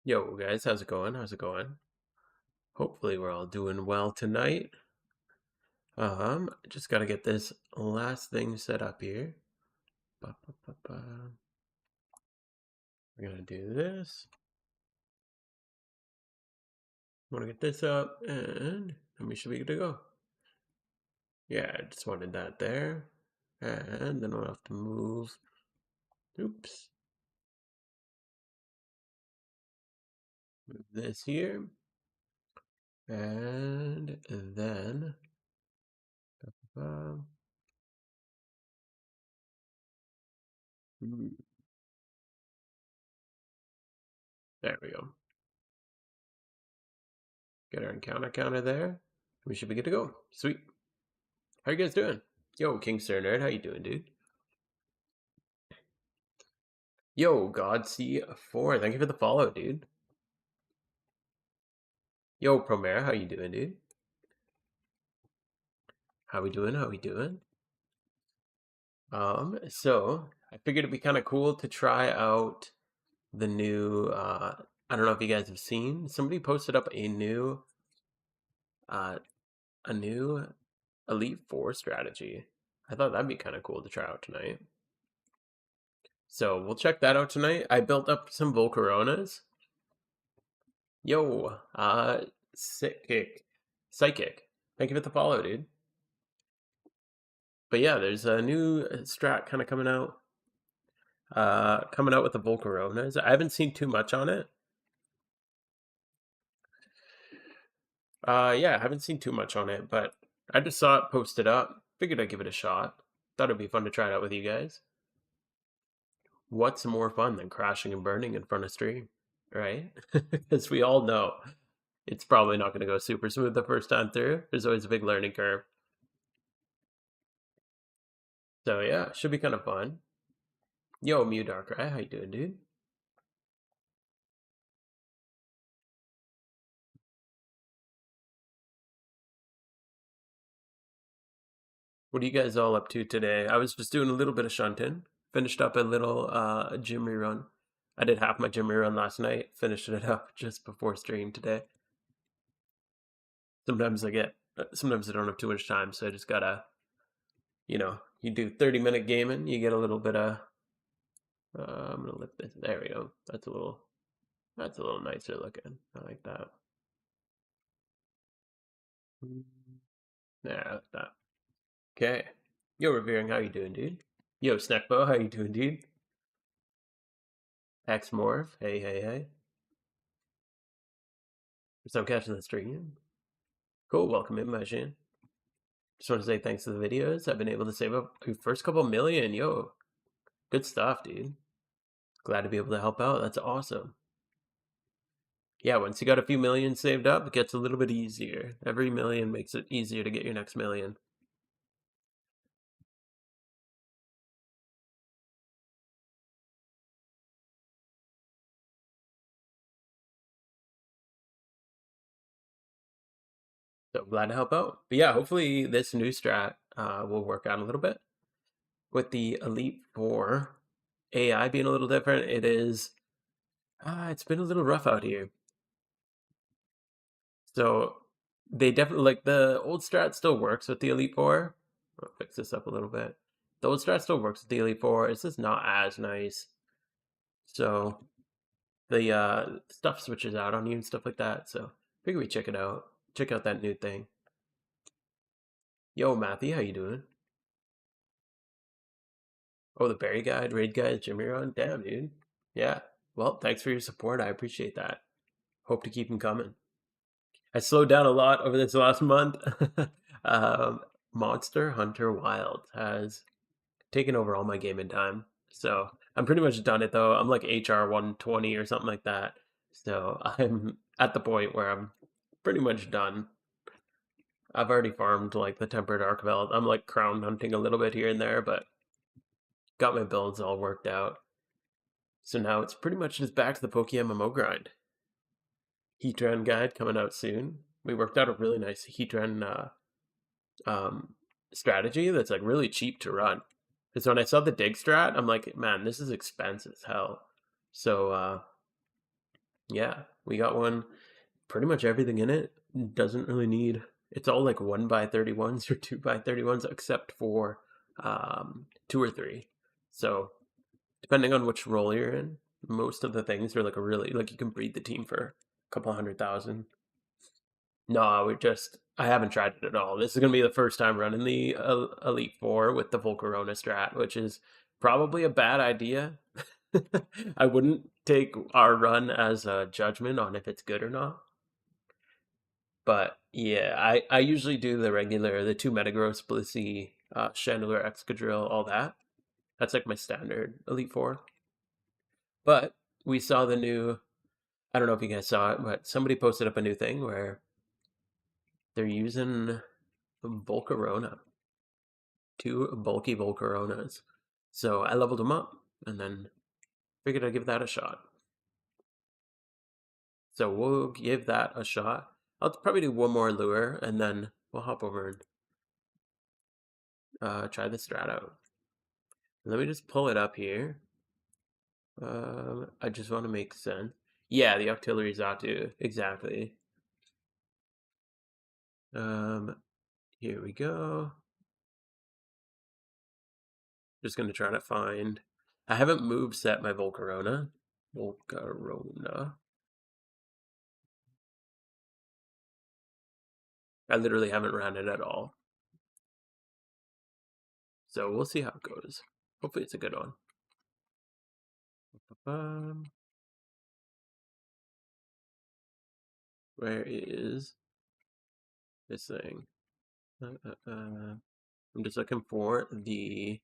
Yo, guys, how's it going? How's it going? Hopefully we're all doing well tonight. Just gotta get this last thing set up here. Ba, ba, ba, ba. We're gonna do this. Want to get this up, and then we should be good to go. Yeah, I just wanted that there. And then we'll have to move. Oops. Move this here. And then... Um, there we go. Get our encounter counter there. We should be good to go. Sweet. How you guys doing? Yo, Kingster Nerd, how you doing, dude? Yo, God C4, thank you for the follow, dude. Yo, Promare, how you doing, dude? How we doing? How we doing? So I figured it'd be kind of cool to try out the new. I don't know if you guys have seen. Somebody posted up uh, a new Elite Four strategy. I thought that'd be kind of cool to try out tonight. So we'll check that out tonight. I built up some Volcaronas. Yo, Psychic. Thank you for the follow, dude. But yeah, there's a new strat kind of coming out. Coming out with the Volcaronas. I haven't seen too much on it. Yeah, I haven't seen too much on it, but I just saw it posted up. Figured I'd give it a shot. Thought it'd be fun to try it out with you guys. What's more fun than crashing and burning in front of stream, right? Because we all know it's probably not going to go super smooth the first time through. There's always a big learning curve. So yeah, should be kind of fun. Yo, Mew Darkrai, how you doing, dude? What are you guys all up to today? I was just doing a little bit of shunting. Finished up a little gym rerun. I did half my gym rerun last night. Finished it up just before stream today. Sometimes I don't have too much time, so I just gotta, you do 30-minute gaming, you get a little bit of. I'm gonna lift this. There we go. That's a little nicer looking. I like that. Yeah, I like that. Okay. Yo, Revering, how you doing, dude? Yo, Snackbo, how you doing, dude? Xmorph, hey. So I'm catching the stream. Cool, welcome in, my Shin. Just want to say thanks to the videos. I've been able to save up your first couple million. Yo, good stuff, dude. Glad to be able to help out. That's awesome. Yeah, once you got a few million saved up, it gets a little bit easier. Every million makes it easier to get your next million. So glad to help out. But yeah, hopefully this new strat will work out a little bit. With the Elite Four AI being a little different, it's been a little rough out here. So they definitely, like, the old strat still works with the Elite Four. I'll fix this up a little bit. The old strat still works with the Elite Four. It's just not as nice. So the stuff switches out on you and stuff like that. So figure we check it out. Check out that new thing. Yo, Matthew, how you doing? Oh, the Berry Guide, Raid Guide, Jimmy Run. Damn, dude. Yeah. Well, thanks for your support. I appreciate that. Hope to keep them coming. I slowed down a lot over this last month. Monster Hunter Wild has taken over all my gaming time. So I'm pretty much done it though. I'm like HR 120 or something like that. So I'm at the point where I'm pretty much done. I've already farmed like the tempered arc belt. I'm like crown hunting a little bit here and there, but got my builds all worked out. So now it's pretty much just back to the PokeMMO grind. Heatran guide coming out soon. We worked out a really nice Heatran strategy that's like really cheap to run. Because when I saw the dig strat, I'm like, man, this is expensive as hell. So Yeah, we got one. Pretty much everything in it doesn't really need. It's all like 1 by 31s or 2 by 31s, except for two or three. So depending on which role you're in, most of the things are like a really like you can breed the team for a couple 100,000. No, I haven't tried it at all. This is gonna be the first time running the Elite Four with the Volcarona strat, which is probably a bad idea. I wouldn't take our run as a judgment on if it's good or not. But yeah, I usually do the two Metagross, Blissey, Chandler, Excadrill, all that. That's like my standard Elite Four. But we saw the new. I don't know if you guys saw it, but somebody posted up a new thing where they're using Volcarona, two bulky Volcaronas. So I leveled them up and then figured I'd give that a shot. So we'll give that a shot. I'll probably do one more lure and then we'll hop over and try the strat out. Let me just pull it up here. I just want to make sense. Yeah, the auxiliary Zatu, exactly. Here we go. Just gonna try to find. I haven't move set my Volcarona. Volcarona. I literally haven't ran it at all. So we'll see how it goes. Hopefully it's a good one. Where is this thing? I'm just looking for the.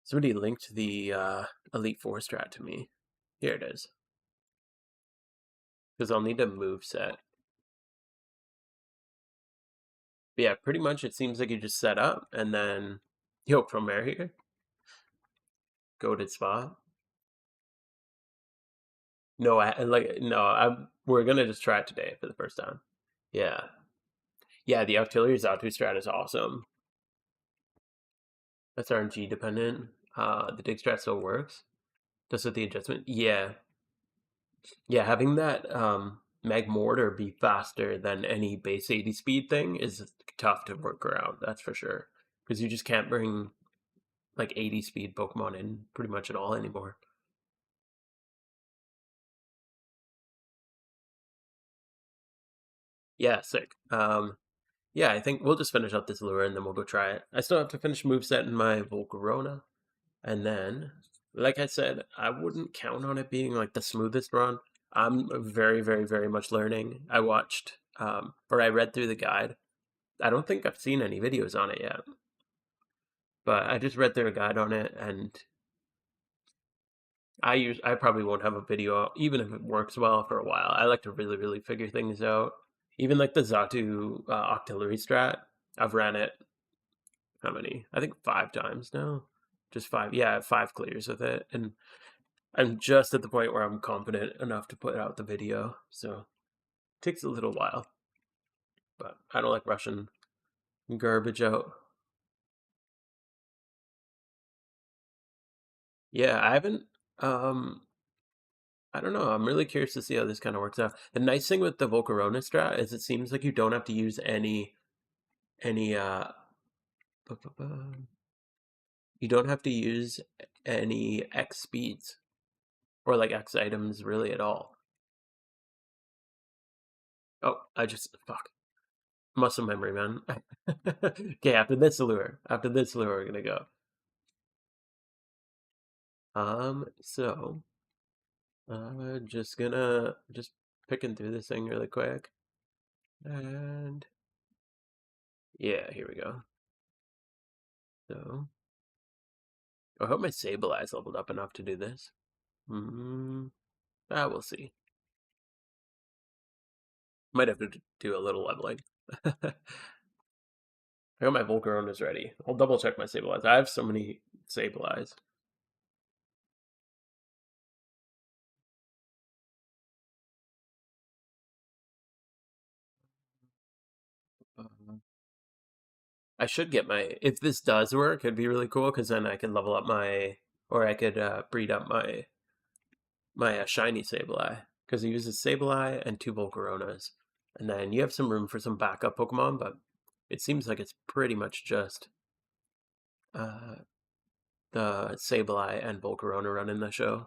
Somebody linked the Elite Four strat to me. Here it is. Because I'll need a move set. But yeah, pretty much it seems like you just set up and then yo from here. Goated spot. No, we're gonna just try it today for the first time. Yeah. Yeah, the auxiliary Zatu strat is awesome. That's RNG dependent. The dig strat still works. Just with the adjustment. Yeah. Yeah, having that Mag Mortar be faster than any base 80 speed thing is tough to work around, that's for sure. Because you just can't bring like 80 speed Pokemon in pretty much at all anymore. Yeah, sick. Yeah, I think we'll just finish up this lure and then we'll go try it. I still have to finish moveset in my Volcarona. And then, like I said, I wouldn't count on it being like the smoothest run. I'm very, very, very much learning. I watched, or I read through the guide. I don't think I've seen any videos on it yet, but I just read through a guide on it, and I probably won't have a video, even if it works well, for a while. I like to really, really figure things out. Even like the Zatu Octillery strat, I've ran it how many? I think 5 times now. Just five. Yeah, I have 5 clears with it, and I'm just at the point where I'm confident enough to put out the video. So it takes a little while, but I don't like rushing garbage out. Yeah, I haven't. Um, I don't know. I'm really curious to see how this kind of works out. The nice thing with the Volcarona strat is it seems like you don't have to use any you don't have to use any X speeds or like X items really at all. Oh, I just fuck muscle memory, man. Okay, after this lure, we're gonna go. So just gonna just picking through this thing really quick, and yeah, here we go. So I hope my Sableye leveled up enough to do this. We'll see. Might have to do a little leveling. I got my Volcaronas ready. I'll double check my Sableyes. I have so many Sableyes. I should get my. If this does work, it'd be really cool because then I could level up my, or I could breed up my my shiny Sableye, because it uses Sableye and two Volcaronas. And then you have some room for some backup Pokemon, but it seems like it's pretty much just uh, the Sableye and Volcarona running the show.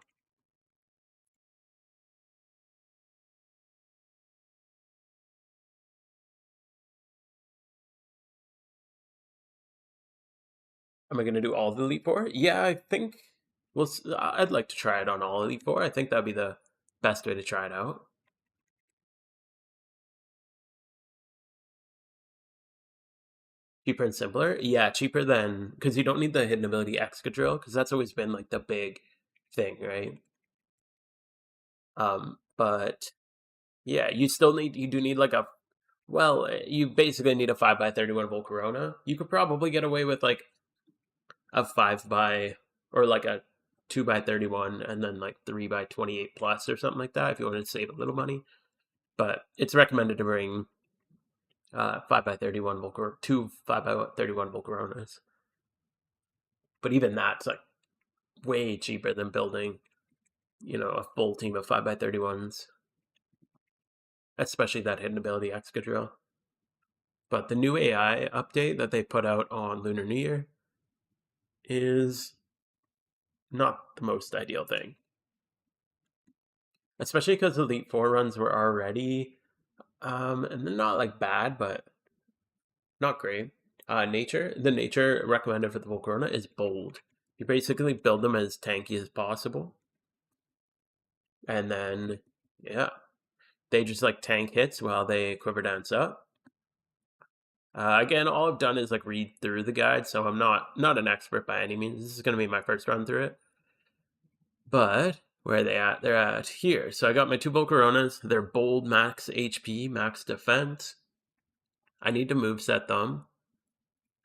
Am I going to do all the Elite Four? Yeah, I think. Well, I'd like to try it on all Elite Four. I think that'd be the best way to try it out. Cheaper and simpler? Yeah, cheaper than because you don't need the hidden ability Excadrill because that's always been like the big thing, right? But yeah, you do need like you basically need a 5x31 Volcarona. You could probably get away with like a 5 by or like a 2x31 and then like 3x28 plus or something like that if you wanted to save a little money. But it's recommended to bring 5x31 two 5x31 Volcaronas. But even that's like way cheaper than building, a full team of 5x31s, especially that hidden ability Excadrill. But the new AI update that they put out on Lunar New Year is not the most ideal thing. Especially because Elite Four runs were already, and they're not like bad, but not great. The nature recommended for the Volcarona is bold. You basically build them as tanky as possible, and then yeah, they just like tank hits while they quiver dance up. Again, all I've done is like read through the guide, so I'm not an expert by any means. This is going to be my first run through it. But where are they at? They're at here. So I got my two Volcaronas. They're bold, max HP, max defense. I need to move set them.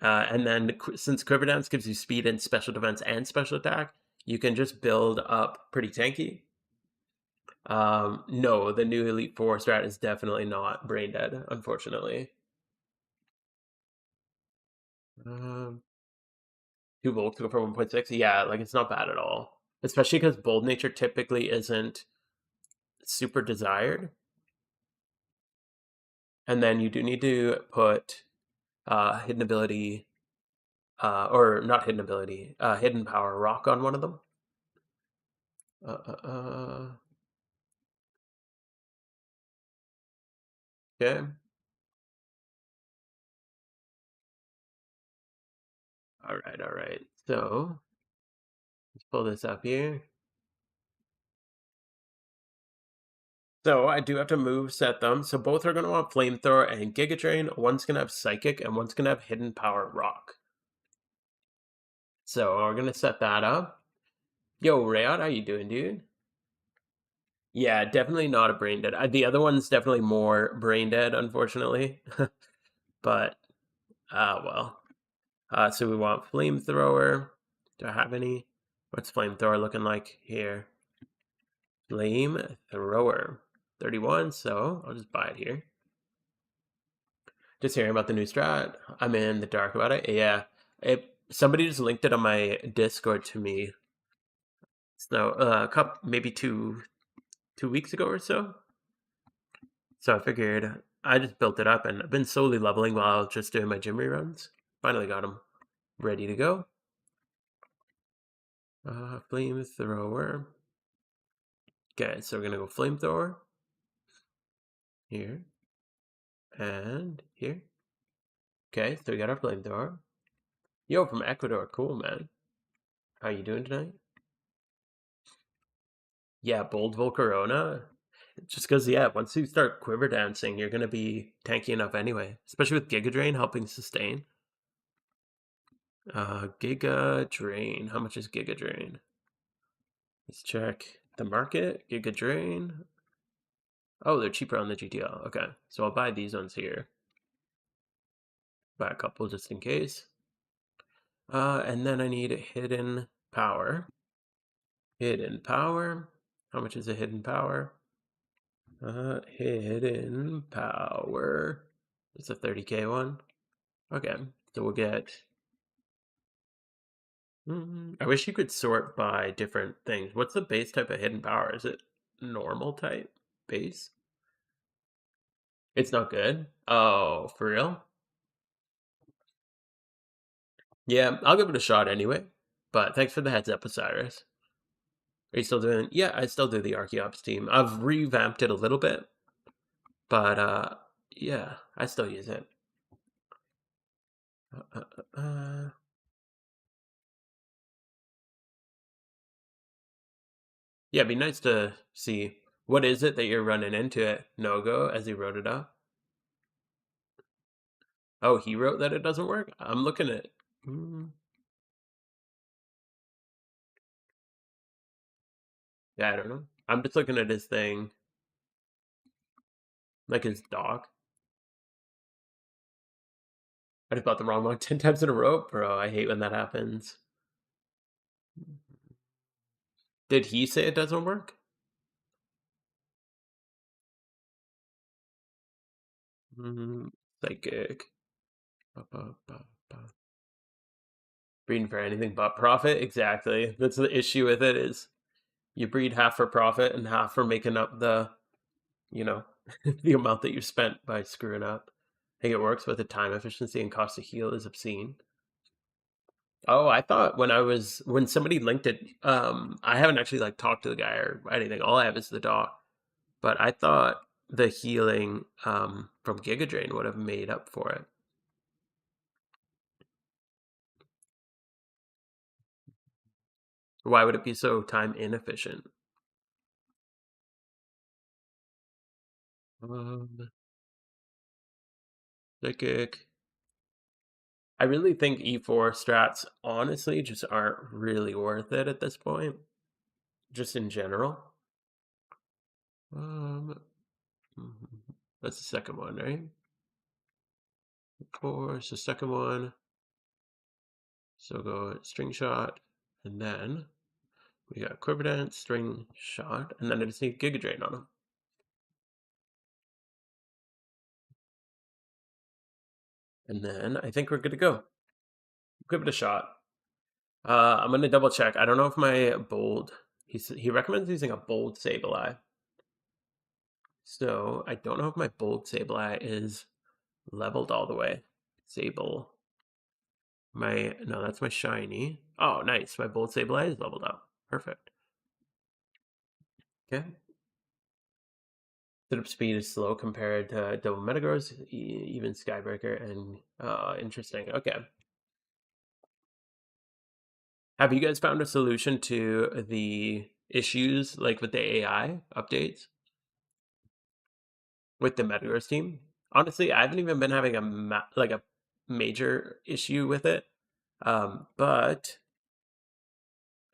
And then since Quiver Dance gives you speed and special defense and special attack, you can just build up pretty tanky. No, the new Elite Four strat is definitely not brain dead, unfortunately. Um, two volts go for 1.6. Yeah, like it's not bad at all. Especially because bold nature typically isn't super desired. And then you do need to put hidden ability, or not hidden ability, hidden power rock on one of them. Uh, uh, uh. Okay. All right. So let's pull this up here. So I do have to move set them. So both are going to want Flamethrower and Giga Drain. One's going to have Psychic and one's going to have Hidden Power Rock. So we're going to set that up. Yo, Rayot, how you doing, dude? Yeah, definitely not a brain dead. The other one's definitely more brain dead, unfortunately. But, well. So we want Flamethrower. Do I have any? What's Flamethrower looking like here? Flamethrower. 31, so I'll just buy it here. Just hearing about the new strat. I'm in the dark about it. Yeah. Somebody just linked it on my Discord to me. So a couple, maybe 2 weeks ago or so. So I figured I just built it up and I've been slowly leveling while just doing my gym reruns. Finally got them ready to go. Flamethrower. Okay, so we're gonna go Flamethrower. Here. And here. Okay, so we got our Flamethrower. Yo, from Ecuador. Cool, man. How you doing tonight? Yeah, Bold Volcarona. Just because, yeah, once you start quiver dancing, you're going to be tanky enough anyway. Especially with Giga Drain helping sustain. Giga Drain. How much is Giga Drain? Let's check the market. Giga Drain. Oh, they're cheaper on the GTL. Okay, so I'll buy these ones here. Buy a couple just in case. And then I need Hidden Power. Hidden Power. How much is a Hidden Power? Hidden Power. It's a 30k one. Okay, so we'll get I wish you could sort by different things. What's the base type of hidden power? Is it normal type base? It's not good. Oh, for real? Yeah, I'll give it a shot anyway. But thanks for the heads up, Osiris. Are you still doing? Yeah, I still do the Archeops team. I've revamped it a little bit, but yeah, I still use it. Uh, uh, uh. Yeah, it'd be nice to see what is it that you're running into at No-Go as he wrote it up. Oh, he wrote that it doesn't work? I'm looking at. Mm, yeah, I don't know. I'm just looking at his thing, like his doc. I just bought the wrong one 10 times in a row, bro. I hate when that happens. Did he say it doesn't work? Psychic. Ba, ba, ba, ba. Breeding for anything but profit? Exactly. That's the issue with it is you breed half for profit and half for making up the, you know, the amount that you spent by screwing up. I think it works, but the time efficiency and cost to heal is obscene. Oh, I thought when somebody linked it, I haven't actually like talked to the guy or anything. All I have is the doc. But I thought the healing from Giga Drain would have made up for it. Why would it be so time inefficient? Um, Psychic. I really think E4 strats honestly just aren't really worth it at this point, just in general. Um, that's the second one, right? Four is the second one. So go string shot, and then we got quiver dance, string shot, and then I just need Giga Drain on him. And then I think we're good to go. Give it a shot. I'm gonna double check. I don't know if my bold. He recommends using a bold Sableye. So I don't know if my bold Sableye is leveled all the way. Sable. No, that's my shiny. Oh, nice. My bold Sableye is leveled up. Perfect. Okay. Setup speed is slow compared to double Metagross, even Skybreaker, and interesting. Okay. Have you guys found a solution to the issues like with the AI updates with the Metagross team? Honestly, I haven't even been having like a major issue with it. But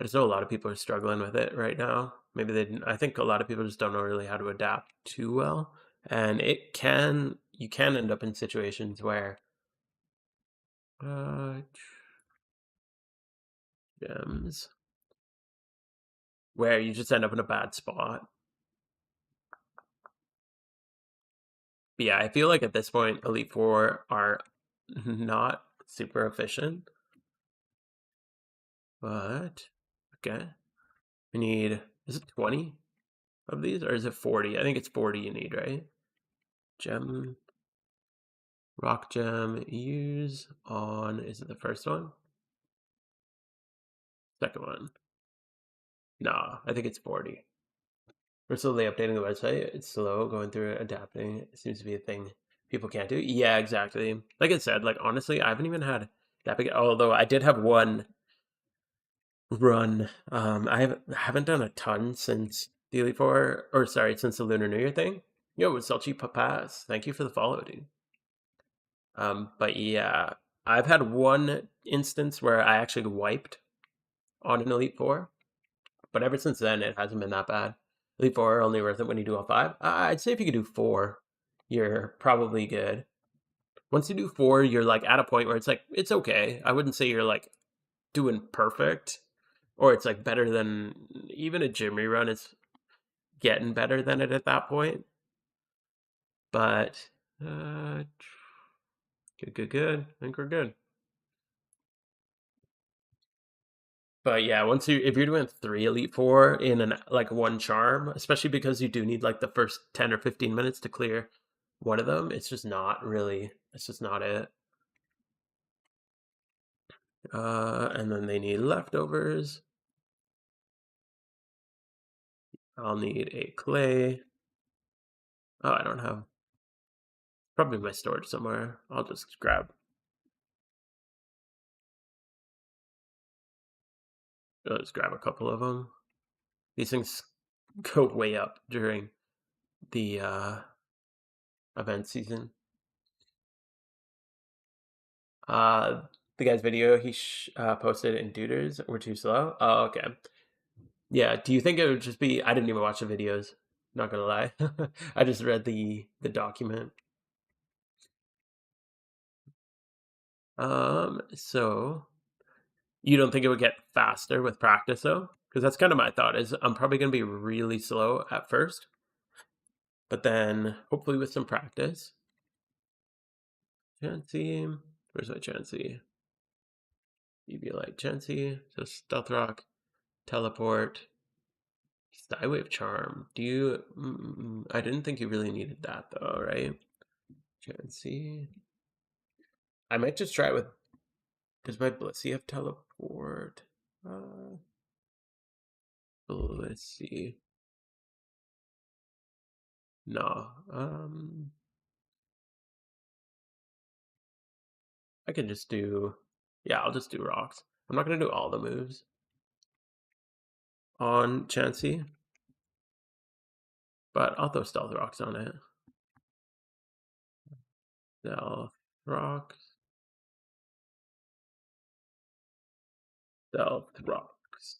I just know a lot of people are struggling with it right now. Maybe they didn't. I think a lot of people just don't know really how to adapt too well, and you can end up in situations where uh, gems where you just end up in a bad spot. But yeah, I feel like at this point, Elite Four are not super efficient, but okay. We need, is it 20 of these or is it 40? I think it's 40 you need, right? Gem, rock gem, use on, is it the first one? Second one. No, I think it's 40. We're slowly updating the website. It's slow going through it, adapting. It seems to be a thing people can't do. Yeah, exactly. Like I said, like honestly, I haven't even had that big, although I did have one run. I haven't done a ton since the Elite Four, or sorry, since the Lunar New Year thing. Yo, it's Salchi Papas. Thank you for the follow, dude. But yeah, I've had one instance where I actually wiped on an Elite Four, but ever since then it hasn't been that bad. Elite Four are only worth it when you do all five. I'd say if you could do four, you're probably good. Once you do four, you're like at a point where it's like it's okay. I wouldn't say you're like doing perfect, or it's like better than even a gym rerun is getting better than it at that point. But good. I think we're good. But yeah, if you're doing 3 Elite 4 in an like one charm, especially because you do need like the first 10 or 15 minutes to clear one of them, it's just not really. It's just not it. And then they need leftovers. I'll need a clay. Oh, I don't have. Probably my storage somewhere. I'll just grab. I'll just grab a couple of them. These things go way up during the event season. Uh, the guy's video he posted in Duders were too slow. Oh, okay. Yeah. Do you think it would just be? I didn't even watch the videos. Not gonna lie. I just read the document. So you don't think it would get faster with practice though? Because that's kind of my thought. Is I'm probably gonna be really slow at first, but then hopefully with some practice. Chansey, where's my Chansey? UV light Chansey. So stealth rock, teleport. Skywave Charm. Do you? I didn't think you really needed that though, right? Chansey. I might just try it with. Does my Blissey have teleport? Blissey. No. I can just do. Yeah, I'll just do rocks. I'm not gonna do all the moves on Chansey, but I'll throw stealth rocks on it. Stealth rocks. Stealth rocks.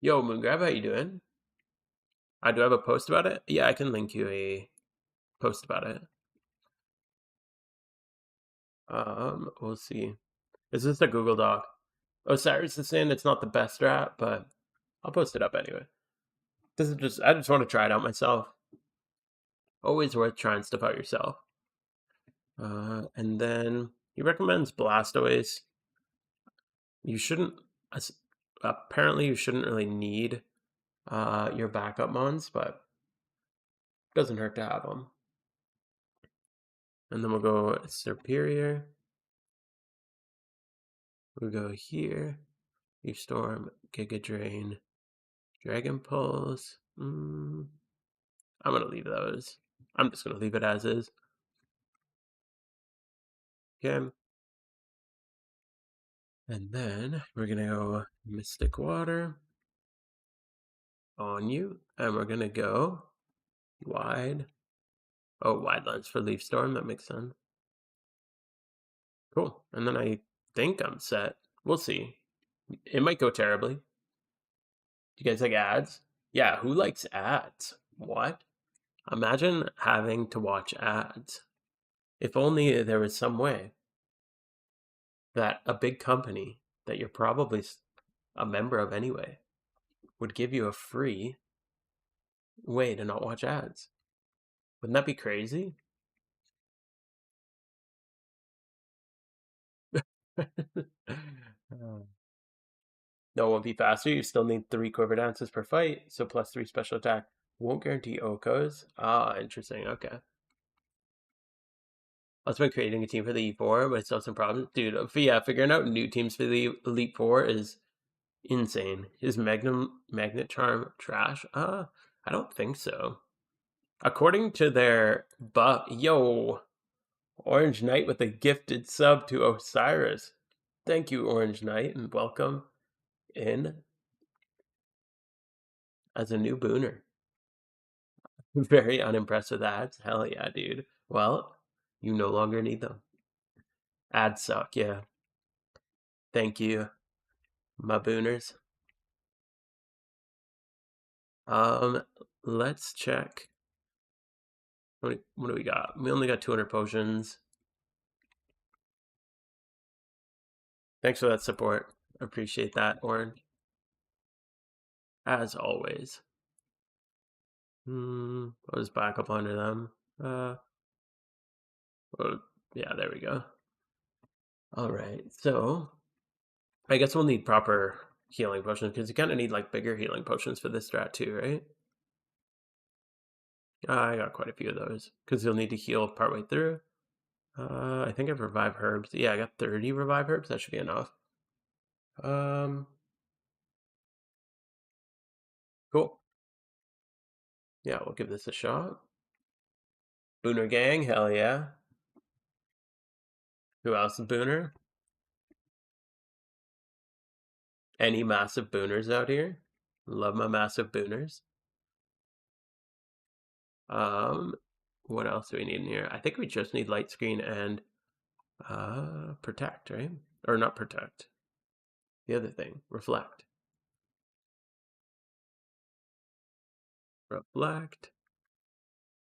Yo, Moongrab, how you doing? I do have a post about it. Yeah, I can link you a post about it. We'll see. Is this a Google Doc? Osiris is saying it's not the best strat, but I'll post it up anyway. This is I just want to try it out myself. Always worth trying stuff out yourself. And then he recommends Blastoise. You shouldn't, apparently you shouldn't really need your backup mons, but it doesn't hurt to have them. And then we'll go Superior. We'll go here. Leaf Storm, Giga Drain, Dragon Pulse. I'm gonna leave those. I'm just gonna leave it as is. Okay. And then we're gonna go Mystic Water on you, and we're gonna go wide. Oh, wide lens for Leaf Storm. That makes sense. Cool. And then I think I'm set. We'll see. It might go terribly. Do you guys like ads? Yeah, who likes ads? What? Imagine having to watch ads. If only there was some way that a big company that you're probably a member of anyway would give you a free way to not watch ads. Wouldn't that be crazy? No, it won't be faster. You still need 3 quiver dances per fight, so +3 special attack. Won't guarantee Okos. Ah, interesting. Okay. I've been creating a team for the E4, but it's still some problems. Dude, yeah, figuring out new teams for the Elite Four is insane. Is Magnet Charm trash? I don't think so. According to their buff, yo, Orange Knight with a gifted sub to Osiris. Thank you, Orange Knight, and welcome in as a new booner. Very unimpressed with ads. Hell yeah, dude. Well, you no longer need them. Ads suck, yeah. Thank you, my booners. Let's check. What do we got? We only got 200 potions. Thanks for that support. Appreciate that, Orange. As always. I'll just back up under them. Oh, yeah, there we go. All right, so I guess we'll need proper healing potions because you kind of need like bigger healing potions for this strat too, right? I got quite a few of those because you'll need to heal partway through. I think I've revived herbs. Yeah, I got 30 revive herbs. That should be enough. Um, cool. Yeah, we'll give this a shot. Booner gang, hell yeah. Who else is Booner? Any massive Booners out here? Love my massive Booners. Um, what else do we need in here? I think we just need light screen and protect, right? Or not protect. The other thing, reflect. Reflect.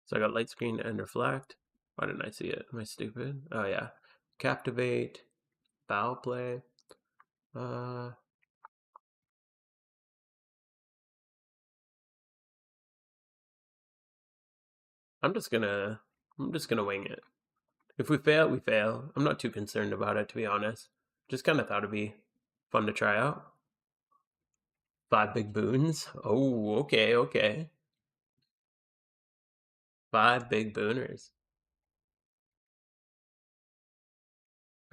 So I got light screen and reflect. Why didn't I see it? Am I stupid? Oh yeah. Captivate. Foul play. Uh I'm just gonna wing it. If we fail, we fail. I'm not too concerned about it, to be honest. Just kind of thought it'd be fun to try out. 5 big boons. Oh, okay, okay. 5 big booners.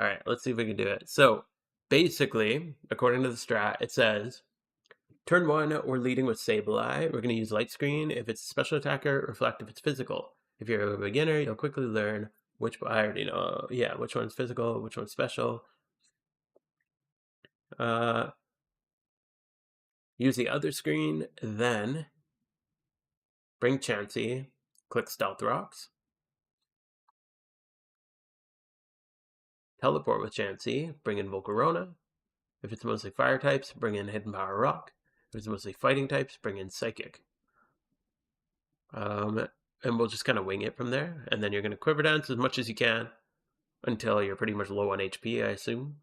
All right, let's see if we can do it. So, basically, according to the strat, it says turn 1, we're leading with Sableye. We're going to use Light Screen if it's a special attacker, Reflect if it's physical. If you're a beginner, you'll quickly learn which, I already know, yeah, which one's physical, which one's special. Uh, use the other screen, then bring Chansey, click Stealth Rocks, teleport with Chansey, bring in Volcarona. If it's mostly fire types, bring in Hidden Power Rock. If it's mostly fighting types, bring in Psychic. And we'll just kind of wing it from there. And then you're going to quiver dance as much as you can until you're pretty much low on HP, I assume.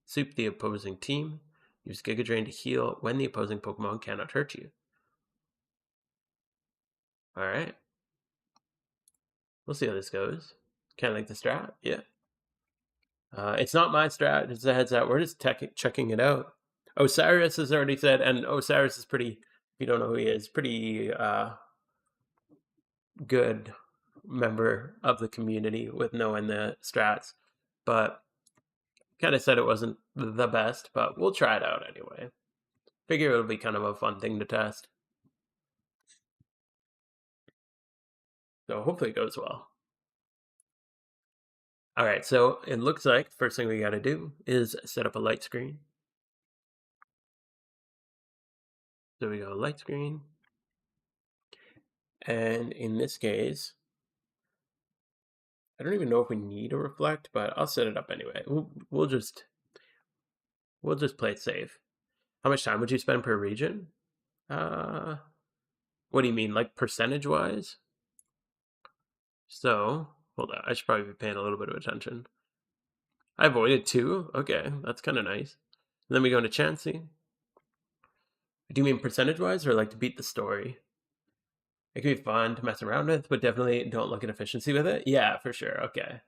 Soup the opposing team. Use Giga Drain to heal when the opposing Pokemon cannot hurt you. Alright. We'll see how this goes. Kind of like the strat? Yeah. It's not my strat, just a heads up. We're just checking it out. Osiris has already said, and Osiris is pretty, if you don't know who he is, pretty good member of the community with knowing the strats. But kind of said it wasn't the best, but we'll try it out anyway. Figure it'll be kind of a fun thing to test. So hopefully it goes well. All right, so it looks like first thing we got to do is set up a light screen. So we go light screen. And in this case, I don't even know if we need a reflect, but I'll set it up anyway. We'll just play it safe. How much time would you spend per region? What do you mean, like percentage wise? So hold on, I should probably be paying a little bit of attention. I avoided 2. Okay, that's kind of nice. And then we go into Chansey. Do you mean percentage wise or like to beat the story? It could be fun to mess around with, but definitely don't look at efficiency with it. Yeah, for sure. Okay.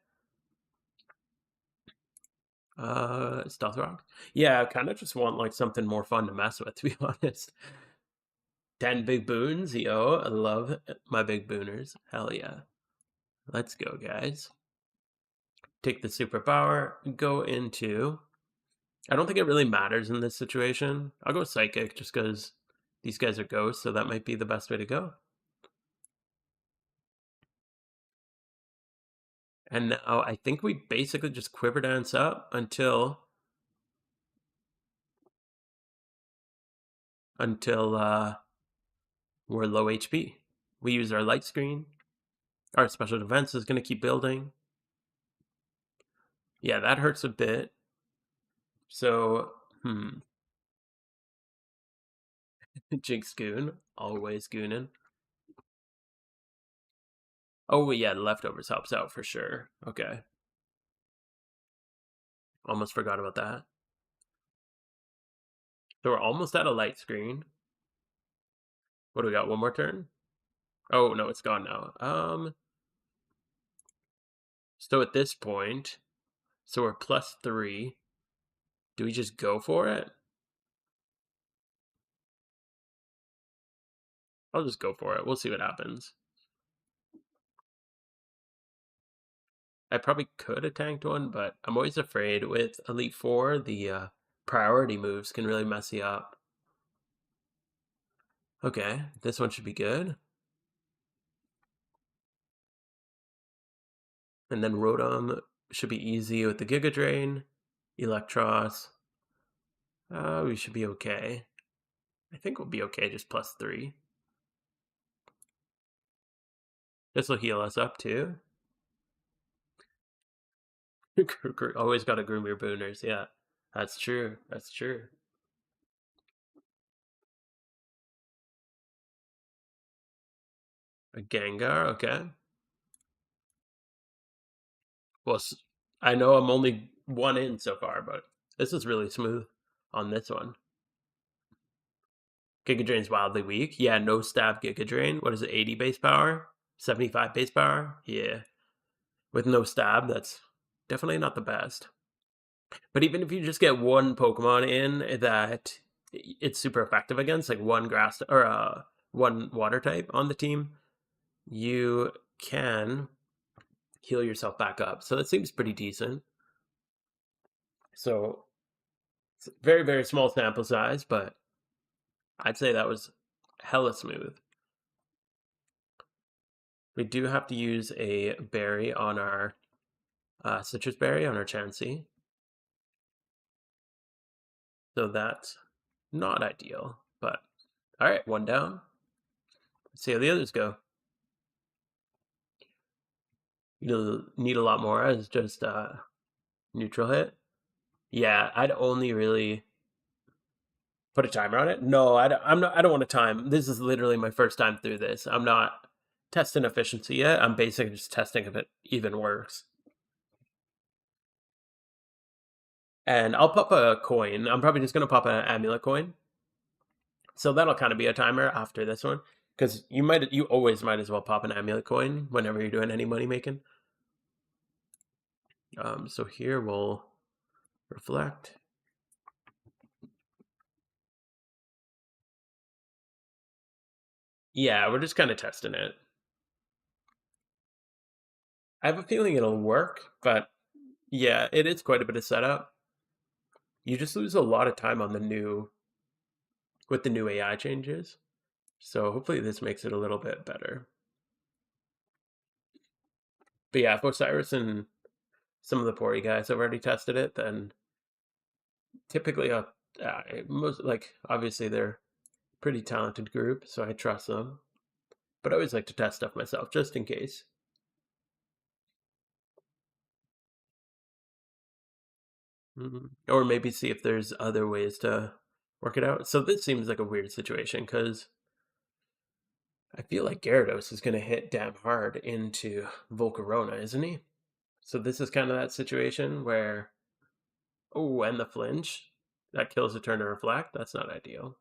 Stealth Rock. Yeah, I kind of just want like something more fun to mess with, to be honest. 10 big boons, yo. I love my big booners. Hell yeah. Let's go, guys. Take the superpower, go into. I don't think it really matters in this situation. I'll go Psychic just because these guys are ghosts, so that might be the best way to go. And now I think we basically just quiver dance up until we're low HP. We use our light screen. Our special defense is going to keep building. Yeah, that hurts a bit. So, Jinx Goon, always gooning. Oh, yeah, the leftovers helps out for sure. Okay. Almost forgot about that. So we're almost at a light screen. What do we got? One more turn? Oh, no, it's gone now. So at this point, so we're +3. Do we just go for it? I'll just go for it. We'll see what happens. I probably could have tanked one, but I'm always afraid with Elite Four, the priority moves can really mess you up. Okay, this one should be good. And then Rotom should be easy with the Giga Drain. Electros. We should be okay. I think we'll be okay, just +3. This will heal us up too. Always got to groom your booners. Yeah, that's true. That's true. A Gengar, okay. Well, I know I'm only one in so far, but this is really smooth on this one. Giga Drain's wildly weak. Yeah, no stab Giga Drain. What is it, 80 base power? 75 base power? Yeah. With no stab, that's definitely not the best. But even if you just get one Pokemon in that it's super effective against, like one grass or one water type on the team, you can heal yourself back up. So that seems pretty decent. So it's very, very small sample size, but I'd say that was hella smooth. We do have to use a berry on our citrus berry on our Chansey. So that's not ideal, but all right, one down. Let's see how the others go. You'll need a lot more as just neutral hit. Yeah, I'd only really put a timer on it. No, I'm not. I don't want to time. This is literally my first time through this. I'm not testing efficiency yet. I'm basically just testing if it even works. And I'll pop a coin. I'm probably just gonna pop an amulet coin. So that'll kind of be a timer after this one, because you always might as well pop an amulet coin whenever you're doing any money making. So here we'll reflect. Yeah, we're just kind of testing it. I have a feeling it'll work, but yeah, it is quite a bit of setup. You just lose a lot of time on the new with the new AI changes. So hopefully this makes it a little bit better. But yeah, if Osiris and some of the Pori guys have already tested it, then typically most like obviously they're pretty talented group, so I trust them. But I always like to test stuff myself just in case. Or maybe see if there's other ways to work it out. So this seems like a weird situation because I feel like Gyarados is going to hit damn hard into Volcarona, isn't he? So this is kind of that situation where, oh, and the flinch. That kills a turn to reflect. That's not ideal.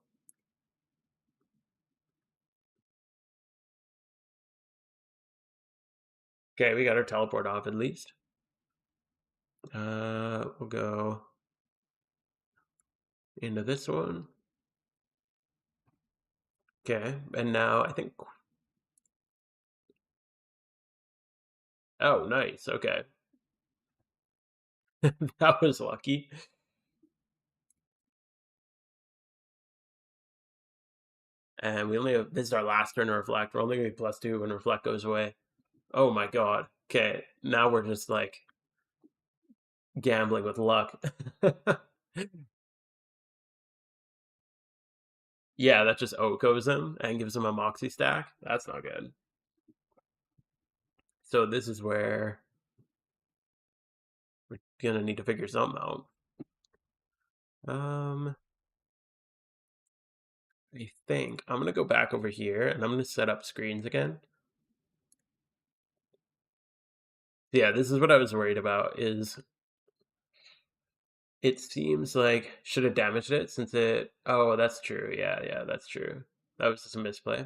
Okay, we got our teleport off at least. We'll go into this one. Okay, and now I think. Oh, nice. Okay, that was lucky. And we only have, this is our last turn to reflect. We're only gonna be +2 when reflect goes away. Oh my god. Okay, now we're just like gambling with luck. Yeah, that just Okos him and gives him a Moxie stack. That's not good. So this is where we're gonna need to figure something out. Um, I think I'm gonna go back over here and I'm gonna set up screens again. Yeah, this is what I was worried about is it seems like should have damaged it since it oh that's true. Yeah, that's true. That was just a misplay.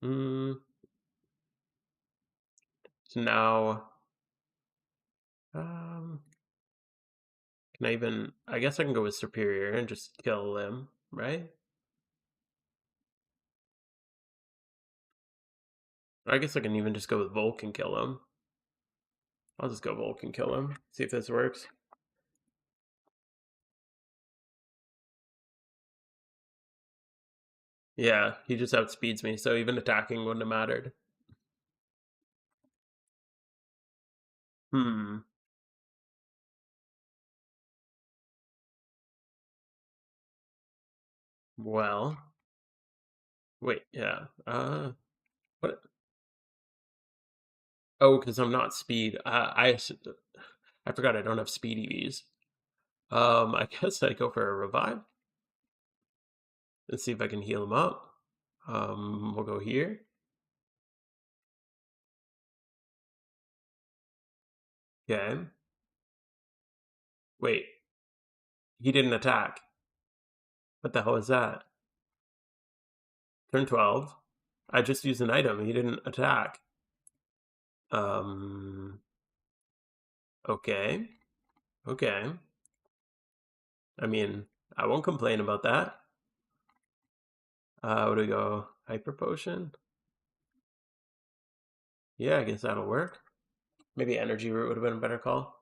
Hmm. So now Um, can I even? I guess I can go with superior and just kill him, right? Or I guess I can even just go with Volk and kill him. I'll just go Volk and kill him. See if this works. Yeah, he just outspeeds me, so even attacking wouldn't have mattered. Hmm. Well, wait, yeah. What? Oh, because I'm not speed. I forgot I don't have speed EVs. I guess I go for a revive and see if I can heal him up. We'll go here. Okay. Wait, he didn't attack. What the hell is that? Turn 12. I just used an item. He didn't attack. Um. Okay. Okay. I mean, I won't complain about that. What do we go? Hyper potion? Yeah, I guess that'll work. Maybe energy root would have been a better call.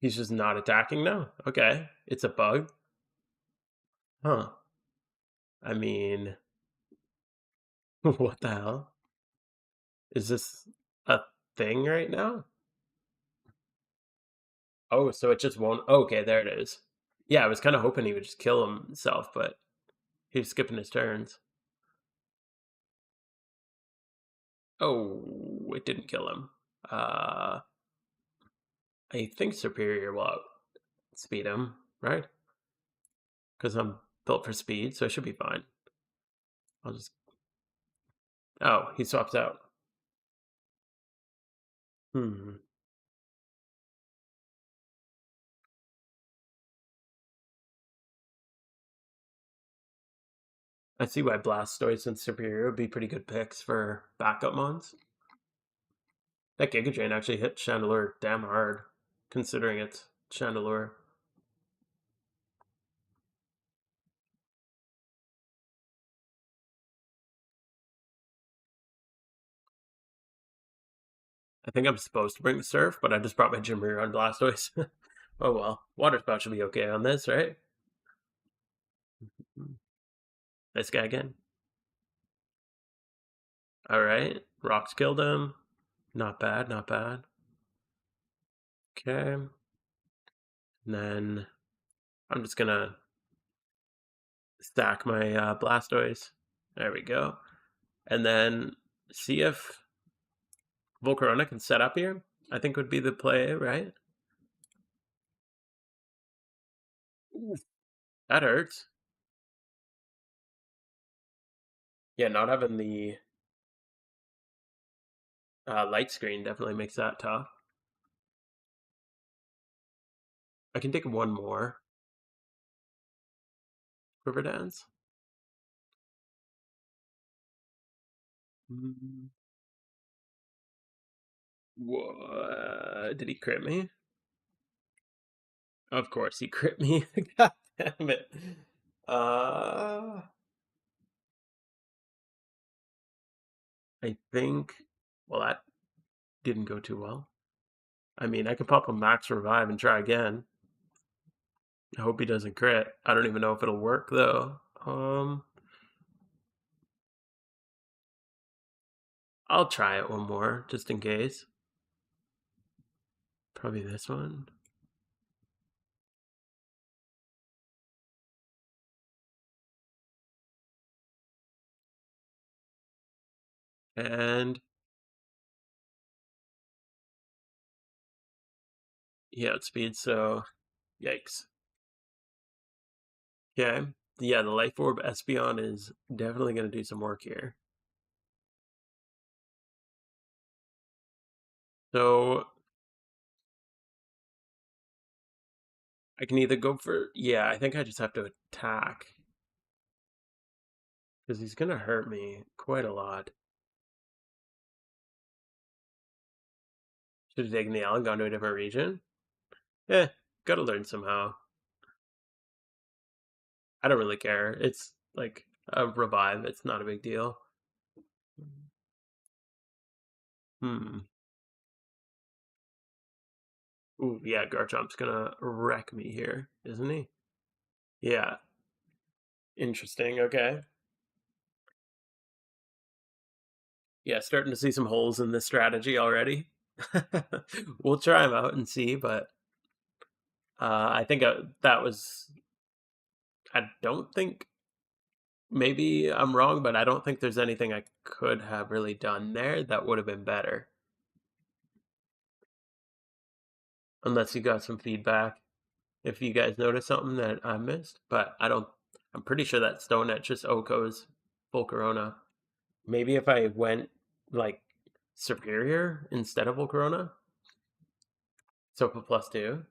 He's just not attacking now? Okay. It's a bug. Huh. I mean, what the hell? Is this a thing right now? Oh, so it just won't. Oh, okay, there it is. Yeah, I was kind of hoping he would just kill himself, but he was skipping his turns. Oh, it didn't kill him. Uh, I think Superior will outspeed him, right? Because I'm built for speed, so I should be fine. I'll just. Oh, he swaps out. Hmm. I see why Blastoise and Superior would be pretty good picks for backup mons. That Giga Drain actually hit Chandelure damn hard, considering it's Chandelure. I think I'm supposed to bring the Surf, but I just brought my Jimmy on Blastoise. Oh well, Water Spout should be okay on this, right? This guy again. All right, Rocks killed him. Not bad, not bad. Okay, and then I'm just gonna stack my Blastoise. There we go. And then see if Volcarona can set up here. I think would be the play, right? Ooh, that hurts. Yeah, not having the light screen definitely makes that tough. I can take one more River Dance. Mm, what? Did he crit me? Of course he crit me. God damn it. Uh, I think. Well, that didn't go too well. I mean, I could pop a max revive and try again. I hope he doesn't crit. I don't even know if it'll work though. I'll try it one more just in case. Probably this one. And yeah, it's speed, so yikes. Okay. Yeah, the Life Orb Espeon is definitely going to do some work here. So I can either go for. Yeah, I think I just have to attack. Because he's going to hurt me quite a lot. Should have taken the L and gone to a different region. Eh, gotta learn somehow. I don't really care. It's like a revive. It's not a big deal. Hmm. Ooh, yeah, Garchomp's gonna wreck me here, isn't he? Yeah. Interesting. Okay. Yeah, starting to see some holes in this strategy already. We'll try them out and see, but I think that was. I don't think. Maybe I'm wrong, but I don't think there's anything I could have really done there that would have been better. Unless you got some feedback. If you guys noticed something that I missed, but I don't. I'm pretty sure that Stone Etch just Oko's Volcarona. Maybe if I went like Superior instead of Volcarona, so for +2.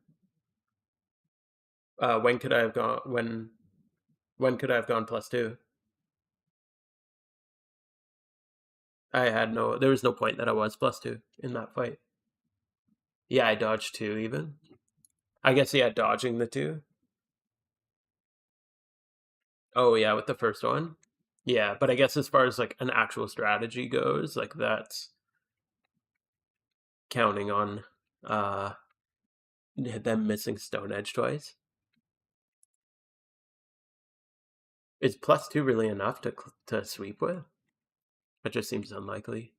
When could I have gone? When could I have gone +2? I had no. There was no point that I was +2 in that fight. Yeah, I dodged 2 even. I guess yeah, dodging the 2. Oh yeah, with the first one. Yeah, but I guess as far as like an actual strategy goes, like that's counting on uh them missing Stone Edge twice. Is +2 really enough to sweep with? It just seems unlikely.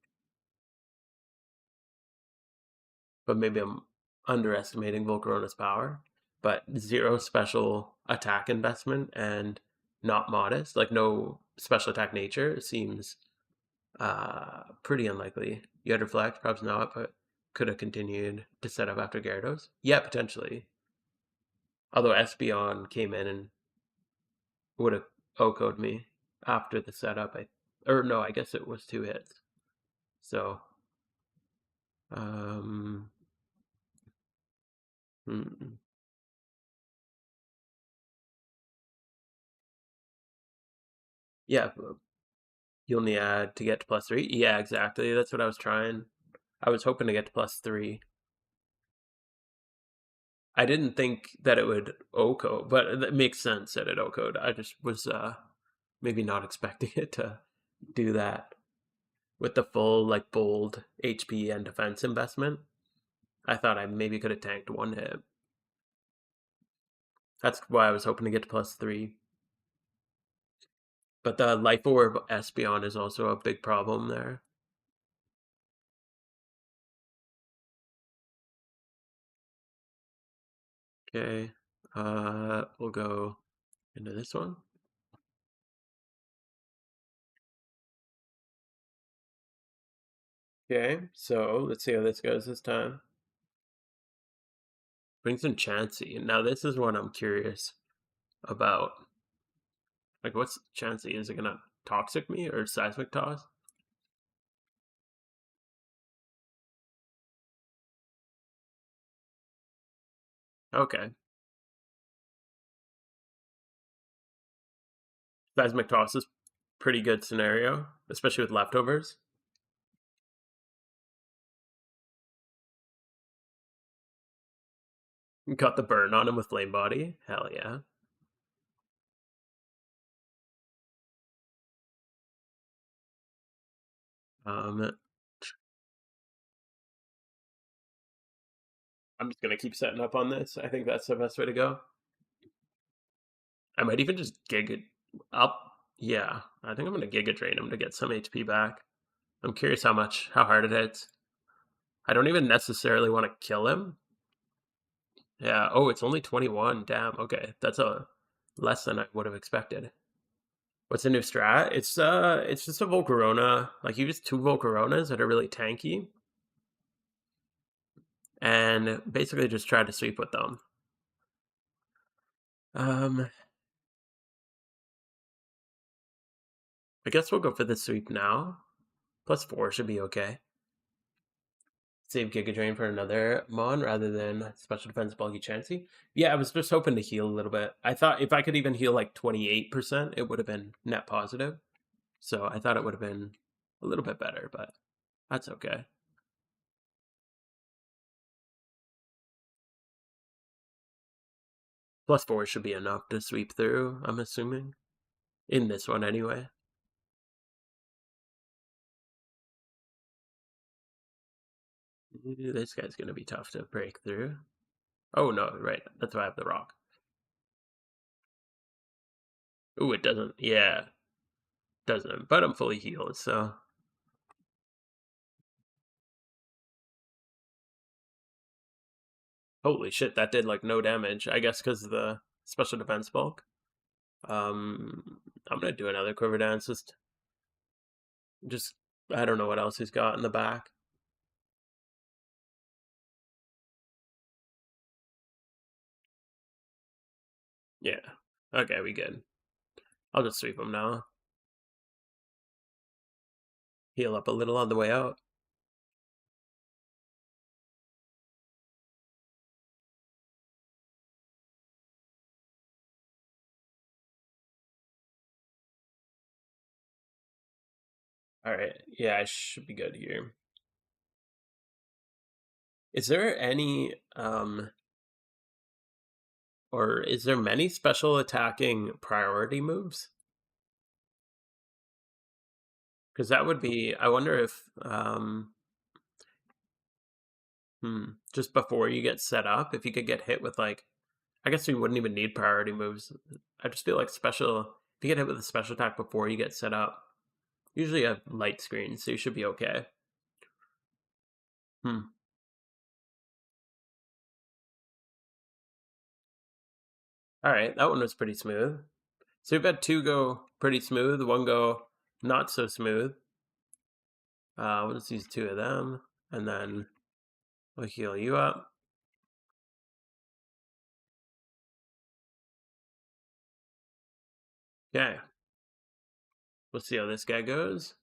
But maybe I'm underestimating Volcarona's power. But 0 special attack investment and not modest, like no special attack nature, seems pretty unlikely. You had reflect, perhaps not, but could have continued to set up after Gyarados. Yeah, potentially. Although Espeon came in and would have OHKO'd me after the setup. Or no, I guess it was 2 hits. So, um, hmm. Yeah, you only add to get to +3. Yeah, exactly. That's what I was trying. I was hoping to get to +3. I didn't think that it would OHKO, but it makes sense that it OHKO'd. I just was maybe not expecting it to do that with the full like bold HP and defense investment. I thought I maybe could have tanked 1 hit. That's why I was hoping to get to +3. But the Life Orb Espeon is also a big problem there. Okay, we'll go into this one. Okay, so let's see how this goes this time. Brings in Chansey. Now this is one I'm curious about. Like, what's Chansey? Is it gonna toxic me or seismic toss? Okay, seismic toss is pretty good scenario, especially with leftovers. Got the burn on him with flame body. Hell yeah. Um, I'm just gonna keep setting up on this. I think that's the best way to go. I might even just Giga up. Yeah, I think I'm gonna Giga Drain him to get some HP back. I'm curious how hard it hits. I don't even necessarily want to kill him. Yeah. Oh, it's only 21. Damn. Okay, that's a less than I would have expected. What's the new strat? It's just a Volcarona. Like you use 2 Volcaronas that are really tanky, and basically just try to sweep with them. Um, I guess we'll go for the sweep now. +4 should be okay. Save Giga Drain for another Mon rather than Special Defense Bulky Chansey. Yeah, I was just hoping to heal a little bit. I thought if I could even heal like 28%, it would have been net positive. So I thought it would have been a little bit better, but that's okay. +4 should be enough to sweep through, I'm assuming. In this one, anyway. This guy's going to be tough to break through. Oh, no, right. That's why I have the rock. Ooh, it doesn't. Yeah, doesn't. But I'm fully healed, so. Holy shit, that did like no damage. I guess because of the special defense bulk. I'm gonna do another quiver dance. Just I don't know what else he's got in the back. Yeah. Okay, we good. I'll just sweep him now. Heal up a little on the way out. All right. Yeah, I should be good here. Is there any or is there many special attacking priority moves? Because that would be. I wonder if just before you get set up, if you could get hit with like, I guess we wouldn't even need priority moves. I just feel like special. If you get hit with a special attack before you get set up, usually you have light screens, so you should be okay. Hmm. All right, that one was pretty smooth. So we've had two go pretty smooth, one go not so smooth. We'll just use two of them, and then we'll heal you up. Okay. We'll see how this guy goes.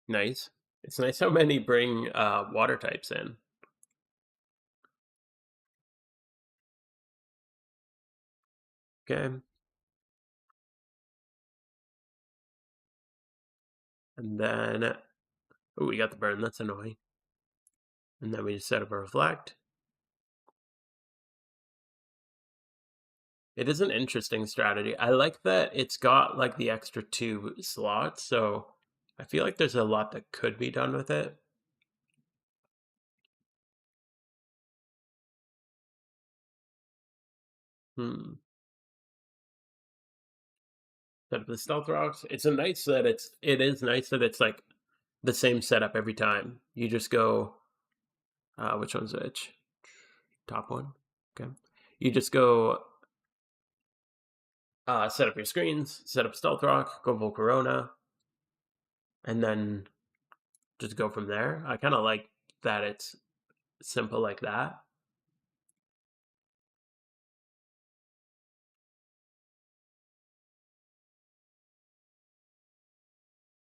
Nice. It's nice how many bring water types in. Okay. And then, oh, we got the burn. That's annoying. And then we just set up a reflect. It is an interesting strategy. I like that it's got like the extra two slots, so I feel like there's a lot that could be done with it. Hmm. Set up the stealth rocks. It is nice that it's like the same setup every time. You just go which one's which? Top one. Okay. You just go set up your screens, set up stealth rock, go Volcarona, and then just go from there. I kind of like that it's simple like that.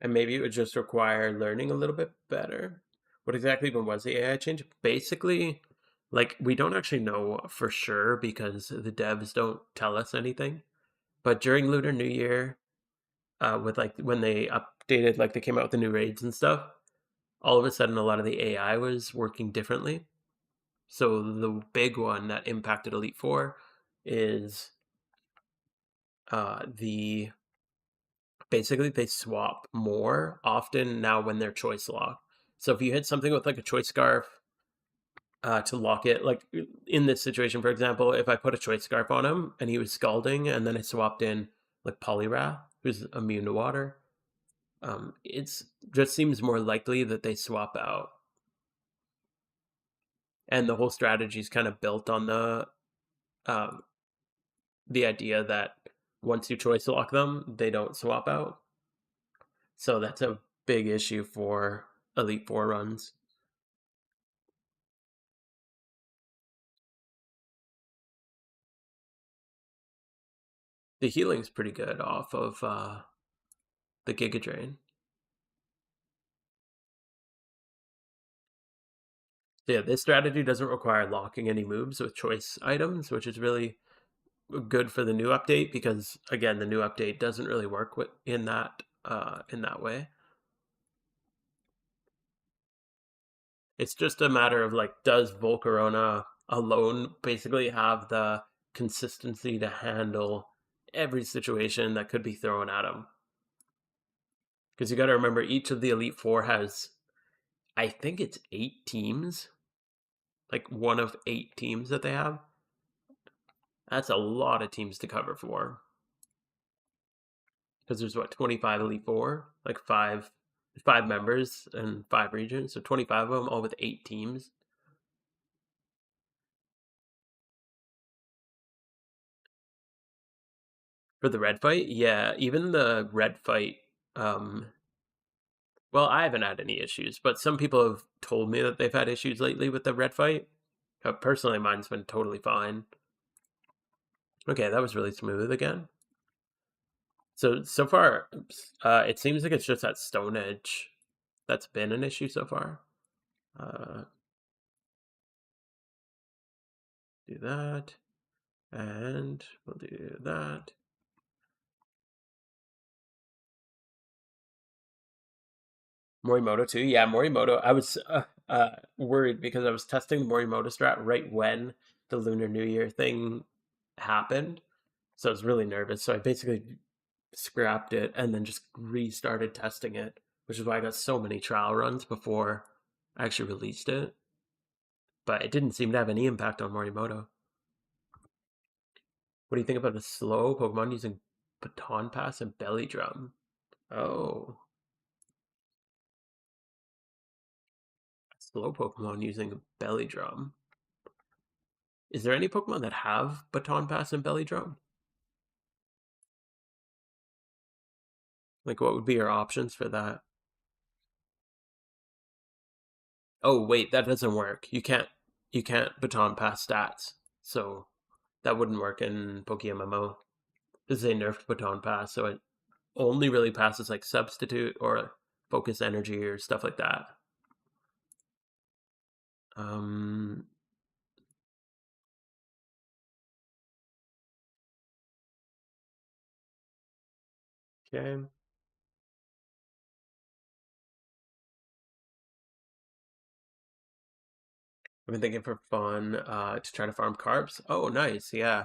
And maybe it would just require learning a little bit better. What exactly even was the AI change? Basically, like we don't actually know for sure because the devs don't tell us anything. But during Lunar New Year, with like when they updated, like they came out with the new raids and stuff, all of a sudden a lot of the AI was working differently. So the big one that impacted Elite Four is the basically they swap more often now when they're choice locked. So if you hit something with like a choice scarf to lock it, like in this situation, for example, if I put a choice scarf on him and he was scalding, and then I swapped in like Poliwrath, who's immune to water, it's just seems more likely that they swap out. And the whole strategy is kind of built on um, the idea that once you choice lock them, they don't swap out. So that's a big issue for Elite Four runs. The healing's pretty good off of the Giga Drain. So yeah, this strategy doesn't require locking any moves with choice items, which is really good for the new update because again, the new update doesn't really work in that way. It's just a matter of like, does Volcarona alone basically have the consistency to handle every situation that could be thrown at him? Because you got to remember, each of the Elite Four has, I think it's 8 teams, like one of 8 teams that they have. That's a lot of teams to cover for. Because there's what, 25 Elite Four, like five members and 5 regions, so 25 of them, all with 8 teams. For the red fight, yeah, even the red fight. Um, well, I haven't had any issues, but some people have told me that they've had issues lately with the red fight. Personally, mine's been totally fine. Okay, that was really smooth again. So far, it seems like it's just that stone edge that's been an issue so far. Uh, do that, and we'll do that. Morimoto too. Yeah, Morimoto. I was worried because I was testing the Morimoto strat right when the Lunar New Year thing happened. So I was really nervous. So I basically scrapped it and then just restarted testing it, which is why I got so many trial runs before I actually released it. But it didn't seem to have any impact on Morimoto. What do you think about a slow Pokemon using Baton Pass and Belly Drum? Oh, slow Pokemon using Belly Drum. Is there any Pokemon that have Baton Pass and Belly Drum? Like, what would be your options for that? Oh, wait, that doesn't work. You can't Baton Pass stats, so that wouldn't work in PokeMMO. This is a nerfed Baton Pass, so it only really passes like Substitute or Focus Energy or stuff like that. Um, okay. I've been thinking for fun to try to farm carps. Oh, nice. Yeah.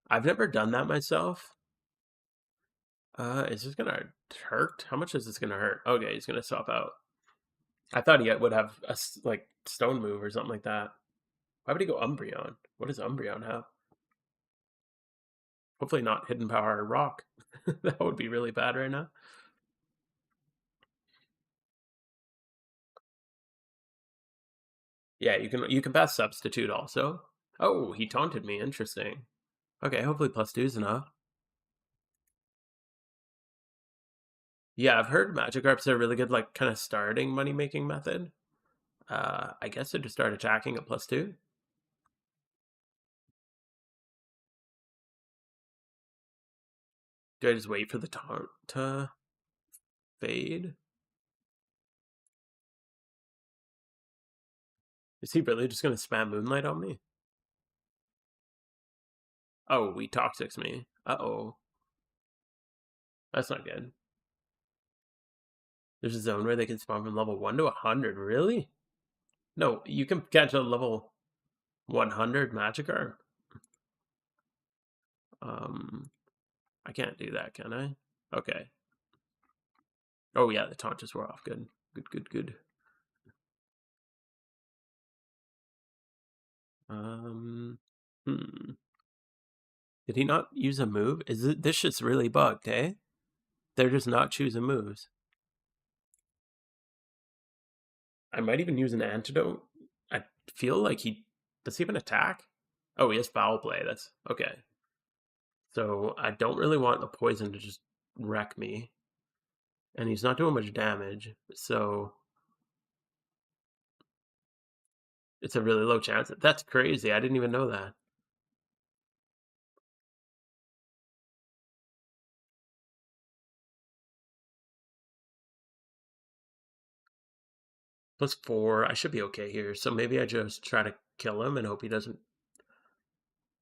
I've never done that myself. Is this gonna hurt? How much is this gonna hurt? Okay, he's gonna swap out. I thought he would have a like stone move or something like that. Why would he go Umbreon? What does Umbreon have? Hopefully not hidden power or rock. That would be really bad right now. Yeah, you can pass substitute also. Oh, he taunted me. Interesting. Okay, hopefully +2 is enough. Yeah, I've heard Magikarps are really good, like kind of starting money making method. I guess to just start attacking at +2. Do I just wait for the taunt to fade? Is he really just gonna spam Moonlight on me? Oh, he toxics me. Uh-oh. That's not good. There's a zone where they can spawn from level 1 to 100. Really? No, you can catch a level 100 Magikarp. Um, I can't do that, can I? Okay. Oh yeah, the taunt just wore off. Good. Good, good, good. Um, hmm. Did he not use a move? Is it this shit's really bugged, eh? They're just not choosing moves. I might even use an antidote. I feel like he does he even attack? Oh, he has foul play. That's okay. So I don't really want the poison to just wreck me. And he's not doing much damage, so it's a really low chance. That's crazy. I didn't even know that. +4. I should be okay here. So maybe I just try to kill him and hope he doesn't.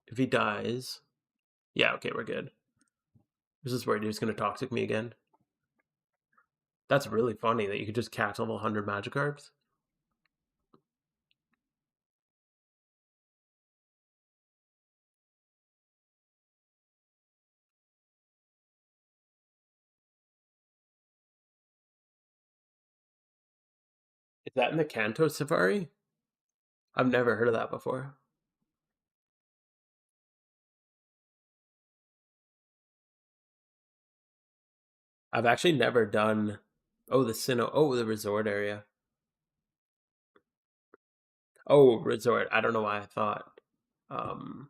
If he dies, yeah, okay, we're good. This is where he's going to toxic me again. That's really funny that you could just catch level 100 Magikarps. Is that in the Kanto Safari? I've never heard of that before. I've actually never done. Oh, the Sinnoh. Oh, the resort area. Oh, resort. I don't know why I thought. Um,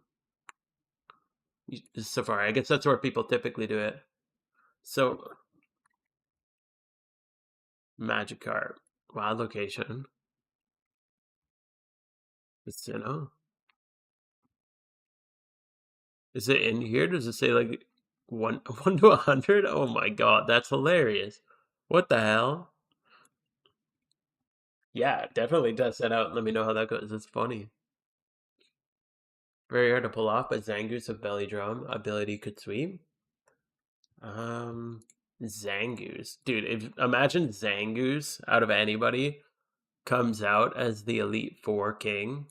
Safari. I guess that's where people typically do it. So, Magikarp. Wild location. The Sinnoh. Is it in here? Does it say like one 1 to 100? Oh my god, that's hilarious. What the hell? Yeah, definitely test that out and let me know how that goes. It's funny. Very hard to pull off, but Zangoose of Belly Drum ability could sweep. Um, Zangoose, dude. Imagine Zangoose out of anybody comes out as the Elite Four King.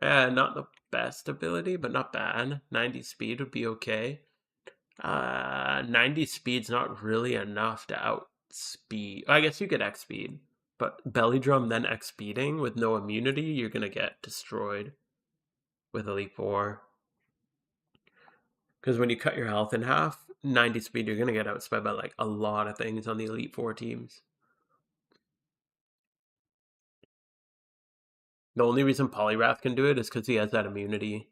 Not the best ability, but not bad. 90 speed would be okay. 90 speed's not really enough to outspeed. I guess you could X speed, but Belly Drum then X speeding with no immunity, you're gonna get destroyed with Elite Four. Because when you cut your health in half, 90 speed, you're going to get outsped by like a lot of things on the Elite Four teams. The only reason Poliwrath can do it is because he has that immunity.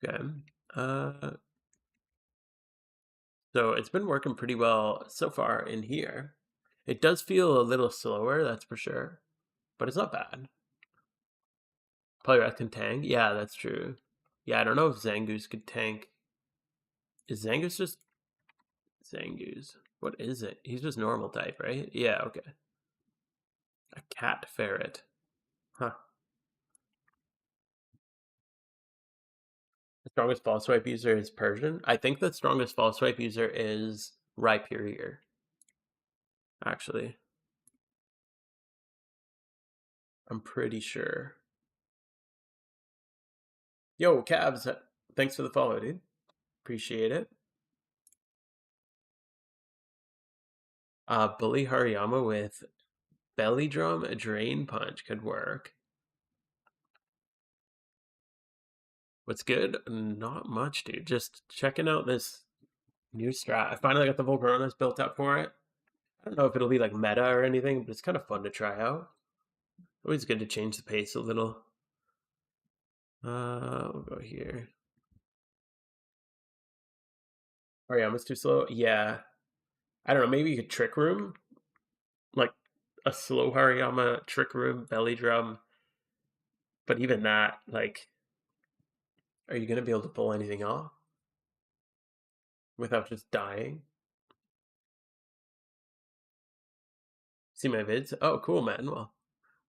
Okay. Uh, so it's been working pretty well so far in here. It does feel a little slower, that's for sure, but it's not bad. Poliwrath can tank. Yeah, that's true. Yeah, I don't know if Zangoose could tank. Is Zangoose just Zangoose? What is it? He's just normal type, right? Yeah, okay. A cat ferret. Huh. The strongest fall swipe user is Persian. I think the strongest fall swipe user is Rhyperior, actually. I'm pretty sure. Yo, Cabs, thanks for the follow, dude. Appreciate it. Bully Hariyama with Belly Drum, a Drain Punch could work. What's good? Not much, dude. Just checking out this new strat. I finally got the Volcaronas built up for it. I don't know if it'll be like meta or anything, but it's kind of fun to try out. Always good to change the pace a little. We'll go here. Hariyama's too slow. Yeah, I don't know. Maybe you could Trick Room, like a slow Hariyama Trick Room Belly Drum. But even that, like, are you gonna be able to pull anything off without just dying? See my vids? Oh, cool, man. Well,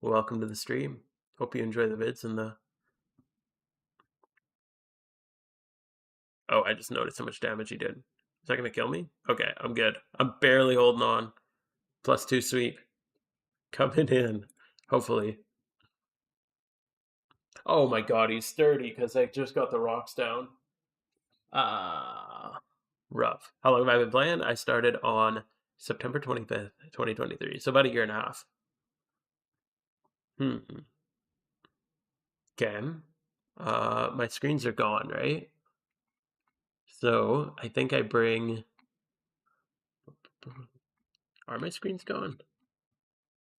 welcome to the stream. Hope you enjoy the vids and the. Oh, I just noticed how much damage he did. Is that gonna kill me? Okay, I'm good. I'm barely holding on. +2 sweep coming in. Hopefully. Oh my god, he's sturdy because I just got the rocks down. Ah, rough. How long have I been playing? I started on September 25th, 2023. So about a year and a half. Hmm. Okay. My screens are gone, right? So I think I bring. Are my screens gone?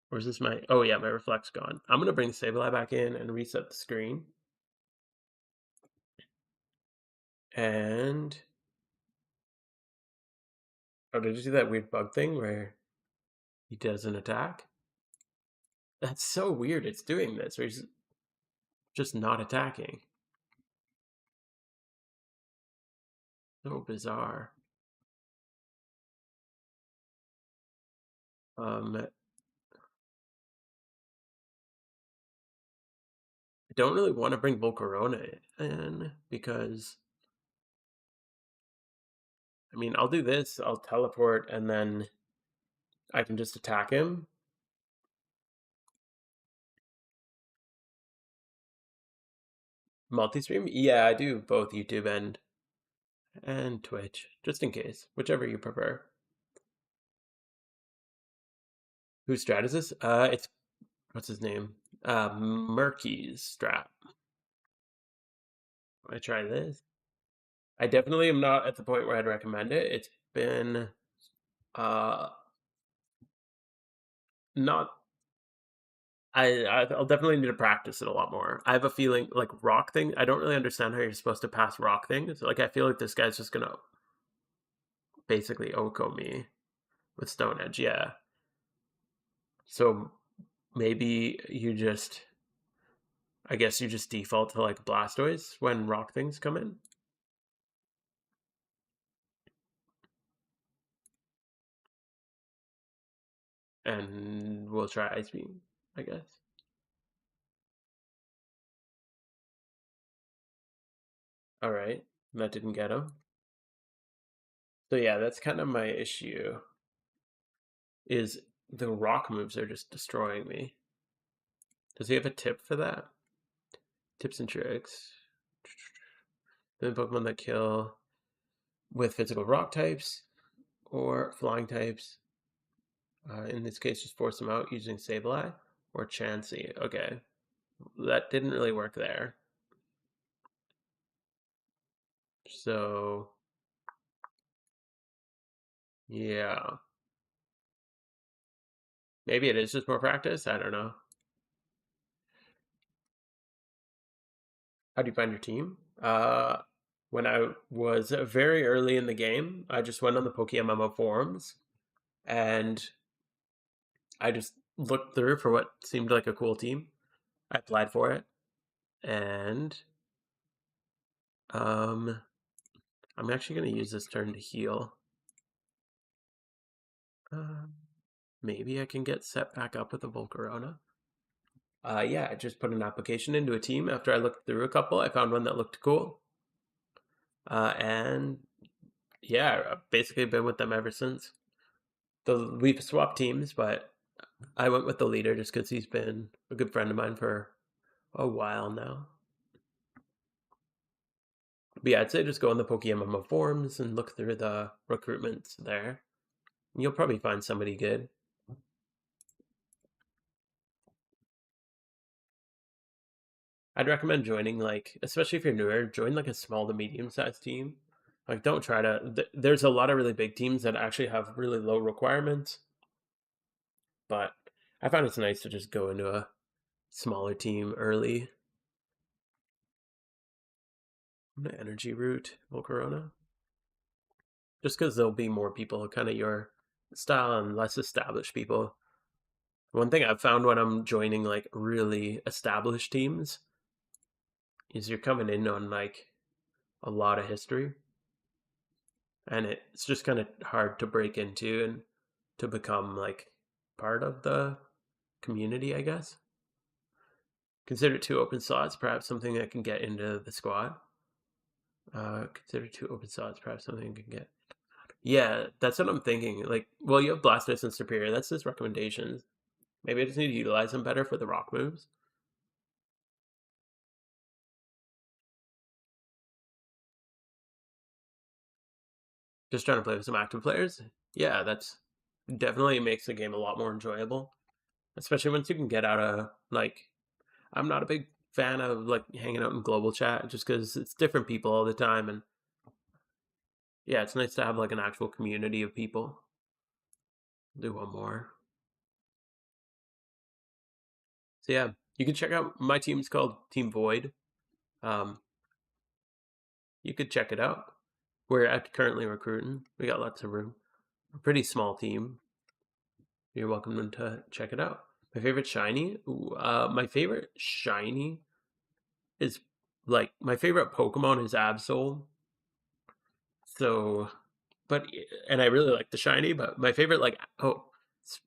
Or is this my. Oh, yeah, my reflect's gone. I'm going to bring Sableye back in and reset the screen. And. Oh, did you see that weird bug thing where he does an attack? That's so weird. It's doing this, where he's just not attacking. So bizarre. I don't really want to bring Volcarona in because, I mean, I'll do this. I'll teleport and then I can just attack him. Multi-stream? Yeah, I do both YouTube and Twitch, just in case, whichever you prefer. Whose strat is this? It's what's his name? Murky's strat. I try this. I definitely am not at the point where I'd recommend it. It's been uh not I'll definitely need to practice it a lot more. I have a feeling like rock thing. I don't really understand how you're supposed to pass rock things. Like I feel like this guy's just gonna basically Oko me with Stone Edge. Yeah. So maybe you just, I guess you just default to like Blastoise when rock things come in. And we'll try Ice Beam, I guess. All right. That didn't get him. So yeah, that's kind of my issue. Is the rock moves are just destroying me. Does he have a tip for that? Tips and tricks. The Pokemon that kill with physical rock types or flying types. In this case, just force them out using Sableye or Chansey. Okay, that didn't really work there. So, yeah. Maybe it is just more practice. I don't know. How do you find your team? When I was very early in the game, I just went on the PokeMMO forums and I just looked through for what seemed like a cool team. I applied for it, and um, I'm actually going to use this turn to heal. Maybe I can get set back up with a Volcarona. Yeah, I just put an application into a team. After I looked through a couple, I found one that looked cool. And yeah, I've basically been with them ever since. We've swapped teams, but I went with the leader just because he's been a good friend of mine for a while now. But yeah, I'd say just go on the PokeMMO forums and look through the recruitments there. You'll probably find somebody good. I'd recommend joining, like, especially if you're newer, join like a small to medium sized team. Like, don't try to. There's a lot of really big teams that actually have really low requirements, but I find it's nice to just go into a smaller team early. I'm gonna energy root Volcarona, just because there'll be more people kind of your style and less established people. One thing I've found when I'm joining like really established teams is you're coming in on like a lot of history, and it's just kind of hard to break into and to become like part of the community, I guess. Consider 2 open slots, perhaps something that can get into the squad. Consider 2 open slots, perhaps something that can get. Yeah, that's what I'm thinking. Like, well, you have Blastoise and Superior. That's his recommendations. Maybe I just need to utilize them better for the rock moves. Just trying to play with some active players. Yeah, that's definitely makes the game a lot more enjoyable. Especially once you can get out of like, I'm not a big fan of like hanging out in global chat just because it's different people all the time, and yeah, it's nice to have like an actual community of people. Do one more. So yeah, you can check out my team's called Team Void. Um, you could check it out. We're currently recruiting. We got lots of room. A pretty small team. You're welcome to check it out. My favorite shiny. My favorite shiny is like my favorite Pokemon is Absol. So, but and I really like the shiny, but my favorite like it's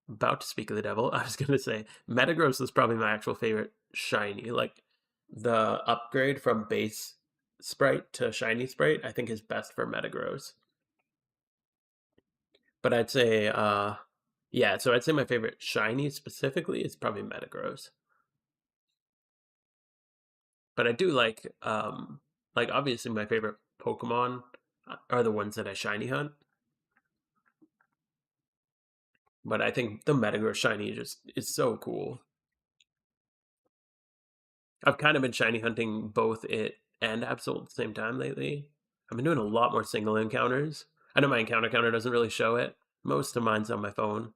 about to speak of the devil. I was gonna say Metagross is probably my actual favorite shiny. Like the upgrade from base sprite to shiny sprite, I think is best for Metagross. But I'd say Yeah, so I'd say my favorite shiny specifically is probably Metagross. But I do like obviously my favorite Pokemon are the ones that I shiny hunt. But I think the Metagross shiny just is so cool. I've kind of been shiny hunting both it and Absol at the same time lately. I've been doing a lot more single encounters. I know my encounter counter doesn't really show it. Most of mine's on my phone.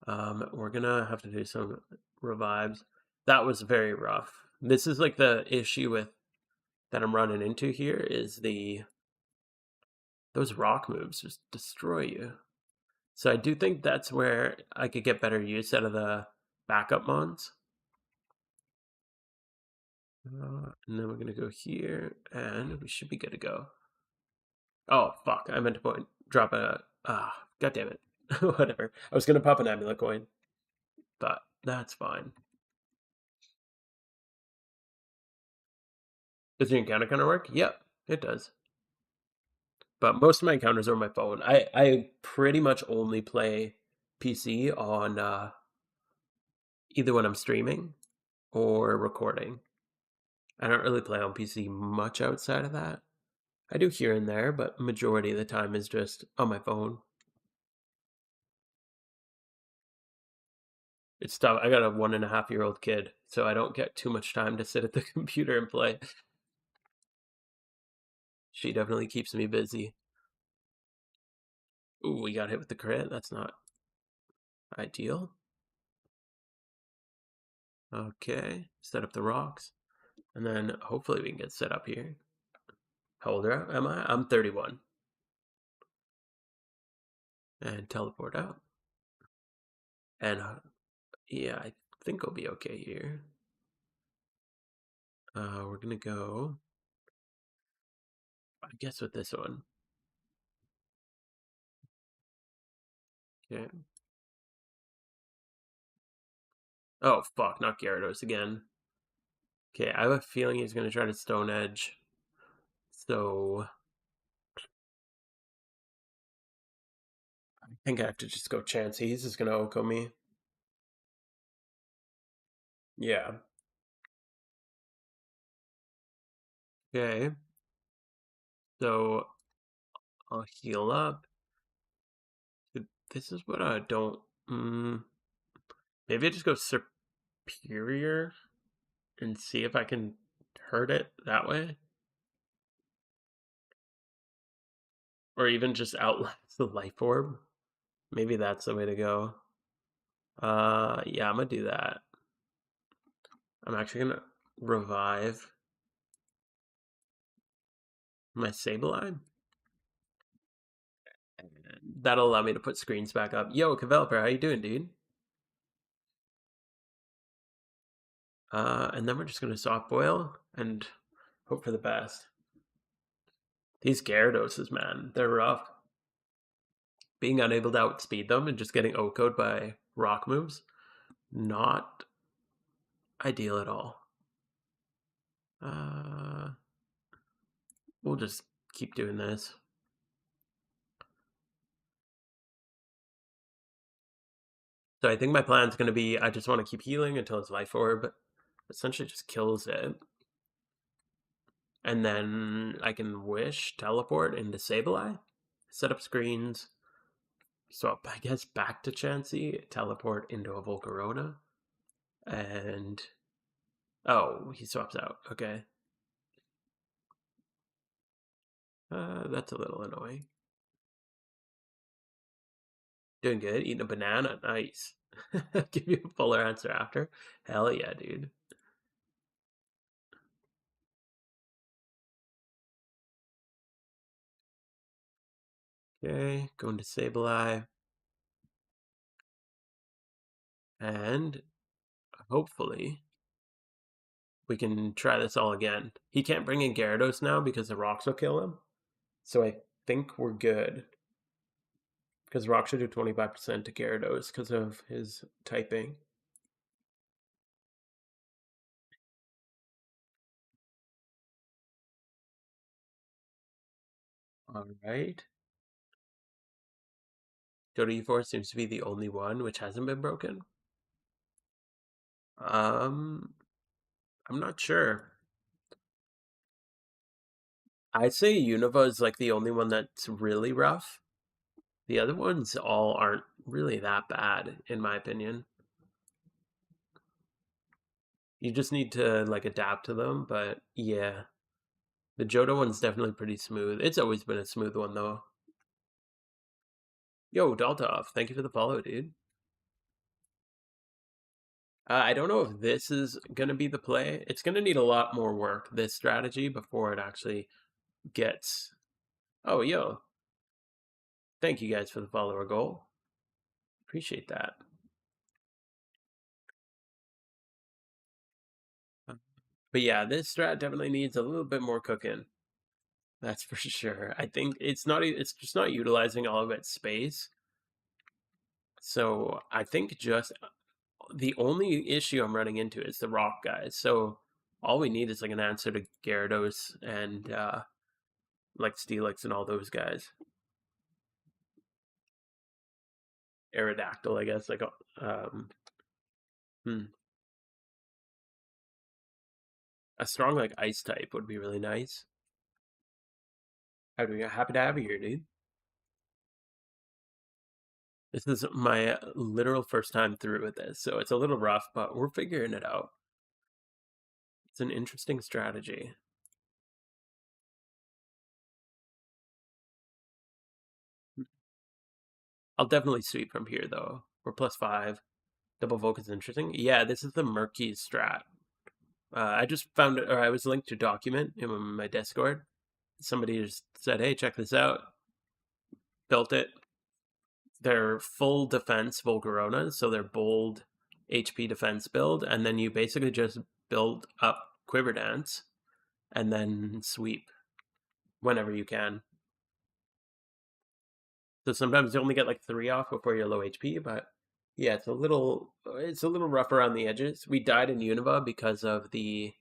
We're gonna have to do some revives. That was very rough. This is like the issue with that I'm running into here is those rock moves just destroy you. So I do think that's where I could get better use out of the backup mons. And then we're gonna go here, and we should be good to go. Oh fuck! I meant to drop a god damn it. Whatever. I was gonna pop an amulet coin, but that's fine. Does your encounter kind of work? Yep, it does. But most of my encounters are on my phone. I pretty much only play PC on either when I'm streaming or recording. I don't really play on PC much outside of that. I do here and there, but majority of the time is just on my phone. It's tough. I got a 1.5-year-old kid, so I don't get too much time to sit at the computer and play. She definitely keeps me busy. Ooh, we got hit with the crit. That's not ideal. Okay, set up the rocks. And then hopefully we can get set up here. How old am I? I'm 31. And teleport out. And yeah, I think I'll be okay here. We're gonna go, I guess, with this one. Okay. Oh, fuck, not Gyarados again. Okay, I have a feeling he's gonna try to Stone Edge. So I think I have to just go Chansey. He's just gonna Oko me. Yeah. Okay. So I'll heal up. This is what I don't. Mm, maybe I just go Superior and see if I can hurt it that way, or even just outlast the Life Orb. Maybe that's the way to go. Yeah, I'm gonna do that. I'm actually gonna revive my Sableye. And that'll allow me to put screens back up. Yo, Developer, how you doing, dude? And then we're just gonna soft boil and hope for the best. These Gyarados, man, they're rough. Being unable to outspeed them and just getting OHKO'd by rock moves, not ideal at all. We'll just keep doing this. So I think my plan is going to be I just want to keep healing until his Life Orb essentially just kills it. And then I can Wish, Teleport into Sableye, set up screens, swap, I guess, back to Chansey, teleport into a Volcarona, and oh, he swaps out. Okay. That's a little annoying. Doing good. Eating a banana. Nice. Give you a fuller answer after. Hell yeah, dude. Okay, going to Sableye. And hopefully we can try this all again. He can't bring in Gyarados now because the rocks will kill him. So I think we're good. Because rocks should do 25% to Gyarados because of his typing. All right. Jodo E4 seems to be the only one which hasn't been broken. I'm not sure. I'd say Unova is like the only one that's really rough. The other ones all aren't really that bad, in my opinion. You just need to like adapt to them, but yeah. The Jodo one's definitely pretty smooth. It's always been a smooth one though. Yo, Daltov, thank you for the follow, dude. I don't know if this is going to be the play. It's going to need a lot more work, this strategy, before it actually gets... Oh, yo. Thank you guys for the follower goal. Appreciate that. But yeah, this strat definitely needs a little bit more cooking. That's for sure. I think it's just not utilizing all of its space. So I think just the only issue I'm running into is the rock guys. So all we need is like an answer to Gyarados and like Steelix and all those guys. Aerodactyl, I guess. Like, hmm. A strong like ice type would be really nice. I'd be happy to have you here, dude. This is my literal first time through with this, so it's a little rough, but we're figuring it out. It's an interesting strategy. I'll definitely sweep from here, though. We're +5. Double Volk is interesting. Yeah, this is the Murky strat. I just found it, or I was linked to a document in my Discord. Somebody just said, hey, check this out. Built it. They're full defense Volcaronas, so they're bold HP defense build, and then you basically just build up Quiver Dance and then sweep whenever you can. So sometimes you only get like 3 off before you're low HP, but yeah, it's a little rough around the edges. We died in Unova because of the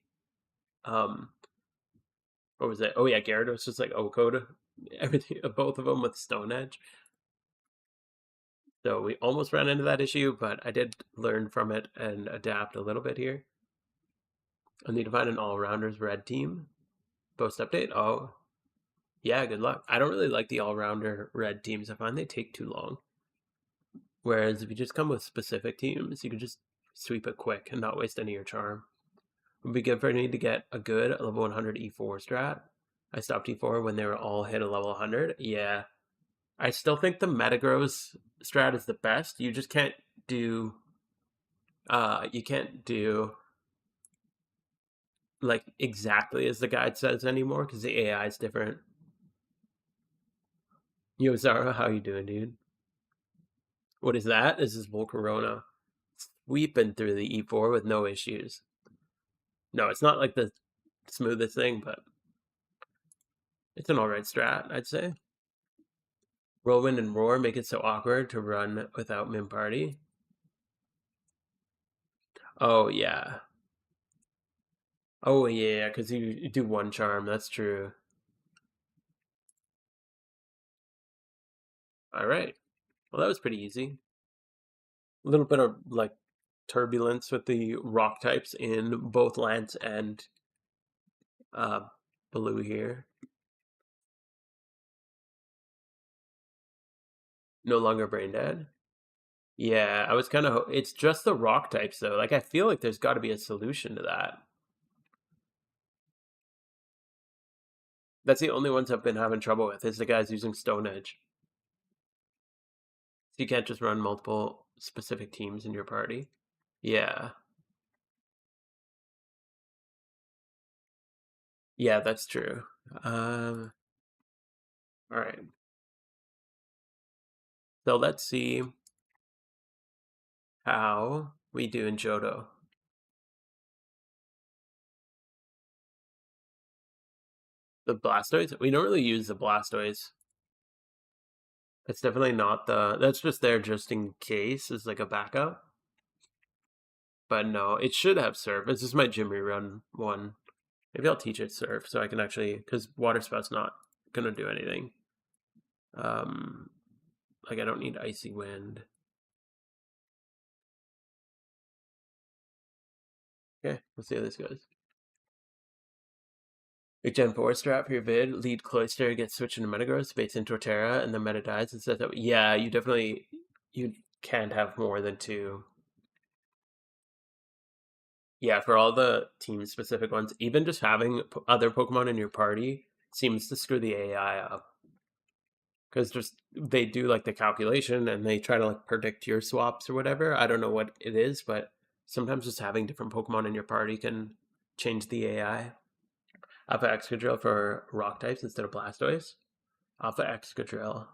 what was it? Oh yeah, Gyarados was like O-code everything, both of them with Stone Edge. So we almost ran into that issue, but I did learn from it and adapt a little bit here. I need to find an all-rounders red team. Post update. Oh, yeah, good luck. I don't really like the all-rounder red teams. I find they take too long. Whereas if you just come with specific teams, you can just sweep it quick and not waste any of your charm. It would be good for me to get a good level 100 E4 strat. I stopped E4 when they were all hit a level 100. Yeah. I still think the Metagross strat is the best. You just can't do you can't do like exactly as the guide says anymore because the AI is different. Yo, Zara, how you doing, dude? What is that? This is Volcarona sweeping through the E4 with no issues. No, it's not like the smoothest thing, but it's an alright strat, I'd say. Whirlwind and Roar make it so awkward to run without Min Party. Oh, yeah. Oh, yeah, because you do one charm. That's true. Alright. Well, that was pretty easy. A little bit of, like, turbulence with the rock types in both Lance and Blue here. No longer brain dead. Yeah, I was kind of... It's just the rock types, though. Like, I feel like there's got to be a solution to that. That's the only ones I've been having trouble with, is the guys using Stone Edge. So you can't just run multiple specific teams in your party. Yeah. Yeah, that's true. All right. So let's see how we do in Johto. The Blastoise? We don't really use the Blastoise. It's definitely not the... That's just there just in case as like a backup. But no, it should have Surf. This is my gym rerun one. Maybe I'll teach it Surf so I can actually... Because Water Spout's not going to do anything. Like, I don't need Icy Wind. Okay, let's see how this goes. Like Gen 4 strat for your vid, lead Cloister gets switched into Metagross, baits into Torterra, and then meta dies and says that. Yeah, you definitely you can't have more than two. Yeah, for all the team specific ones, even just having other Pokemon in your party seems to screw the AI up. Because just they do like the calculation and they try to like predict your swaps or whatever. I don't know what it is, but sometimes just having different Pokemon in your party can change the AI. Alpha Excadrill for rock types instead of Blastoise. Alpha Excadrill.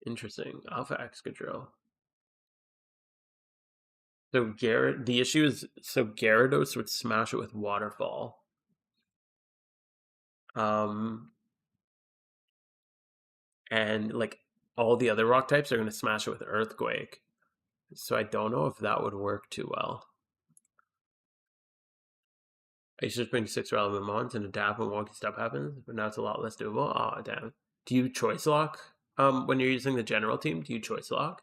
Interesting. Alpha Excadrill. So Garrett, the issue is so Gyarados would smash it with Waterfall. Um, and like all the other rock types are going to smash it with Earthquake. So I don't know if that would work too well. I used to just bring 6 relevant mons and adapt when wonky stuff happens, but now it's a lot less doable. Oh damn. Do you choice lock? When you're using the general team, do you choice lock?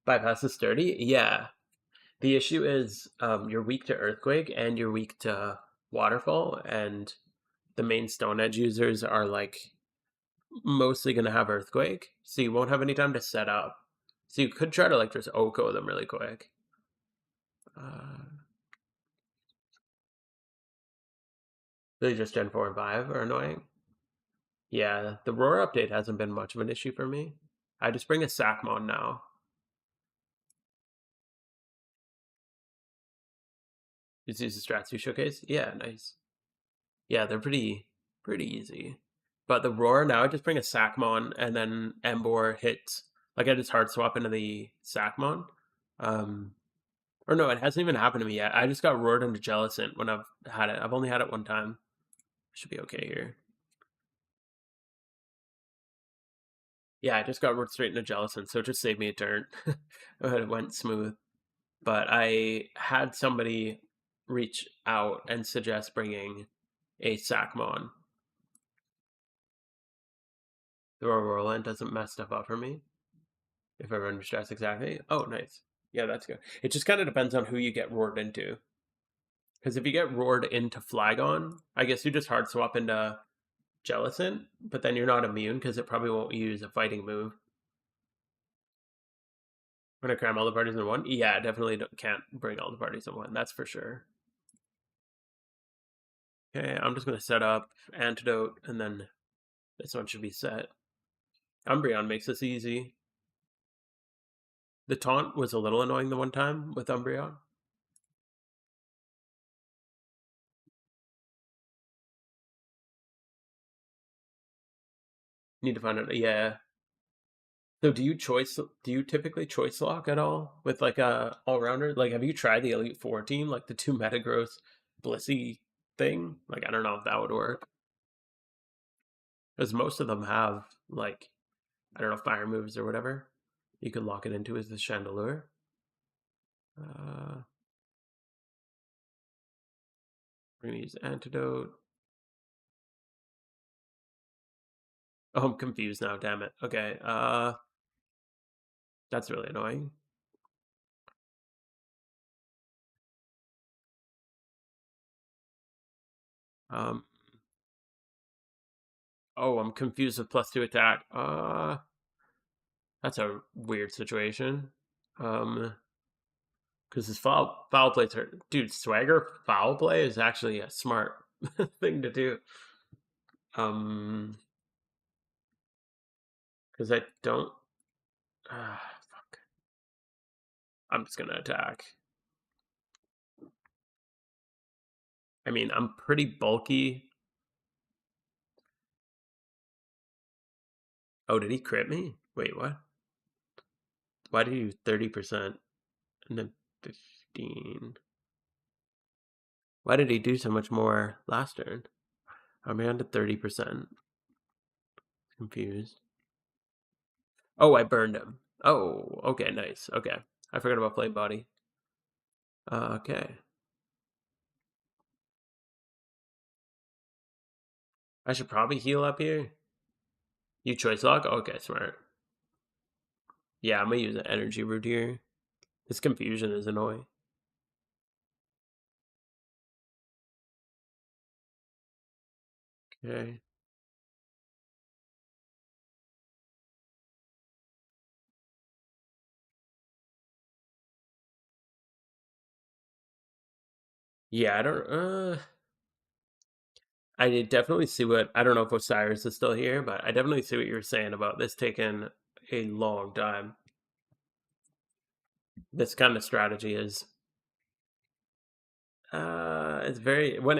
Bypass the sturdy? Yeah. The issue is you're weak to Earthquake and you're weak to Waterfall, and the main Stone Edge users are like mostly going to have Earthquake, so you won't have any time to set up. So you could try to like just Oko them really quick. They just Gen 4 and 5 are annoying. Yeah, the Roar update hasn't been much of an issue for me. I just bring a Sackmon now. Just use the strats you showcase. Yeah, nice. Yeah, they're pretty easy. But the Roar now, I just bring a Sackmon and then Embor hits. Like I just hard swap into the Sackmon. Or no, it hasn't even happened to me yet. I just got roared into Jellicent when I've had it. I've only had it one time. Should be okay here. Yeah, I just got roared straight into Jellicent, so it just saved me a turn. It went smooth. But I had somebody reach out and suggest bringing a Sackmon. The Aurora doesn't mess stuff up for me if I run stress exactly. Oh, nice. Yeah, that's good. It just kind of depends on who you get roared into. Because if you get roared into Flagon, I guess you just hard swap into Jellicent, but then you're not immune because it probably won't use a fighting move. When I cram all the parties in one, yeah, definitely can't bring all the parties in one. That's for sure. Okay, I'm just gonna set up Antidote, and then this one should be set. Umbreon makes this easy. The taunt was a little annoying the one time with Umbreon. Need to find it. Yeah. So do you typically choice lock at all with like a all rounder? Like have you tried the Elite Four team, like the two Metagross Blissey thing? Like I don't know if that would work. Because most of them have like I don't know, fire moves or whatever. You could lock it into as the Chandelure. We're gonna use Antidote. Oh, I'm confused now, damn it. Okay, that's really annoying. Um, oh, I'm confused with +2 attack. That's a weird situation. Because his foul plays hurt. Dude, swagger foul play is actually a smart thing to do. Because I don't. Fuck. I'm just gonna attack. I mean, I'm pretty bulky. Oh, did he crit me? Wait, what? Why did he do 30% and then 15? Why did he do so much more last turn? I'm down to 30%. Confused. Oh, I burned him. Oh, okay, nice. Okay. I forgot about Flame Body. Okay. I should probably heal up here. You choice lock? Okay, smart. Yeah, I'm gonna use an energy root here. This confusion is annoying. Okay. Yeah, I don't I definitely see what I don't know if Osiris is still here, but I definitely see what you're saying about this taking a long time. This kind of strategy is it's very when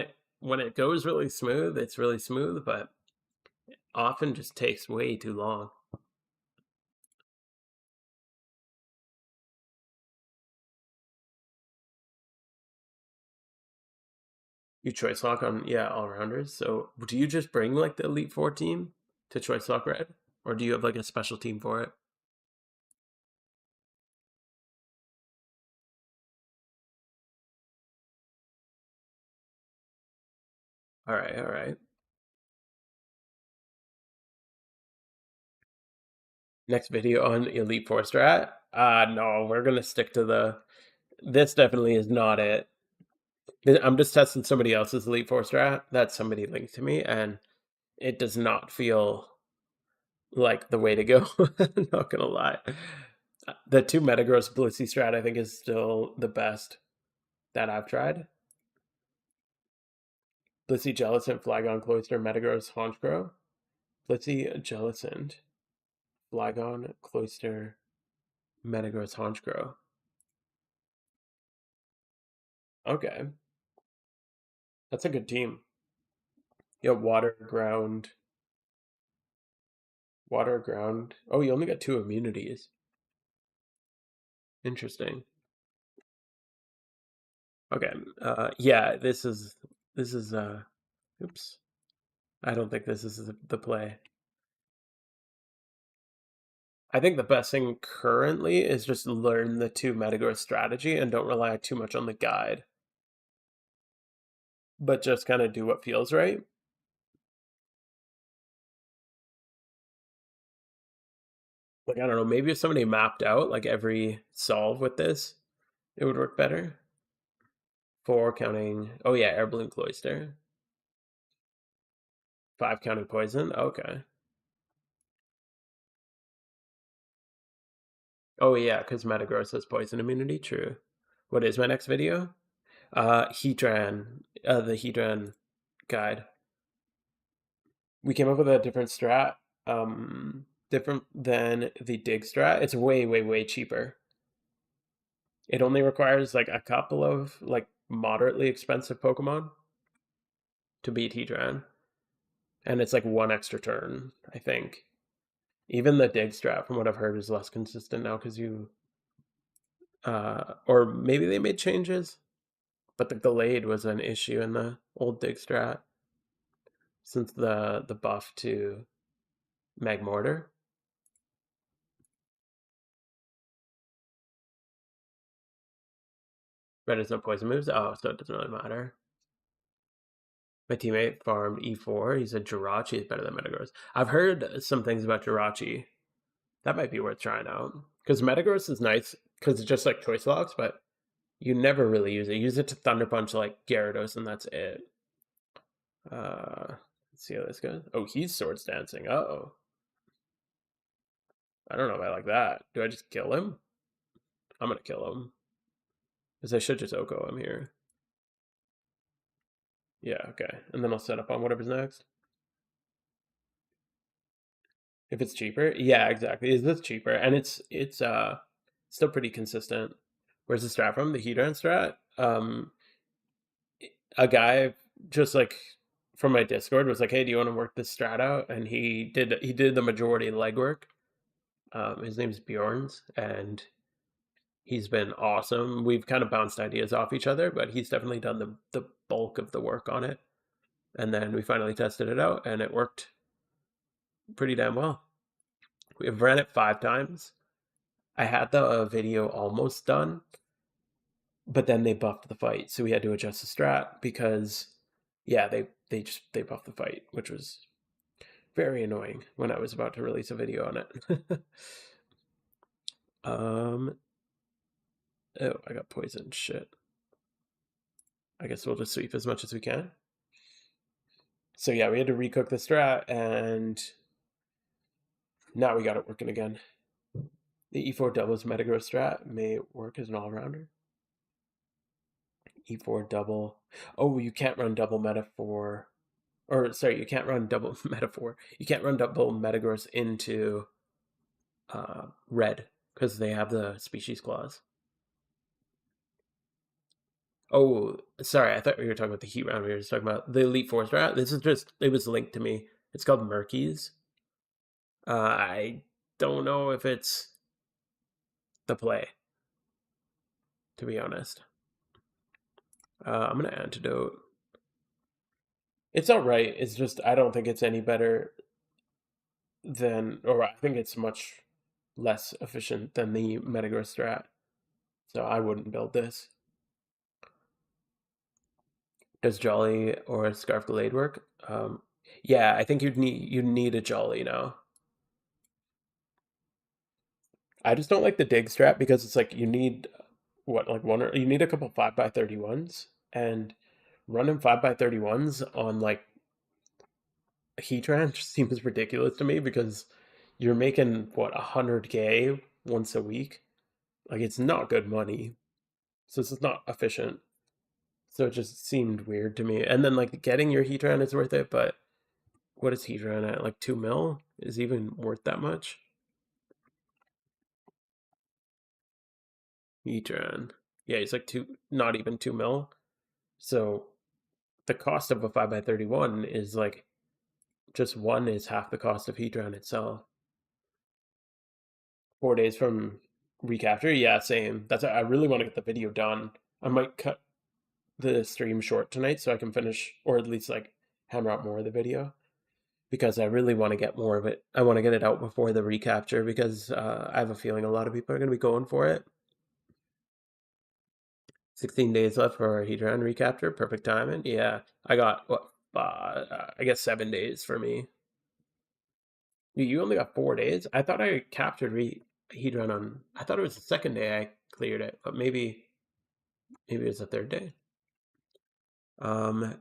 it goes really smooth, it's really smooth, but often just takes way too long. You choice lock on all rounders. So do you just bring like the Elite Four team to choice lock red, or do you have like a special team for it? All right, all right. Next video on Elite Four strat. No, we're gonna stick to the. This definitely is not it. I'm just testing somebody else's Elite Four strat that somebody linked to me, and it does not feel like the way to go. Not gonna lie. The two Metagross Blissey strat I think is still the best that I've tried. Blissey Jellicent, Flygon, Cloyster, Metagross, Honchkrow. Blissey Jellicent, Flygon, Cloyster, Metagross, Honchkrow. Okay. That's a good team. Yeah, water, ground. Water, ground. Oh, you only got two immunities. Interesting. Okay. Yeah, this is oops. I don't think this is the play. I think the best thing currently is just learn the two Metagross strategy and don't rely too much on the guide. But just kind of do what feels right. Like, I don't know, maybe if somebody mapped out like every solve with this, it would work better. Four counting, oh yeah, air balloon cloister. Five counting poison, okay. Oh yeah, because Metagross has poison immunity, true. What is my next video? Heatran, the Heatran guide. We came up with a different strat, different than the dig strat. It's way, way, way cheaper. It only requires like a couple of like moderately expensive Pokemon to beat Heatran. And it's like one extra turn, I think. Even the dig strat, from what I've heard, is less consistent now because you, or maybe they made changes, but the delayed was an issue in the old dig strat since the buff to Magmortar. Red has no poison moves. Oh, so it doesn't really matter. My teammate farmed E4. He said Jirachi is better than Metagross. I've heard some things about Jirachi. That might be worth trying out. Because Metagross is nice because it's just like choice locks, but you never really use it. Use it to Thunder Punch like Gyarados, and that's it. Let's see how this goes. Oh, he's Swords Dancing. Uh-oh. I don't know if I like that. Do I just kill him? I'm gonna kill him. Because I should just Oko him here. Yeah, okay. And then I'll set up on whatever's next. If it's cheaper. Yeah, exactly. Is this cheaper? And it's still pretty consistent. Where's the strat from? The Heatran strat? A guy just like from my Discord was like, "Hey, do you want to work this strat out?" And he did the majority of the legwork. His name's Bjorns, and he's been awesome. We've kind of bounced ideas off each other, but he's definitely done the bulk of the work on it. And then we finally tested it out, and it worked pretty damn well. We've ran it 5 times. I had the video almost done, but then they buffed the fight, so we had to adjust the strat because Yeah, they buffed the fight, which was very annoying when I was about to release a video on it. um, oh, I got poisoned. Shit. I guess we'll just sweep as much as we can. So yeah, we had to recook the strat, and now we got it working again. The E4 doubles metagross strat may work as an all-rounder. E4 double. Oh, you can't run double metaphor. Or, sorry, you can't run double metaphor. You can't run double metagross into red because they have the species clause. Oh, sorry, I thought we were talking about the heat round. We were just talking about the Elite Four strat. This is just, it was linked to me. It's called Murkies. I don't know if it's the play, to be honest. I'm going to antidote. It's all right. It's just, I don't think it's any better than, or I think it's much less efficient than the Metagross strat. So I wouldn't build this. Does Jolly or Scarf Glade work? Yeah, I think you'd need a Jolly now. I just don't like the dig strat because it's like you need what, like one, or you need a couple 5x31s, and running 5x31s on like a Heatran just seems ridiculous to me because you're making what, 100K once a week. Like, it's not good money, so this is not efficient. So it just seemed weird to me. And then like getting your Heatran is worth it, but what is Heatran at? Like 2 mil? Is even worth that much? Heatran. Yeah, he's like not even 2 mil. So the cost of a 5x31 is like, just one is half the cost of Heatran itself. 4 days from recapture? Yeah, same. I really want to get the video done. I might cut the stream short tonight so I can finish, or at least like hammer out more of the video, because I really want to get more of it. I want to get it out before the recapture because I have a feeling a lot of people are going to be going for it. 16 days left for our Hedron recapture. Perfect timing. Yeah, I got what? I guess 7 days for me. You only got 4 days. I thought I captured Hedron on. I thought it was the second day I cleared it, but maybe it was the third day. I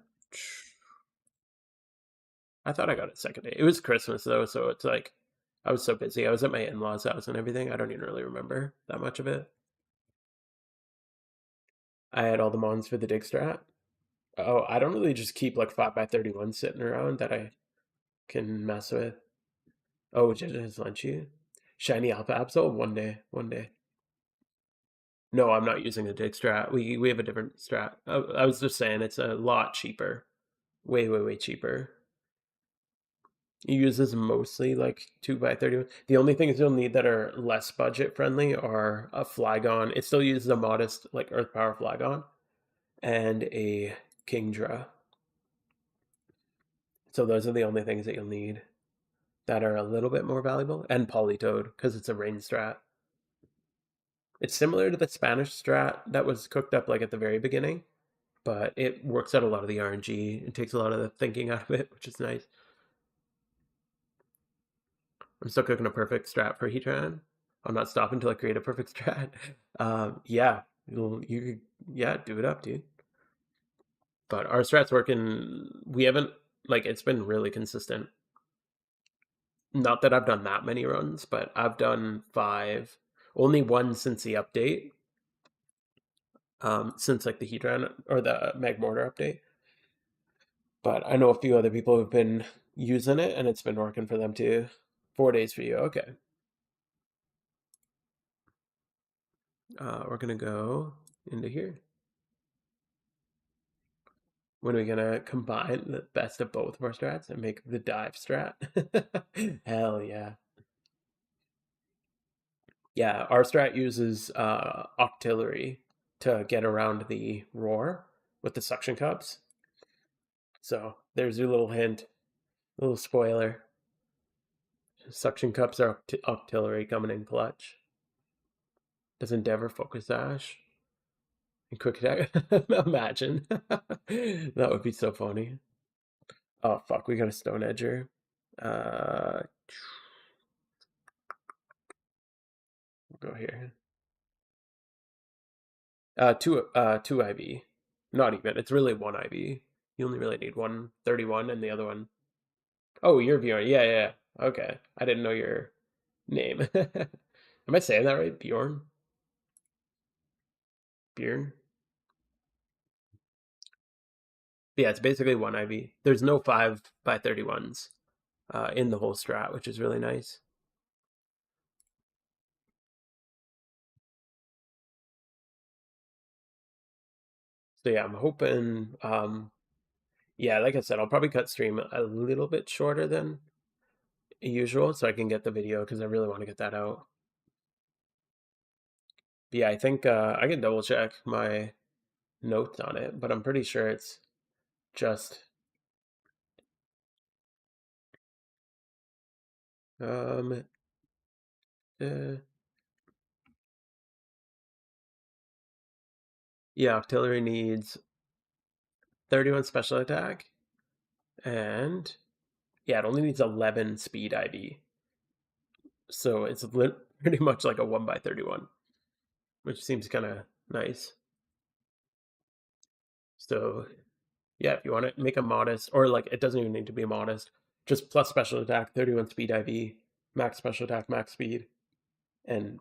thought I got it second day. It was Christmas though, so it's like I was so busy. I was at my in-laws' house and everything. I don't even really remember that much of it. I had all the mons for the dig strat. Oh, I don't really just keep like 5x31 sitting around that I can mess with. Oh, just has Lunchy. Shiny Alpha Absol? One day. One day. No, I'm not using a dig strat. We have a different strat. I was just saying it's a lot cheaper. Way, way, way cheaper. He uses mostly like 2x31. The only things you'll need that are less budget friendly are a Flygon. It still uses a modest like Earth Power Flygon and a Kingdra. So those are the only things that you'll need that are a little bit more valuable. And Politoed, because it's a rain strat. It's similar to the Spanish strat that was cooked up like at the very beginning, but it works out a lot of the RNG. It takes a lot of the thinking out of it, which is nice. I'm still cooking a perfect strat for Heatran. I'm not stopping until I create a perfect strat. Yeah, yeah, do it up, dude. But our strat's working. We haven't, like, it's been really consistent. Not that I've done that many runs, but I've done 5. Only one since the update. Since like the Heatran or the Magmortar update. But I know a few other people who've been using it and it's been working for them too. 4 days for you. Okay. We're gonna go into here. When are we gonna combine the best of both of our strats and make the dive strat? Hell yeah. Yeah, our strat uses Octillery to get around the roar with the suction cups. So there's your little hint, little spoiler. Suction cups are Octillery coming in clutch. Does Endeavor focus Ash? Quick attack. Imagine. That would be so funny. Oh fuck, we got a stone edger. Uh we'll go here. Two IV. Not even. It's really one IV. You only really need 131 and the other one. Oh, you're Bjorn. Yeah, yeah. Yeah. Okay. I didn't know your name. Am I saying that right? Bjorn? Bjorn? Yeah, it's basically one IV. There's no 5 by 31s in the whole strat, which is really nice. So yeah, I'm hoping yeah, like I said, I'll probably cut stream a little bit shorter than usual so I can get the video because I really want to get that out. But yeah, I think I can double check my notes on it, but I'm pretty sure it's just um uh, yeah, artillery needs 31 special attack and yeah, it only needs 11 speed IV. So it's pretty much like a 1 by 31, which seems kind of nice. So yeah, if you want to make a modest, or like it doesn't even need to be modest, just plus special attack, 31 speed IV, max special attack, max speed, and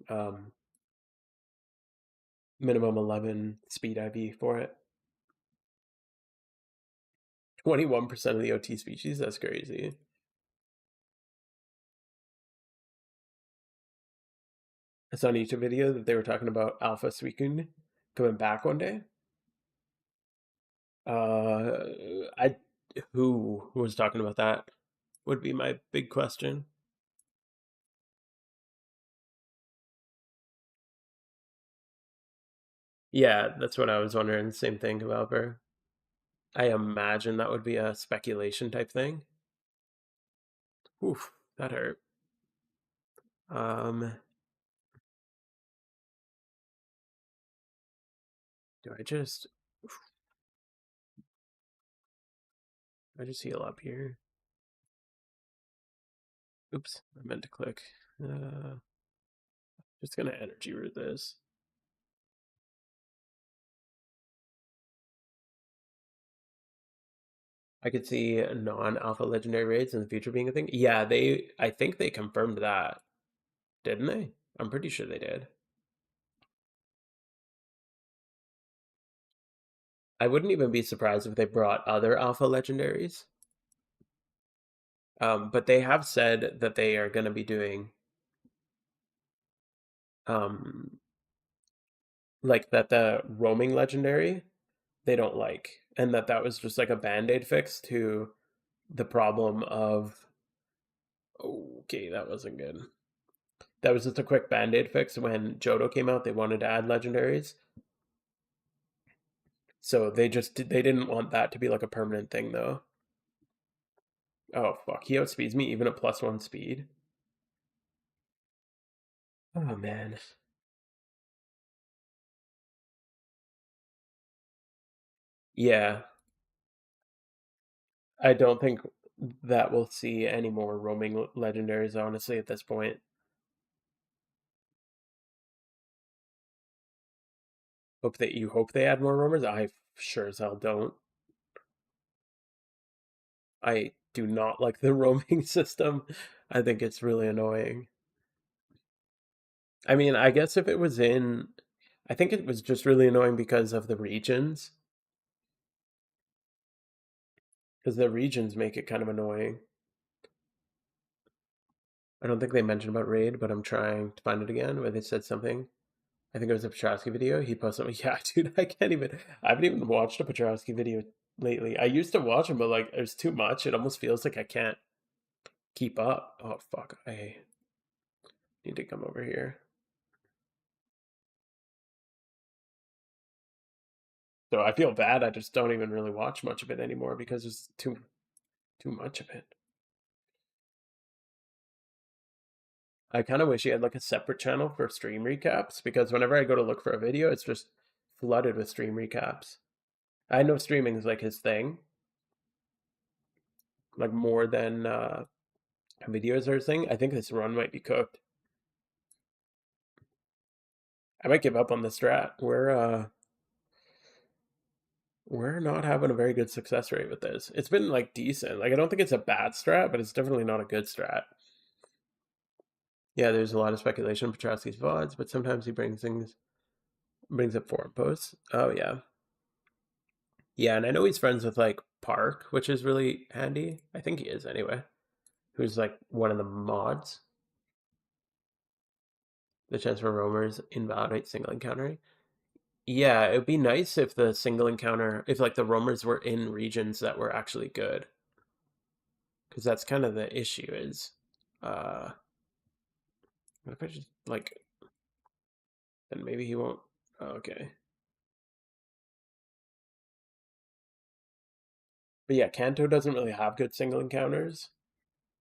um, minimum 11 speed IV for it. 21% of the OT species, that's crazy. I saw an YouTube video that they were talking about Alpha Suicune coming back one day. I who was talking about that would be my big question. Yeah, that's what I was wondering. Same thing about her. I imagine that would be a speculation type thing. Oof, that hurt. Um, do I just heal up here? Oops, I meant to click. Uh, just gonna energy root this. I could see non-alpha legendary raids in the future being a thing. Yeah, I think they confirmed that, didn't they? I'm pretty sure they did. I wouldn't even be surprised if they brought other alpha legendaries. But they have said that they are going to be doing um, like that the roaming legendary they don't like, and that was just like a band-aid fix to the problem of okay, that wasn't good. That was just a quick band-aid fix when Johto came out. They wanted to add legendaries, so they didn't want that to be like a permanent thing though. Oh fuck, he outspeeds me even at +1 speed. Oh man. Yeah, I don't think that we'll see any more roaming legendaries, honestly, at this point. Hope they add more roamers. I sure as hell don't. I do not like the roaming system. I think it's really annoying. I mean, I guess if it was in, I think it was just really annoying because of the regions. Because the regions make it kind of annoying. I don't think they mentioned about raid, but I'm trying to find it again where they said something. I think it was a Petrowski video. He posted something. Yeah, dude, I can't even. I haven't even watched a Petrowski video lately. I used to watch them, but like, there's too much. It almost feels like I can't keep up. Oh fuck, I need to come over here. So I feel bad. I just don't even really watch much of it anymore because there's too much of it. I kind of wish he had like a separate channel for stream recaps because whenever I go to look for a video, it's just flooded with stream recaps. I know streaming is like his thing, like more than videos are his thing. I think this run might be cooked. I might give up on the strat. We're not having a very good success rate with this. It's been like decent. Like I don't think it's a bad strat, but it's definitely not a good strat. Yeah, there's a lot of speculation on Petrowski's VODs, but sometimes he brings up forum posts. Oh yeah. Yeah, and I know he's friends with like Park, which is really handy. I think he is anyway. Who's like one of the mods. The chance for roamers invalidate single encountering. Yeah, it would be nice if the single encounter, if like the roamers were in regions that were actually good, because that's kind of the issue. Is uh, what if I just like, then maybe he won't. Oh, okay, but yeah, Kanto doesn't really have good single encounters,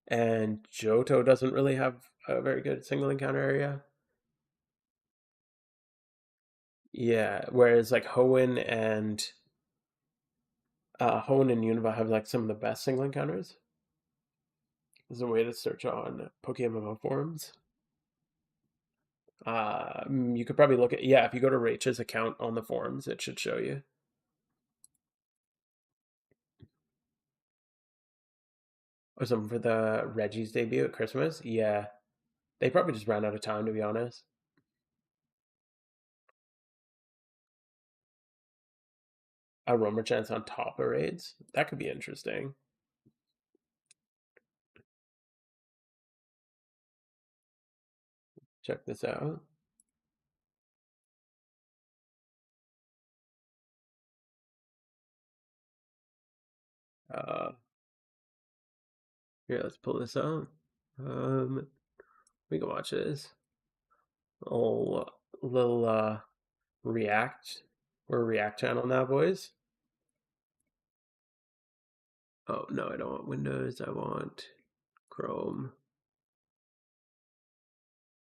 and Johto doesn't really have a very good single encounter area. Yeah, whereas like Hoenn and Unova have like some of the best single encounters. There's a way to search on PokeMMO forums. You could probably look at, yeah, if you go to Rach's account on the forums, it should show you. Or something for the Reggie's debut at Christmas. Yeah, they probably just ran out of time, to be honest. A roamer chance on top of raids. That could be interesting. Check this out. Uh, Here, let's pull this out. We can watch this. Oh, little React. We're a React channel now, boys. Oh, no, I don't want Windows. I want Chrome.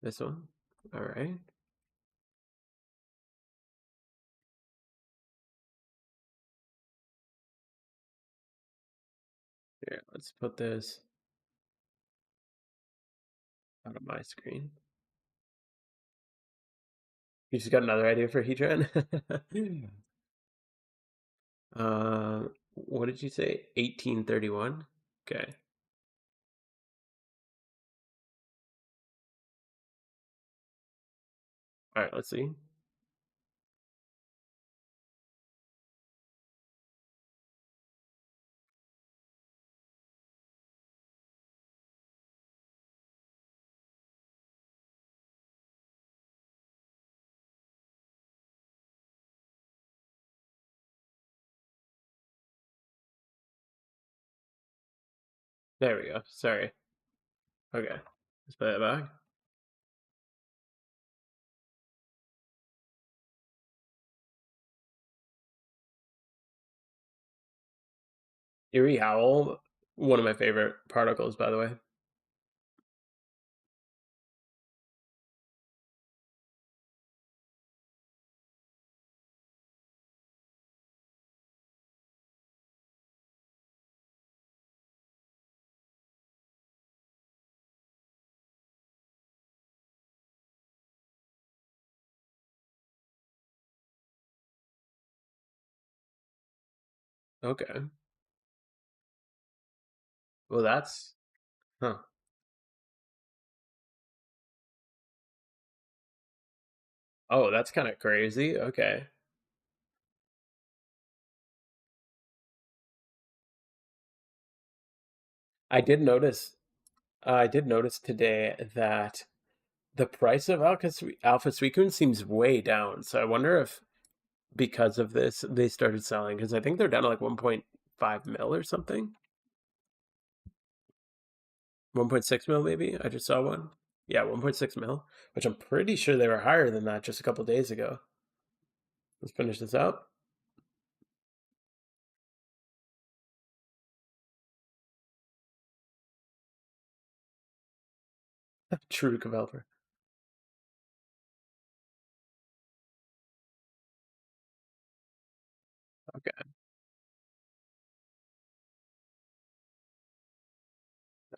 This one. All right. Here, let's put this out of my screen. You just got another idea for Hedron? What did you say? 1831? Okay. All right, let's see. There we go. Sorry. Okay. Let's put that back. Eerie Howl, one of my favorite particles, by the way. Okay. Well, that's, huh. Oh, that's kind of crazy. Okay. I did notice, I did notice today that the price of Alpha Suicune seems way down. So I wonder if because of this they started selling because I think they're down to like 1.5 mil or something. 1.6 mil maybe. I just saw one. Yeah, 1.6 mil, which I'm pretty sure they were higher than that just a couple days ago. Let's finish this out. True developer. Okay.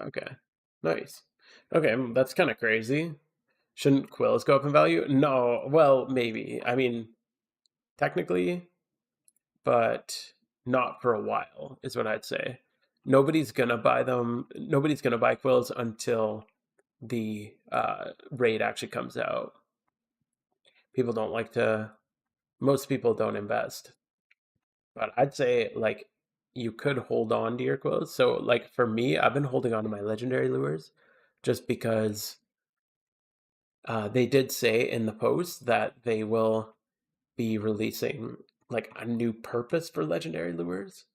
Okay. Nice. Okay, that's kind of crazy. Shouldn't quills go up in value? No. Well, maybe. I mean, technically, but not for a while, is what I'd say. Nobody's gonna buy them. Nobody's gonna buy quills until the raid actually comes out. People don't like to. Most people don't invest, but I'd say like you could hold on to your quills. So like for me, I've been holding on to my legendary lures just because they did say in the post that they will be releasing like a new purpose for legendary lures.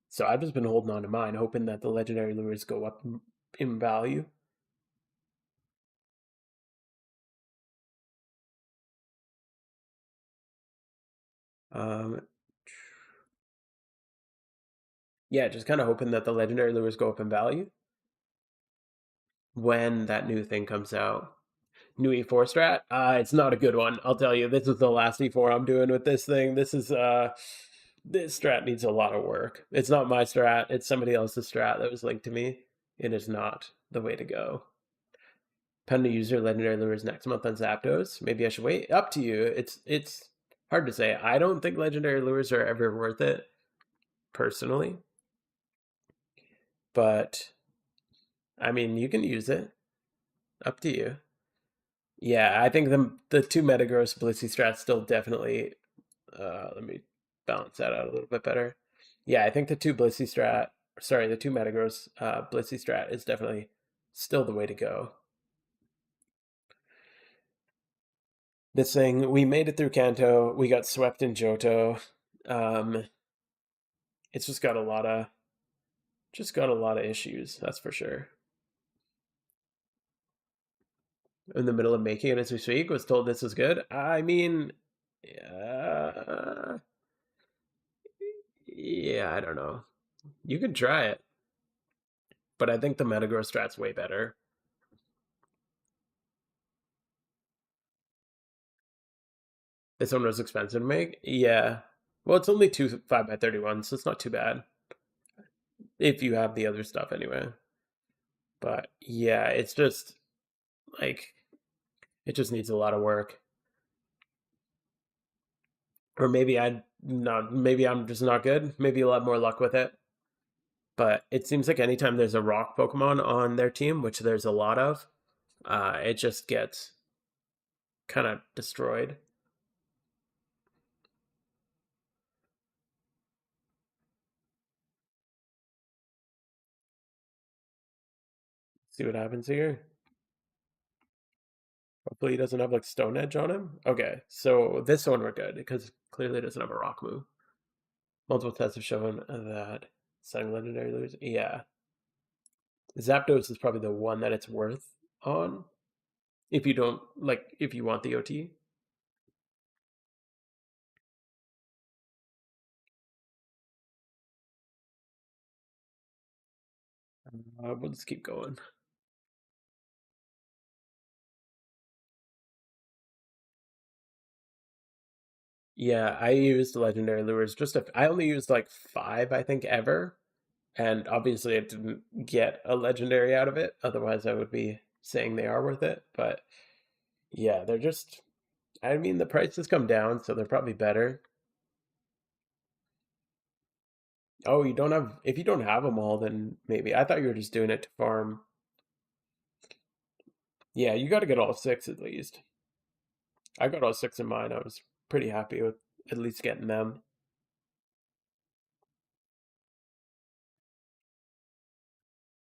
So I've just been holding on to mine, hoping that the legendary lures go up in value. Um, yeah, just kind of hoping that the legendary lures go up in value when that new thing comes out. New E4 strat. It's not a good one. I'll tell you. This is the last E4 I'm doing with this thing. This strat needs a lot of work. It's not my strat. It's somebody else's strat that was linked to me. It is not the way to go. Pen to user legendary lures next month on Zapdos. Maybe I should wait. Up to you. It's hard to say. I don't think legendary lures are ever worth it personally, but I mean you can use it. Up to you. Yeah, I think the two Metagross Blissey strats still definitely. Let me balance that out a little bit better. Yeah, I think the two Blissey strat. Sorry, the two Metagross Blissey strat is definitely still the way to go. This thing, we made it through Kanto. We got swept in Johto. Um, it's just got a lot of issues. That's for sure. In the middle of making it as we speak, was told this was good. I mean, uh, yeah, I don't know. You could try it, but I think the Metagross strat's way better. This one was expensive to make. Yeah. Well, it's only two 5x31, so it's not too bad if you have the other stuff anyway. But yeah, it's just like it just needs a lot of work. Or maybe I not maybe I'm just not good. Maybe you'll have more luck with it. But it seems like anytime there's a rock Pokemon on their team, which there's a lot of, it just gets kind of destroyed. See what happens here. Hopefully he doesn't have like Stone Edge on him. Okay, so this one we're good because clearly it doesn't have a rock move. Multiple tests have shown that setting legendary lose. Yeah, Zapdos is probably the one that it's worth on if you don't like if you want the OT. We'll just keep going. Yeah, I used legendary lures. I only used like five, I think, ever, and obviously I didn't get a legendary out of it. Otherwise, I would be saying they are worth it. But yeah, they're just. I mean, the price has come down, so they're probably better. Oh, you don't have. If you don't have them all, then maybe. I thought you were just doing it to farm. Yeah, you got to get all six at least. I got all six in mine. I was pretty happy with at least getting them.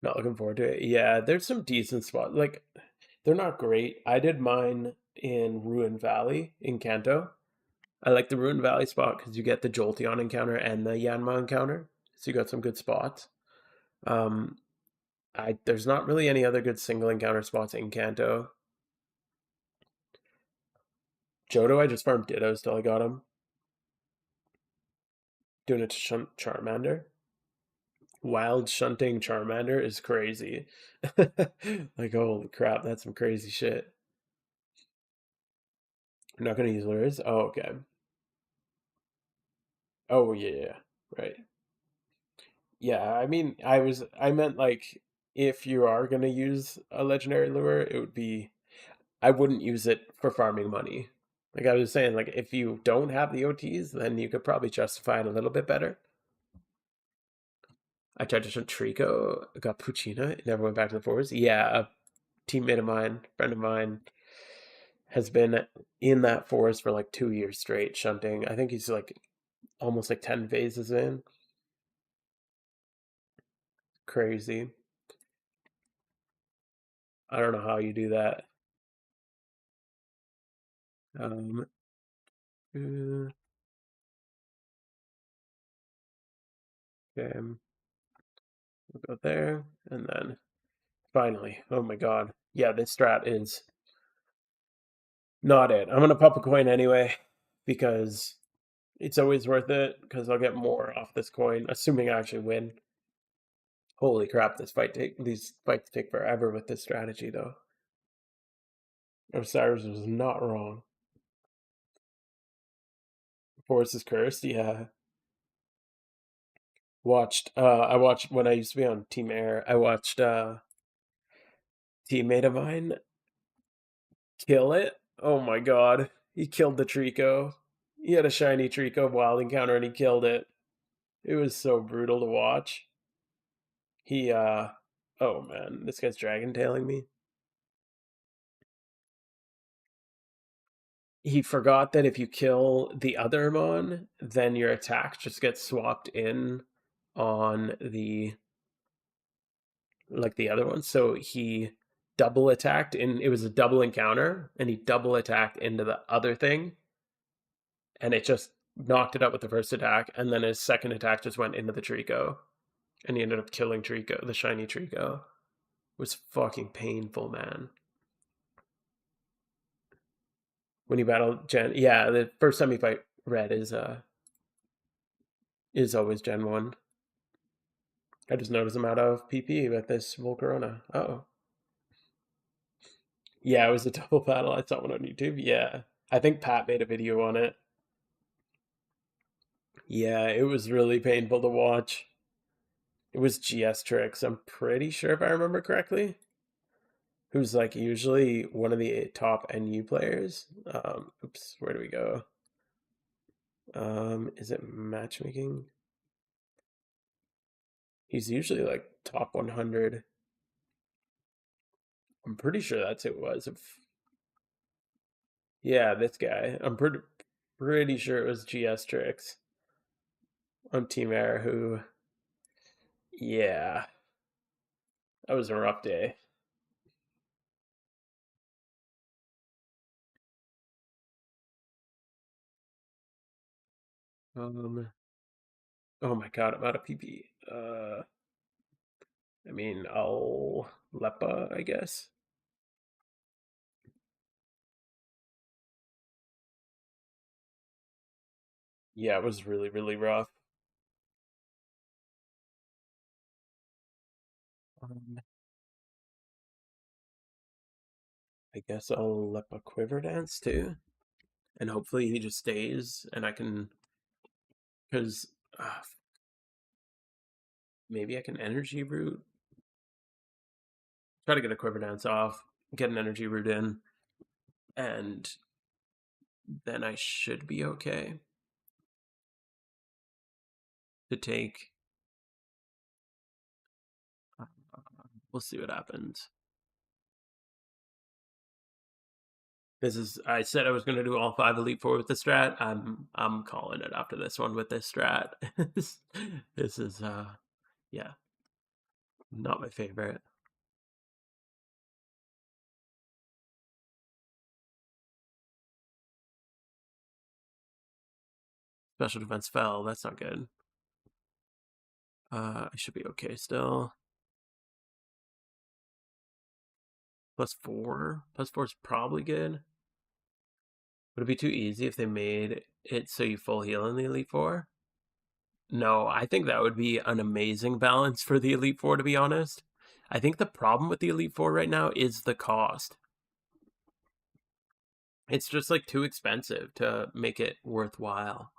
Not looking forward to it. Yeah, there's some decent spots. Like, they're not great. I did mine in Ruin Valley in Kanto. I like the Ruin Valley spot because you get the Jolteon encounter and the Yanma encounter. So you got some good spots. Um, I there's not really any other good single encounter spots in Kanto. Johto, I just farmed Dittos till I got him. Doing it to Charmander. Wild shunting Charmander is crazy. Like, holy crap, that's some crazy shit. I'm not gonna use lures. Oh, okay. Oh yeah, yeah, right. Yeah, I mean, I meant like if you are gonna use a legendary lure, it would be I wouldn't use it for farming money. Like I was saying, like if you don't have the OTs, then you could probably justify it a little bit better. I tried to show Trico, got Puccina, it never went back to the forest. Yeah, a teammate of mine, friend of mine, has been in that forest for like 2 years straight shunting. I think he's like almost like 10 phases in. Crazy. I don't know how you do that. Um, okay, we'll go there, and then finally, oh my god, yeah, this strat is not it. I'm gonna pop a coin anyway because it's always worth it because I'll get more off this coin, assuming I actually win. Holy crap, these fights take forever with this strategy though. Osiris was not wrong. Force is cursed, yeah. I watched when I used to be on Team Air, I watched teammate of mine kill it. Oh my god. He killed the Trico. He had a shiny Trico wild encounter and he killed it. It was so brutal to watch. He oh man, this guy's dragon tailing me. He forgot that if you kill the other mon, then your attack just gets swapped in on the like the other one. So he double attacked and it was a double encounter and he double attacked into the other thing and it just knocked it out with the first attack and then his second attack just went into the Trico and he ended up killing Trico, the shiny Trico. It was fucking painful, man. When you battle Gen, yeah, the first time you fight Red is always Gen 1. I just noticed I'm out of PP with this Volcarona. Oh. Yeah, it was a double battle. I saw one on YouTube. Yeah. I think Pat made a video on it. Yeah, it was really painful to watch. It was GS Tricks, I'm pretty sure if I remember correctly. Who's like usually one of the top NU players. Oops, where do we go? Is it matchmaking? He's usually like top 100. I'm pretty sure that's who it was. Yeah, this guy. I'm pretty sure it was GS Tricks on Team Air who, yeah, that was a rough day. Um, oh my god, I'm out of PP. I mean, I'll Lepa, I guess. Yeah, it was really, really rough. Um, I guess I'll Lepa Quiver Dance too. And hopefully he just stays and I can, because maybe I can energy root. Try to get a Quiver Dance off, get an energy root in, and then I should be okay to take. Uh, we'll see what happens. This is. I said I was going to do all 5 Elite 4 with the strat. I'm calling it after this one with this strat. This is yeah, not my favorite. Special defense fell. That's not good. I should be okay still. +4. +4 is probably good. Would it be too easy if they made it so you full heal in the Elite 4? No, I think that would be an amazing balance for the Elite Four, to be honest. I think the problem with the Elite Four right now is the cost. It's just like too expensive to make it worthwhile.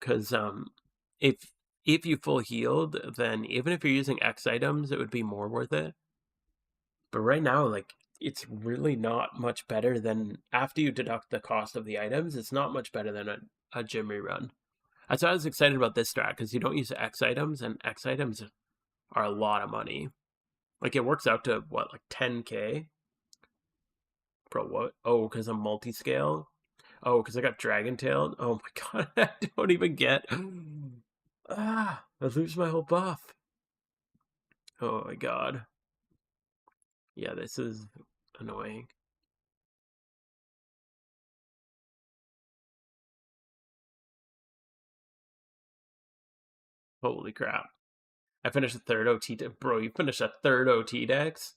Because if you full healed, then even if you're using X items, it would be more worth it. But right now, like it's really not much better than after you deduct the cost of the items. It's not much better than a gym rerun. That's why I was excited about this strat because you don't use X items, and X items are a lot of money. Like it works out to what, like 10K? Bro, what? Oh, because I'm multi scale. Oh, because I got dragon tailed. Oh my god, I don't even get. I lose my whole buff. Oh my god. Yeah, this is annoying. Holy crap. I finished a third OT. Bro, you finished a third OT Dex?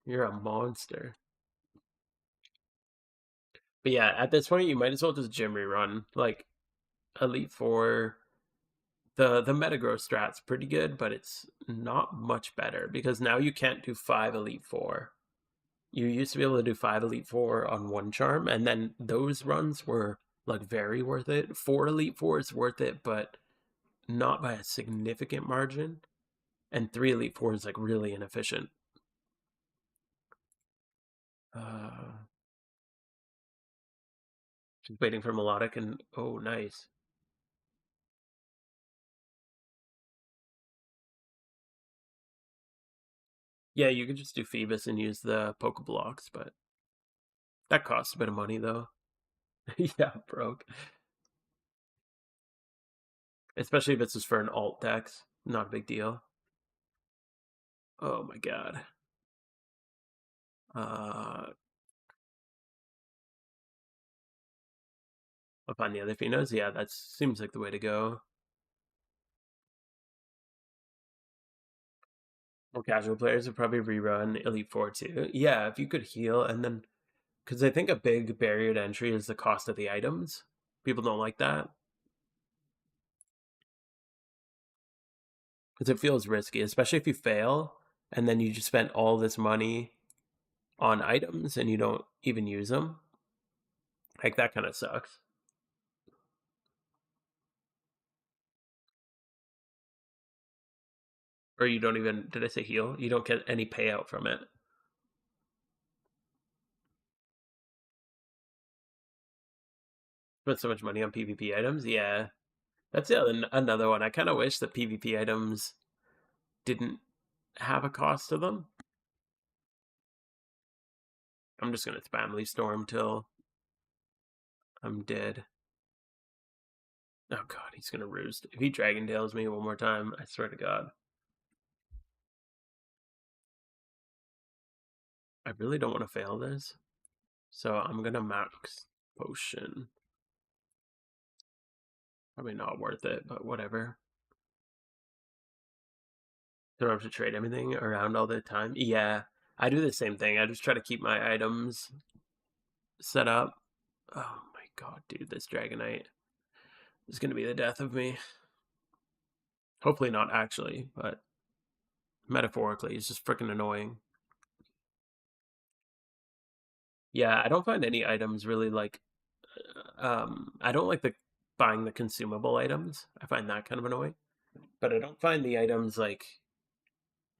You're a monster. But yeah, at this point, you might as well just gym rerun. Like, Elite Four, the Metagross strat's pretty good, but it's not much better because now you can't do 5 Elite Four. You used to be able to do 5 Elite Four on one charm, and then those runs were like very worth it. 4 Elite Four is worth it, but not by a significant margin. And 3 Elite Four is like really inefficient. Uh, just waiting for melodic, and oh, nice. Yeah, you could just do Phoebus and use the Pokeblocks, but that costs a bit of money though. Yeah, broke. Especially if it's just for an alt dex. Not a big deal. Oh my god. Uh, I'll find the other Phenos. Yeah, that seems like the way to go. More casual players would probably rerun Elite Four too. Yeah, if you could heal and then, because I think a big barrier to entry is the cost of the items. People don't like that because it feels risky, especially if you fail and then you just spent all this money on items and you don't even use them. Like that kind of sucks. Or you don't even, did I say heal? You don't get any payout from it. Spent so much money on PvP items. Yeah, that's another one. I kind of wish that PvP items didn't have a cost to them. I'm just gonna spam Leaf Storm till I'm dead. Oh god, he's gonna roost. If he Dragon Tails me one more time, I swear to god. I really don't want to fail this. So I'm gonna max potion. Probably not worth it, but whatever. Don't have to trade everything around all the time. Yeah, I do the same thing. I just try to keep my items set up. Oh my god, dude, this Dragonite is gonna be the death of me. Hopefully not actually, but metaphorically, it's just freaking annoying. Yeah, I don't find any items really like I don't like the buying the consumable items. I find that kind of annoying. But I don't find the items like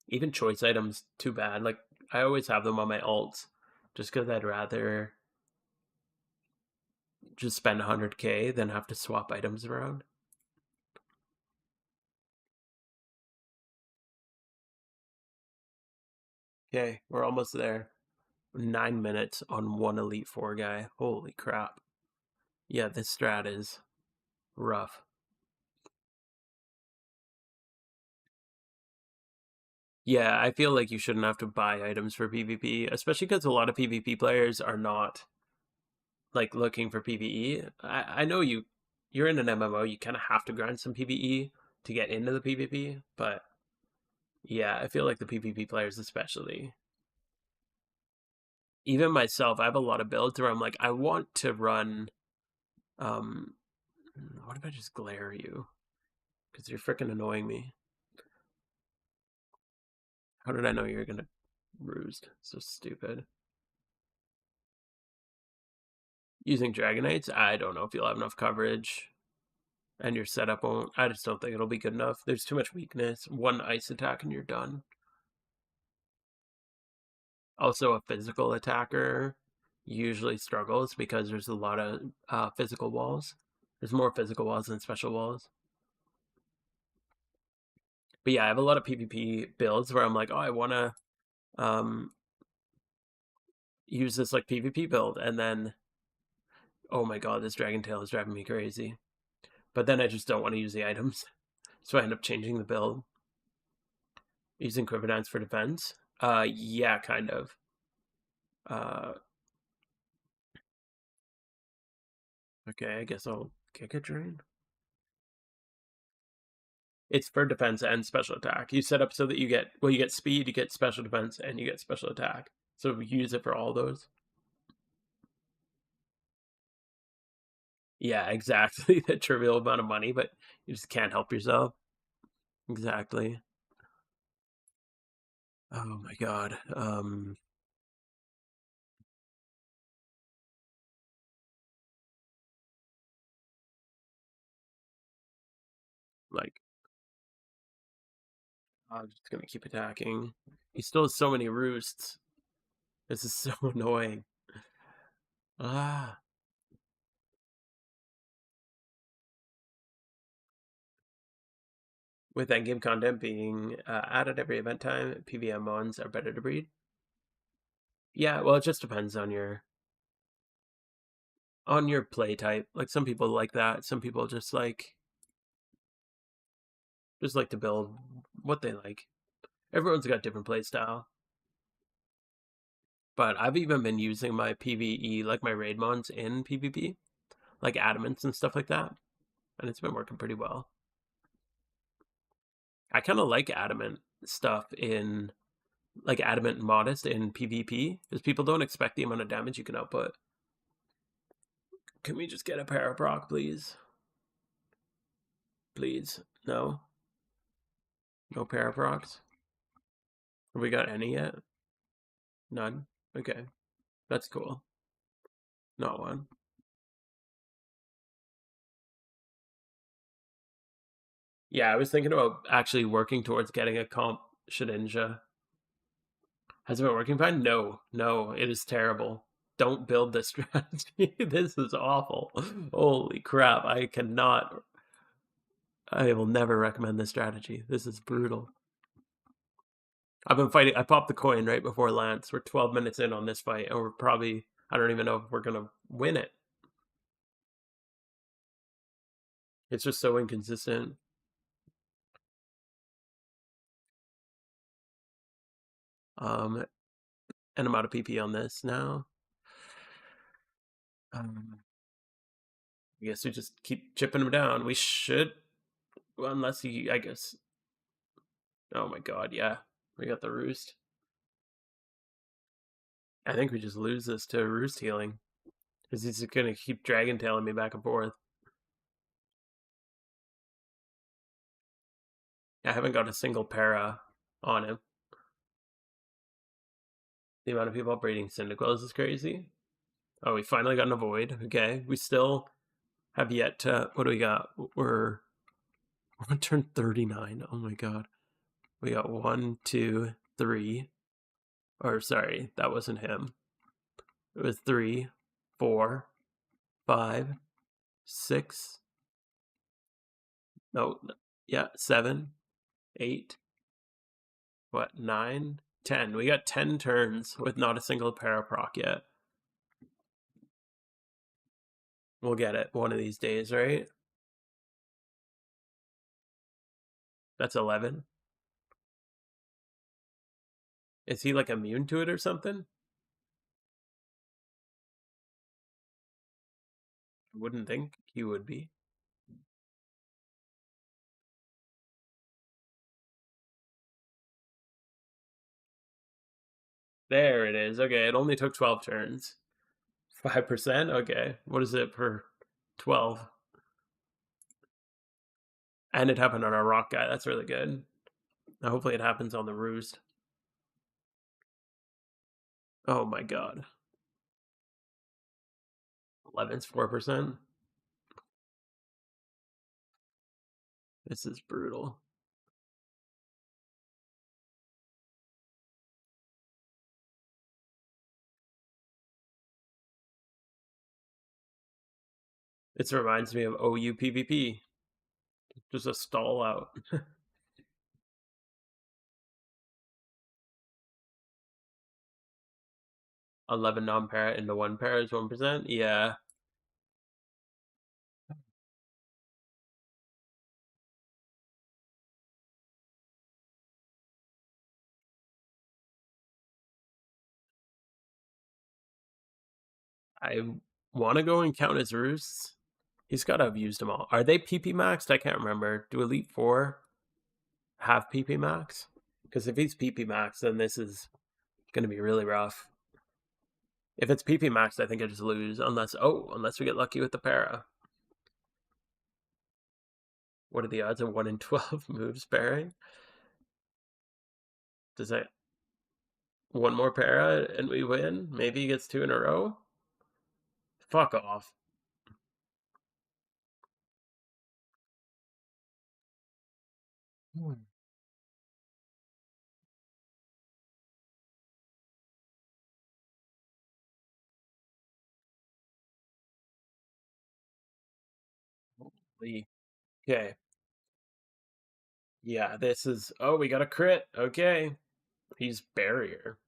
even choice items too bad. Like I always have them on my alts just because I'd rather just spend 100K than have to swap items around. Okay, we're almost there. 9 minutes on one Elite Four guy. Holy crap. Yeah, this strat is rough. Yeah, I feel like you shouldn't have to buy items for PvP, especially because a lot of PvP players are not like looking for PvE. I know you're in an MMO, you kind of have to grind some PvE to get into the PvP, but yeah, I feel like the PvP players especially. Even myself, I have a lot of builds where I'm like, I want to run um What if I just glare you? Because you're freaking annoying me. How did I know you were gonna roost? So stupid. Using Dragonites, I don't know if you'll have enough coverage. And your setup won't. I just don't think it'll be good enough. There's too much weakness. One ice attack and you're done. Also, a physical attacker usually struggles because there's a lot of physical walls. There's more physical walls than special walls. But yeah, I have a lot of PvP builds where I'm like, oh, I want to um, use this like PvP build, and then oh my god, this Dragon Tail is driving me crazy. But then I just don't want to use the items, so I end up changing the build. Using Quiver Dance for defense. Yeah, kind of. Uh, okay, I guess I'll kick a drain. It's for defense and special attack. You set up so that you get you get speed, you get special defense, and you get special attack. So you use it for all those. Yeah, exactly. The trivial amount of money, but you just can't help yourself. Exactly. Oh my god. Like I'm just gonna keep attacking. He still has so many roosts. This is so annoying. Ah. With endgame content being added every event time, PVM mons are better to breed. Yeah, well, it just depends on your play type. Like some people like that. Some people just like to build what they like. Everyone's got different play style. But I've even been using my PVE, like my raid mons in PvP, like adamants and stuff like that, and it's been working pretty well. I kind of like adamant stuff in like adamant and modest in PvP because people don't expect the amount of damage you can output. Can we just get a paraproc, please? Please. No? No paraprocs? Have we got any yet? None? Okay. That's cool. Not one. Yeah, I was thinking about actually working towards getting a comp Shedinja. Has it been working fine? No. No, it is terrible. Don't build this strategy. This is awful. Holy crap. I will never recommend this strategy. This is brutal. I've been fighting. I popped the coin right before Lance. We're 12 minutes in on this fight, and we're probably, I don't even know if we're going to win it. It's just so inconsistent. Um, and I'm out of PP on this now. I guess we just keep chipping him down. We should, well, unless he, I guess. Oh my god, yeah. We got the roost. I think we just lose this to roost healing. Because he's going to keep dragon tailing me back and forth. I haven't got a single para on him. The amount of people breeding Cyndaquils is crazy. Oh, we finally got an avoid. Okay. We still have yet to. What do we got? We're on turn 39. Oh my god. We got 1, 2, 3. Or sorry, that wasn't him. It was 3, 4, 5, 6. No, yeah, 7, 8. What, 9, 10. We got 10 turns with not a single paraproc yet. We'll get it one of these days, right? That's 11. Is he like immune to it or something? I wouldn't think he would be. There it is. Okay, it only took 12 turns. 5%? Okay. What is it per 12? And it happened on our rock guy. That's really good. Now, hopefully it happens on the roost. Oh my god. 11's 4%. This is brutal. This reminds me of OU PvP. Just a stall out. 11 non-para into 1 para is 1%. Yeah. I want to go and count his roosts. He's got to have used them all. Are they PP maxed? I can't remember. Do Elite 4 have PP max? Because if he's PP max, then this is going to be really rough. If it's PP max, I think I just lose. Unless we get lucky with the para. What are the odds of 1 in 12 moves pairing? Does that one more para and we win? Maybe he gets 2 in a row? Fuck off. Holy. Okay. Yeah, this is. Oh, we got a crit. Okay. He's barrier.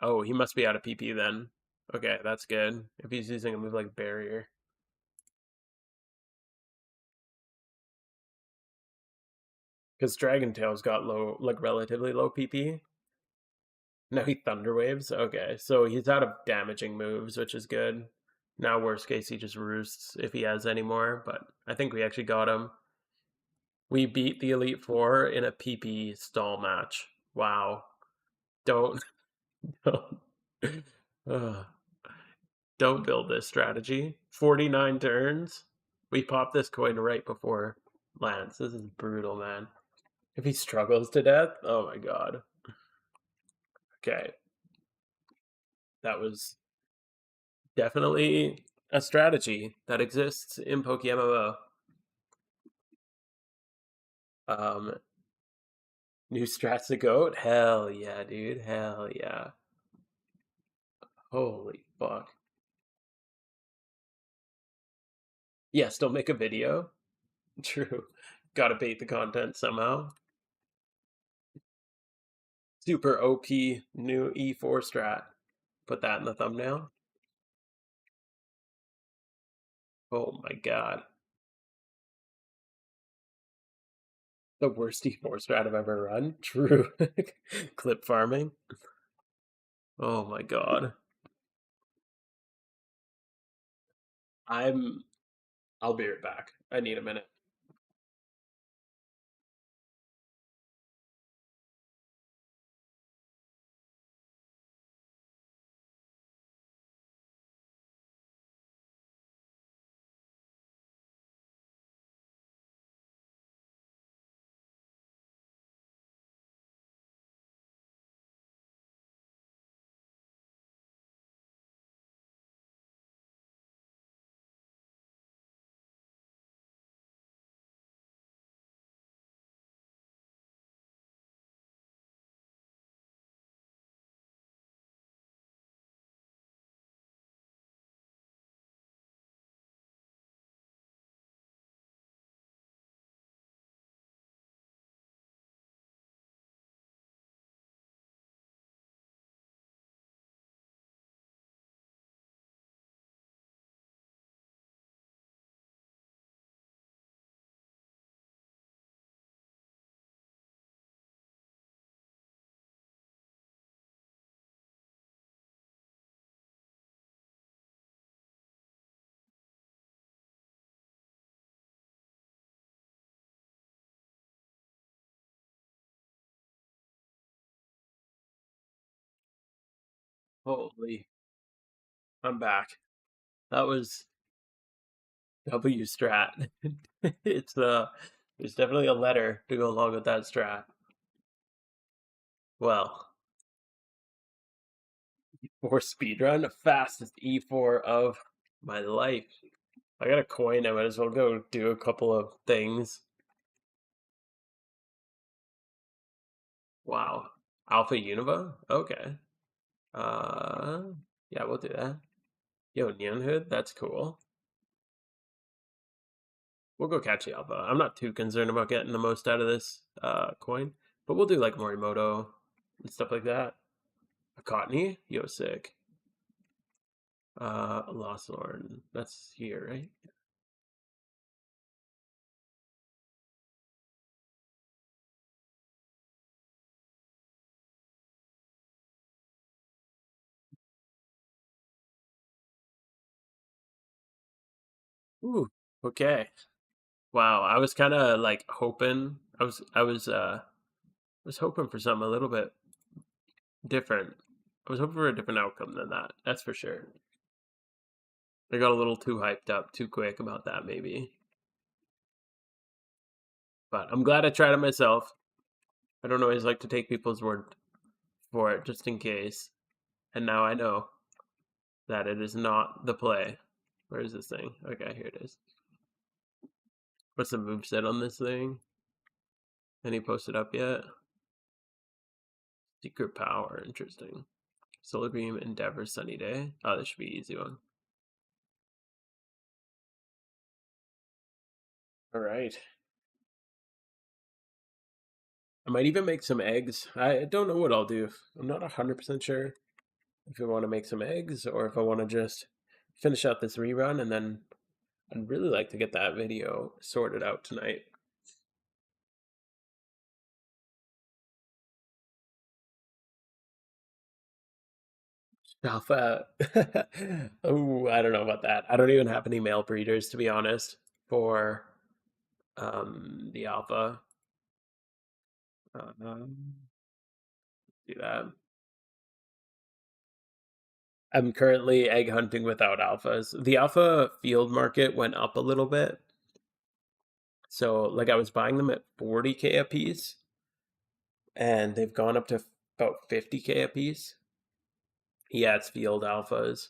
Oh, he must be out of PP then. Okay, that's good. If he's using a move like barrier. Because Dragon Tail's got low, like relatively low PP. Now he Thunder Waves. Okay, so he's out of damaging moves, which is good. Now, worst case, he just roosts if he has any more, but I think we actually got him. We beat the Elite Four in a PP stall match. Wow. Don't, don't, don't build this strategy. 49 turns. We popped this coin right before Lance. This is brutal, man. If he struggles to death, oh my god. Okay. That was definitely a strategy that exists in PokeMMO. Um, new strats to goat? Hell yeah, dude. Hell yeah. Holy fuck. Yeah, still make a video. True. Gotta bait the content somehow. Super OP new E4 strat. Put that in the thumbnail. Oh my god. The worst E4 strat I've ever run. True. Clip farming. Oh my god. I'm I'll be right back. I need a minute. Holy. I'm back. That was W Strat. It's there's definitely a letter to go along with that strat. Well, for speedrun, fastest E4 of my life. I got a coin, I might as well go do a couple of things. Wow. Alpha Univa? Okay. Uh yeah, we'll do that. Yo, Neon Hood, that's cool. We'll go catch the Alpha. I'm not too concerned about getting the most out of this coin, but we'll do like Morimoto and stuff like that. A Cottony? Yo, sick. Lost Lord. That's here, right? Ooh, okay. Wow, I was kind of like hoping. I was hoping for something a little bit different. I was hoping for a different outcome than that. That's for sure. I got a little too hyped up too quick about that, maybe. But I'm glad I tried it myself. I don't always like to take people's word for it, just in case. And now I know that it is not the play. Where is this thing? Okay, here it is. What's the moveset on this thing? Any posted up yet? Secret Power, interesting. Solar Beam, Endeavor, Sunny Day. Oh, this should be an easy one. All right. I might even make some eggs. I don't know what I'll do. I'm not 100% sure if I want to make some eggs or if I want to just finish out this rerun, and then I'd really like to get that video sorted out tonight. Alpha. Oh, I don't know about that. I don't even have any male breeders, to be honest, for the alpha. Do that. I'm currently egg hunting without alphas. The alpha field market went up a little bit. So, like, I was buying them at 40K a piece, and they've gone up to about 50K a piece. Yeah, it's field alphas.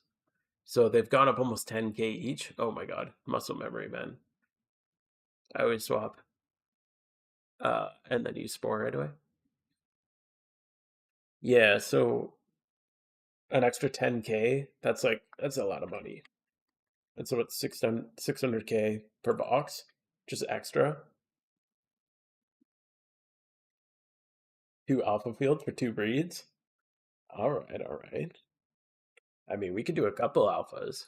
So they've gone up almost 10K each. Oh my god, muscle memory, man. I always swap. And then use Spore right away. Yeah, so an extra 10K, that's a lot of money. That's what 600K per box, just extra. Two alpha fields for two breeds. All right, all right. I mean, we could do a couple alphas.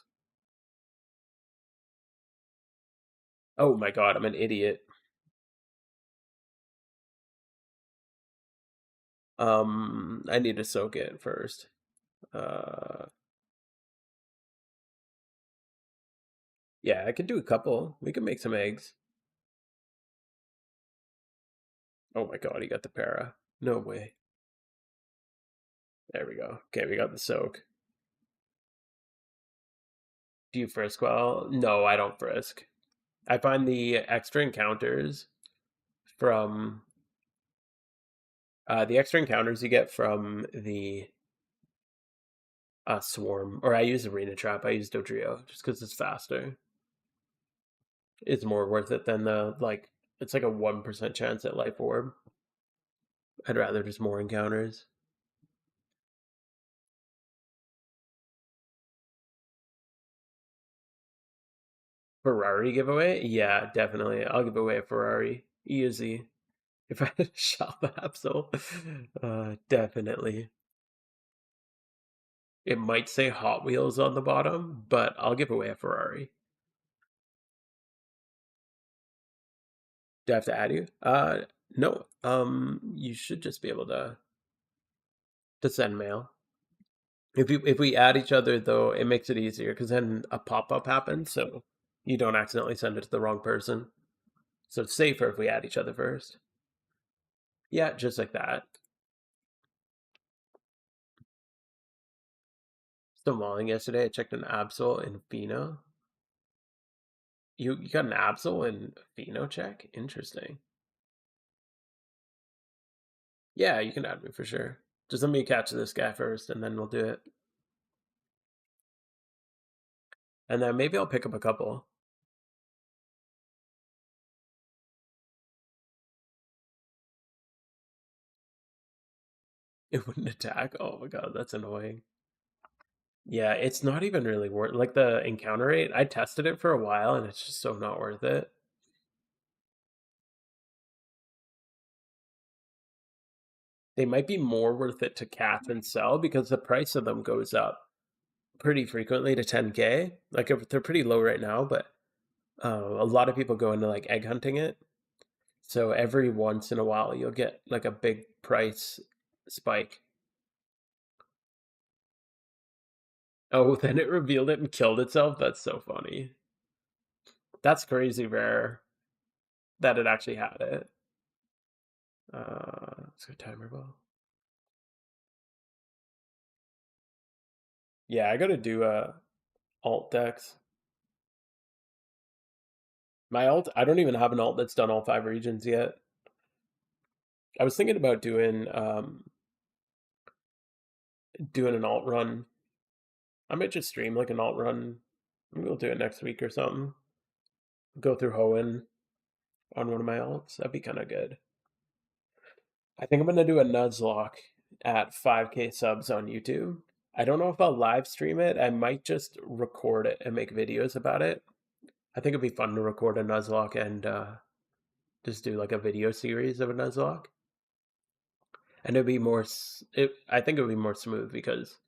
Oh my god, I'm an idiot. I need to soak it first. Uh, yeah, I could do a couple. We could make some eggs. Oh my god, he got the para. No way. There we go. Okay, we got the soak. Do you frisk well? No, I don't frisk. I find the extra encounters from the extra encounters you get from the swarm, or I use arena trap. I use Dodrio just because it's faster. It's more worth it than the like. It's like a 1% chance at life orb. I'd rather just more encounters. Ferrari giveaway? Yeah, definitely. I'll give away a Ferrari. Easy. If I had a shop Absol, definitely. It might say Hot Wheels on the bottom, but I'll give away a Ferrari. Do I have to add you? No. You should just be able to send mail. If we add each other though, it makes it easier because then a pop up happens, so you don't accidentally send it to the wrong person. So it's safer if we add each other first. Yeah, just like that. Still mauling yesterday. I checked an Absol in Fino. You got an Absol and Pheno check? Interesting. Yeah, you can add me for sure. Just let me catch this guy first, and then we'll do it. And then maybe I'll pick up a couple. It wouldn't attack. Oh my god, that's annoying. Yeah, it's not even really worth like the encounter rate. I tested it for a while, and it's just so not worth it. They might be more worth it to catch and sell because the price of them goes up pretty frequently to 10K. Like they're pretty low right now, but a lot of people go into like egg hunting it. So every once in a while, you'll get like a big price spike. Oh, then it revealed it and killed itself. That's so funny. That's crazy rare that it actually had it. Let's go timer ball. Yeah, I gotta do alt decks. My alt, I don't even have an alt that's done all 5 regions yet. I was thinking about doing an alt run. I might just stream like an alt run. Maybe we'll do it next week or something. Go through Hoenn on one of my alts. That'd be kind of good. I think I'm gonna do a Nuzlocke at 5K subs on YouTube. I don't know if I'll live stream it. I might just record it and make videos about it. I think it'd be fun to record a Nuzlocke and just do like a video series of a Nuzlocke. And it'd be more. I think it would be more smooth because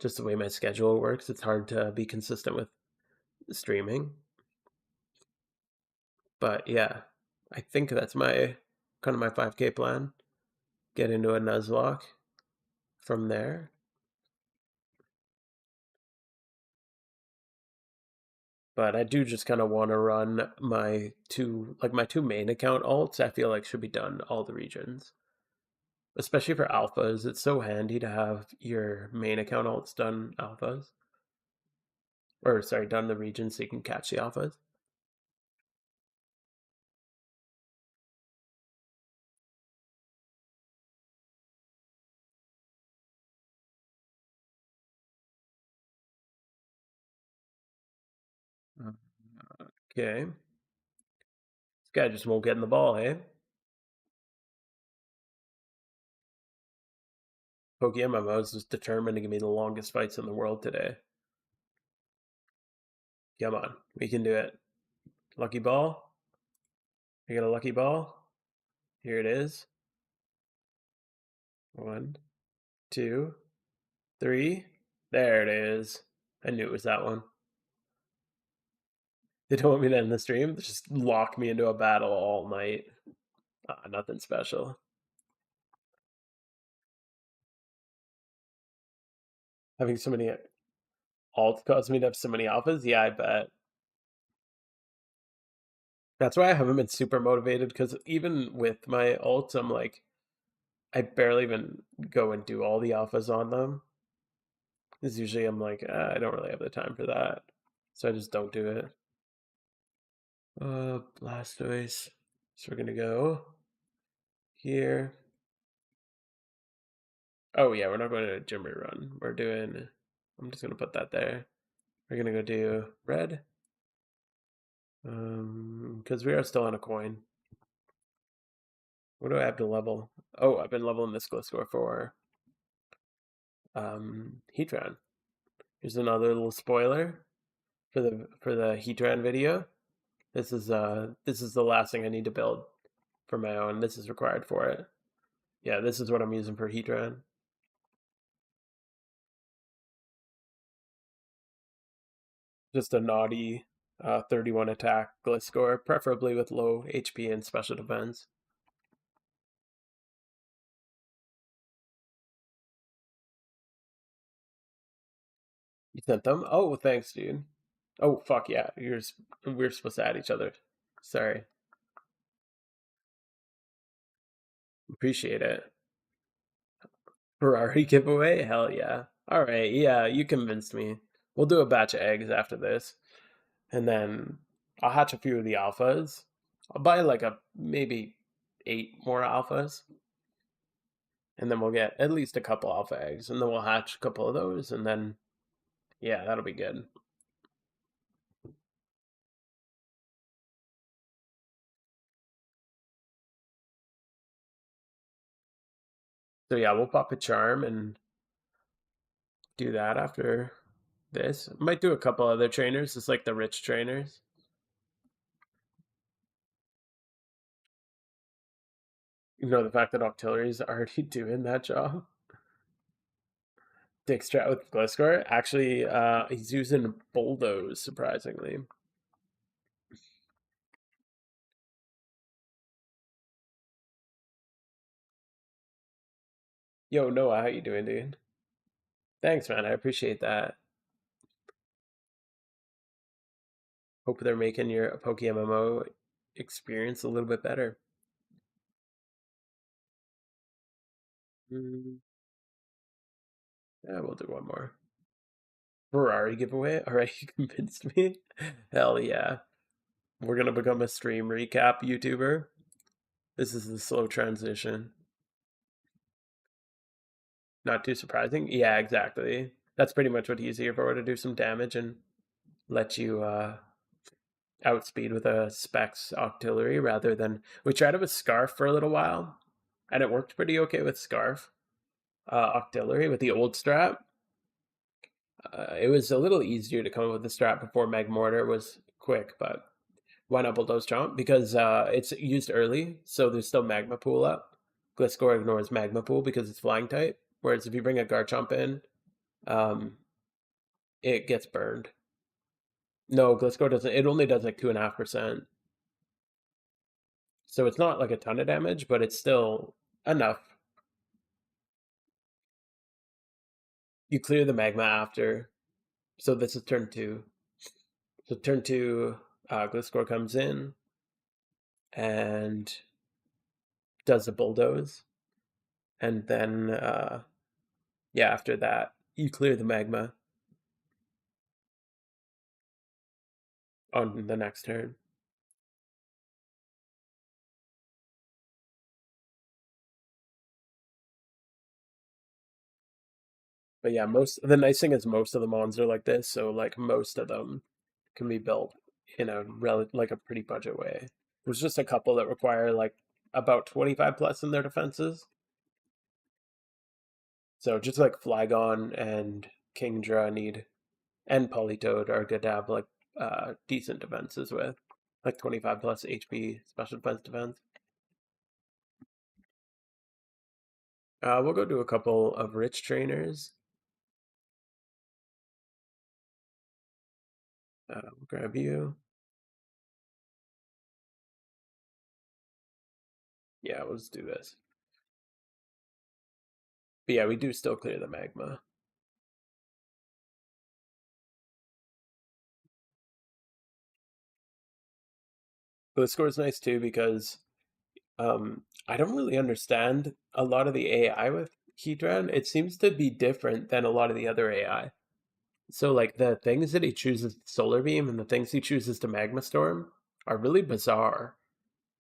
just the way my schedule works, it's hard to be consistent with streaming. But yeah, I think that's my kind of my 5K plan. Get into a Nuzlocke from there. But I do just kind of want to run my two main account alts. I feel like should be done all the regions, especially for alphas. It's so handy to have your main account alts done alphas, or sorry, done the regions so you can catch the alphas. Okay, this guy just won't get in the ball, eh? Pokemon is just determined to give me the longest fights in the world today. Come on, we can do it. Lucky ball. You got a lucky ball. Here it is. 1, 2, 3. There it is. I knew it was that one. They don't want me to end the stream. They just lock me into a battle all night. Nothing special. Having so many alts caused me to have so many alphas. Yeah, I bet. That's why I haven't been super motivated because even with my alts, I'm like, I barely even go and do all the alphas on them. Because usually I'm like, I don't really have the time for that. So I just don't do it. Blastoise. So we're gonna go here. Oh yeah, we're not going to a gym run. We're doing. I'm just gonna put that there. We're gonna go do red. Because we are still on a coin. What do I have to level? Oh, I've been leveling this Gliscor for Heatran. Here's another little spoiler for the Heatran video. This is the last thing I need to build for my own. This is required for it. Yeah, this is what I'm using for Heatran. Just a naughty 31 attack Gliscor, preferably with low HP and special defense. You sent them? Oh, thanks, dude. Oh, fuck yeah. We're supposed to add each other. Sorry. Appreciate it. Ferrari giveaway? Hell yeah. All right. Yeah, you convinced me. We'll do a batch of eggs after this. And then I'll hatch a few of the alphas. I'll buy like a maybe 8 more alphas, and then we'll get at least a couple alpha eggs, and then we'll hatch a couple of those, and then yeah, that'll be good. So yeah, we'll pop a charm and do that after this. Might do a couple other trainers, just like the rich trainers. You know, the fact that Octillery is already doing that job. Dick Strat with Gliscor. Actually, he's using Bulldoze, surprisingly. Yo, Noah, how you doing, dude? Thanks, man. I appreciate that. Hope they're making your PokeMMO experience a little bit better. Mm, yeah, we'll do one more. Ferrari giveaway? Alright, you convinced me. Hell yeah. We're gonna become a stream recap YouTuber. This is the slow transition. Not too surprising. Yeah, exactly. That's pretty much what he's here for, to do some damage and let you outspeed with a Specs Octillery rather than... We tried it with Scarf for a little while, and it worked pretty okay with Scarf. Octillery with the old strat. It was a little easier to come up with the strat before Magmortar was quick, but why not Bulldoze Chomp? Because it's used early, so there's still Magma Pool up. Gliscor ignores Magma Pool because it's flying type, whereas if you bring a Garchomp in, um, it gets burned. No, Gliscor doesn't. It only does like 2.5%. So it's not like a ton of damage, but it's still enough. You clear the magma after. So this is turn 2. So turn 2, Gliscor comes in and does the bulldoze. And then, yeah, after that, you clear the magma on the next turn. But yeah, the nice thing is most of the mons are like this, so like most of them can be built in a like a pretty budget way. There's just a couple that require like about 25 plus in their defenses. So just like Flygon and Kingdra need, and Politoed are good to have like decent defenses with, like 25 plus HP special defense. We'll go do a couple of rich trainers. We'll grab you. Yeah, let's do this. But yeah, we do still clear the magma. But the score is nice too because I don't really understand a lot of the AI with Heatran. It seems to be different than a lot of the other AI. So like the things that he chooses to Solar Beam and the things he chooses to Magma Storm are really bizarre.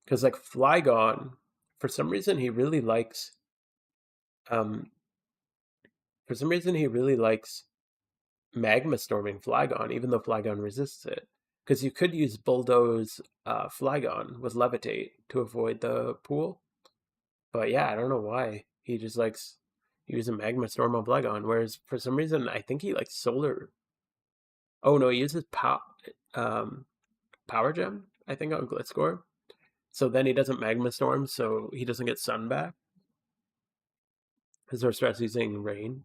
Because like Flygon, for some reason he really likes um for some reason he really likes Magma Storming Flygon, even though Flygon resists it. Because you could use Bulldoze Flygon with Levitate to avoid the pool. But yeah, I don't know why. He just likes using Magma Storm on Flygon, whereas for some reason I think he likes Solar. Oh no, he uses um, Power Gem, I think, on Gliscor. So then he doesn't Magma Storm, so he doesn't get Sun back. Because Zoroastri's using Rain.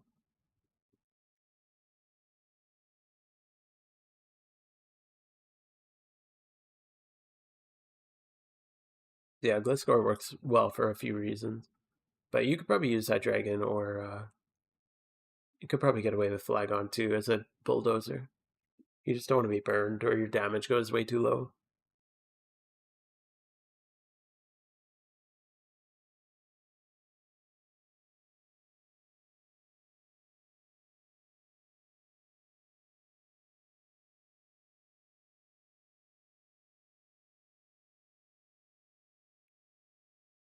Yeah, Gliscor works well for a few reasons. But you could probably use that Dragon, or you could probably get away with Flygon too as a Bulldozer. You just don't want to be burned, or your damage goes way too low.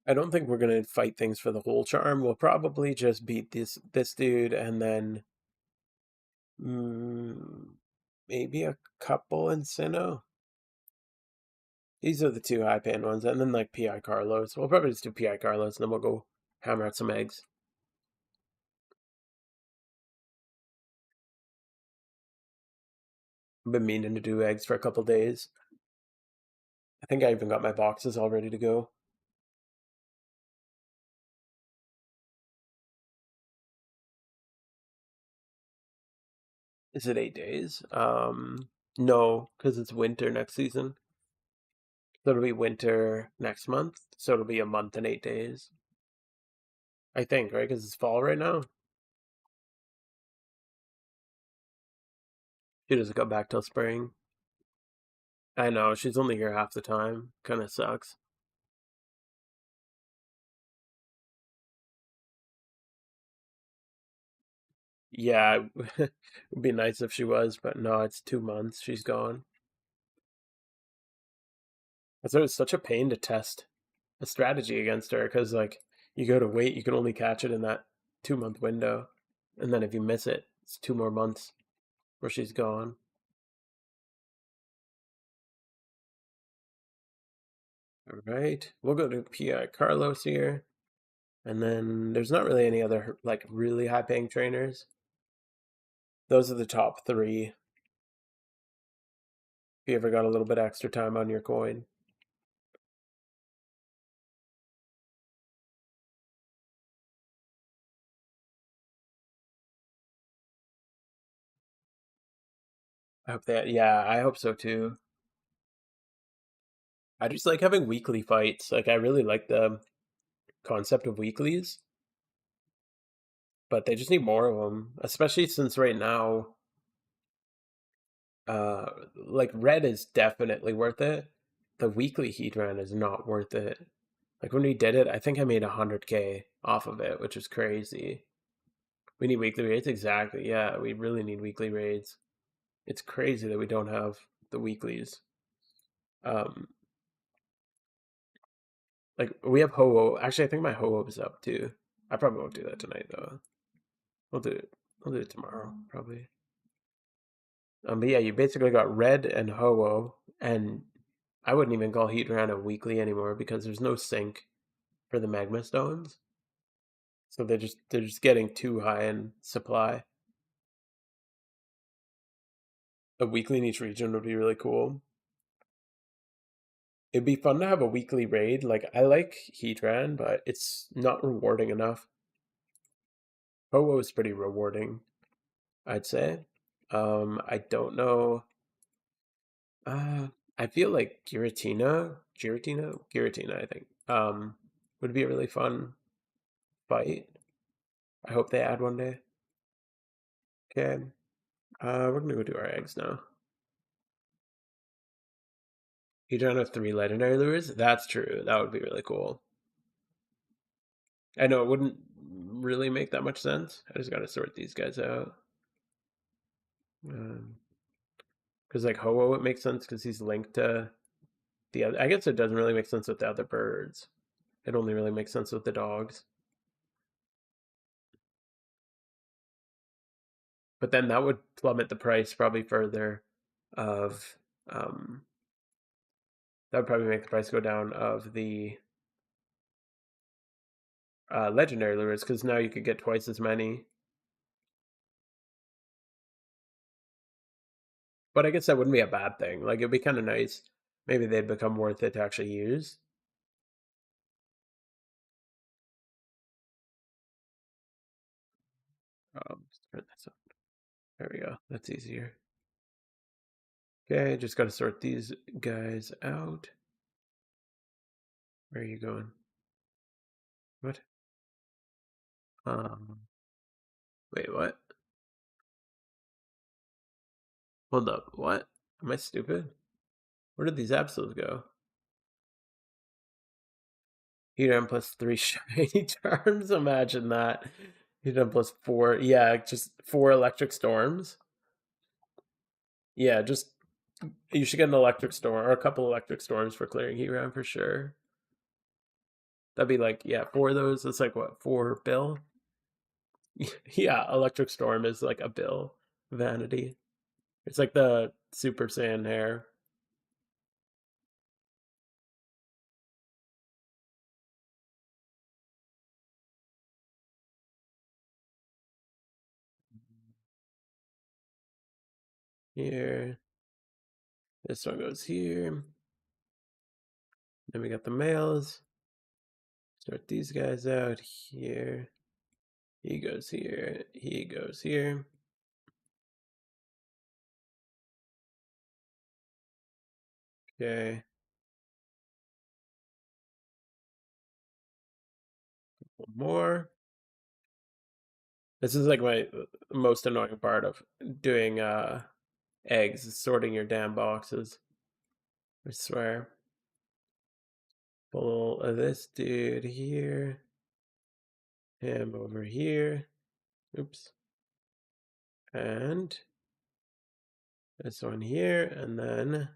I don't think we're gonna fight things for the whole charm. We'll probably just beat this dude and then mm, maybe a couple in Sinnoh. These are the two high pan ones, and then like PI Carlos. We'll probably just do PI Carlos, and then we'll go hammer out some eggs. I've been meaning to do eggs for a couple days. I think I even got my boxes all ready to go. Is it 8 days? No, because it's winter next season. So it'll be winter next month. So it'll be a month and 8 days. I think, right? Because it's fall right now. She doesn't come back till spring. I know, she's only here half the time. Kind of sucks. Yeah, it would be nice if she was, but no, it's 2 months. She's gone. So it's such a pain to test a strategy against her because, like, you go to wait, you can only catch it in that 2 month window. And then if you miss it, it's 2 more months where she's gone. All right, we'll go to PI Carlos here. And then there's not really any other, like, really high paying trainers. Those are the top three. If you ever got a little bit extra time on your coin. I hope that, yeah, I hope so too. I just like having weekly fights. Like, I really like the concept of weeklies, but they just need more of them, especially since right now, uh, like red is definitely worth it. The weekly heat run is not worth it. Like when we did it, I think I made 100K off of it, which is crazy. We need weekly raids, exactly. Yeah, we really need weekly raids. It's crazy that we don't have the weeklies. Um, like we have Ho-Oh. Actually, I think my Ho-Oh is up too. I probably won't do that tonight though. We'll do it. We'll do it tomorrow, probably. But yeah, you basically got red and Ho-Oh, and I wouldn't even call Heat Run a weekly anymore because there's no sync for the magma stones. So they're just getting too high in supply. A weekly in each region would be really cool. It'd be fun to have a weekly raid. Like I like Heatran, but it's not rewarding enough. Ho-Oh is pretty rewarding, I'd say. I don't know. I feel like Giratina, I think. Would be a really fun fight. I hope they add one day. Okay. We're gonna go do our eggs now. You don't have 3 legendary lures? That's true. That would be really cool. I know it wouldn't really make that much sense. I just gotta sort these guys out. Because like Ho-Oh, it makes sense because he's linked to the other. I guess it doesn't really make sense with the other birds. It only really makes sense with the dogs. But then that would plummet the price probably further of that would probably make the price go down of the legendary lures because now you could get twice as many. But I guess that wouldn't be a bad thing. Like it'd be kind of nice. Maybe they'd become worth it to actually use. Just turn this up. There we go. That's easier. Okay, just got to sort these guys out. Where are you going? What? Um, wait, what? Hold up. What? Am I stupid? Where did these absolutes go? Heat plus 3 shiny charms. Imagine that. Heat plus 4. Yeah, just 4 electric storms. Yeah, just you should get an electric storm or a couple electric storms for clearing heat round for sure. That'd be like, yeah, 4 of those. It's like what, 4 bill? Yeah, Electric Storm is like a bill vanity. It's like the Super Saiyan hair. Here. This one goes here. Then we got the males. Start these guys out here. He goes here. He goes here. Okay. One more. This is like my most annoying part of doing eggs, is sorting your damn boxes. I swear. Pull this dude here. Him over here. Oops. And this one here. And then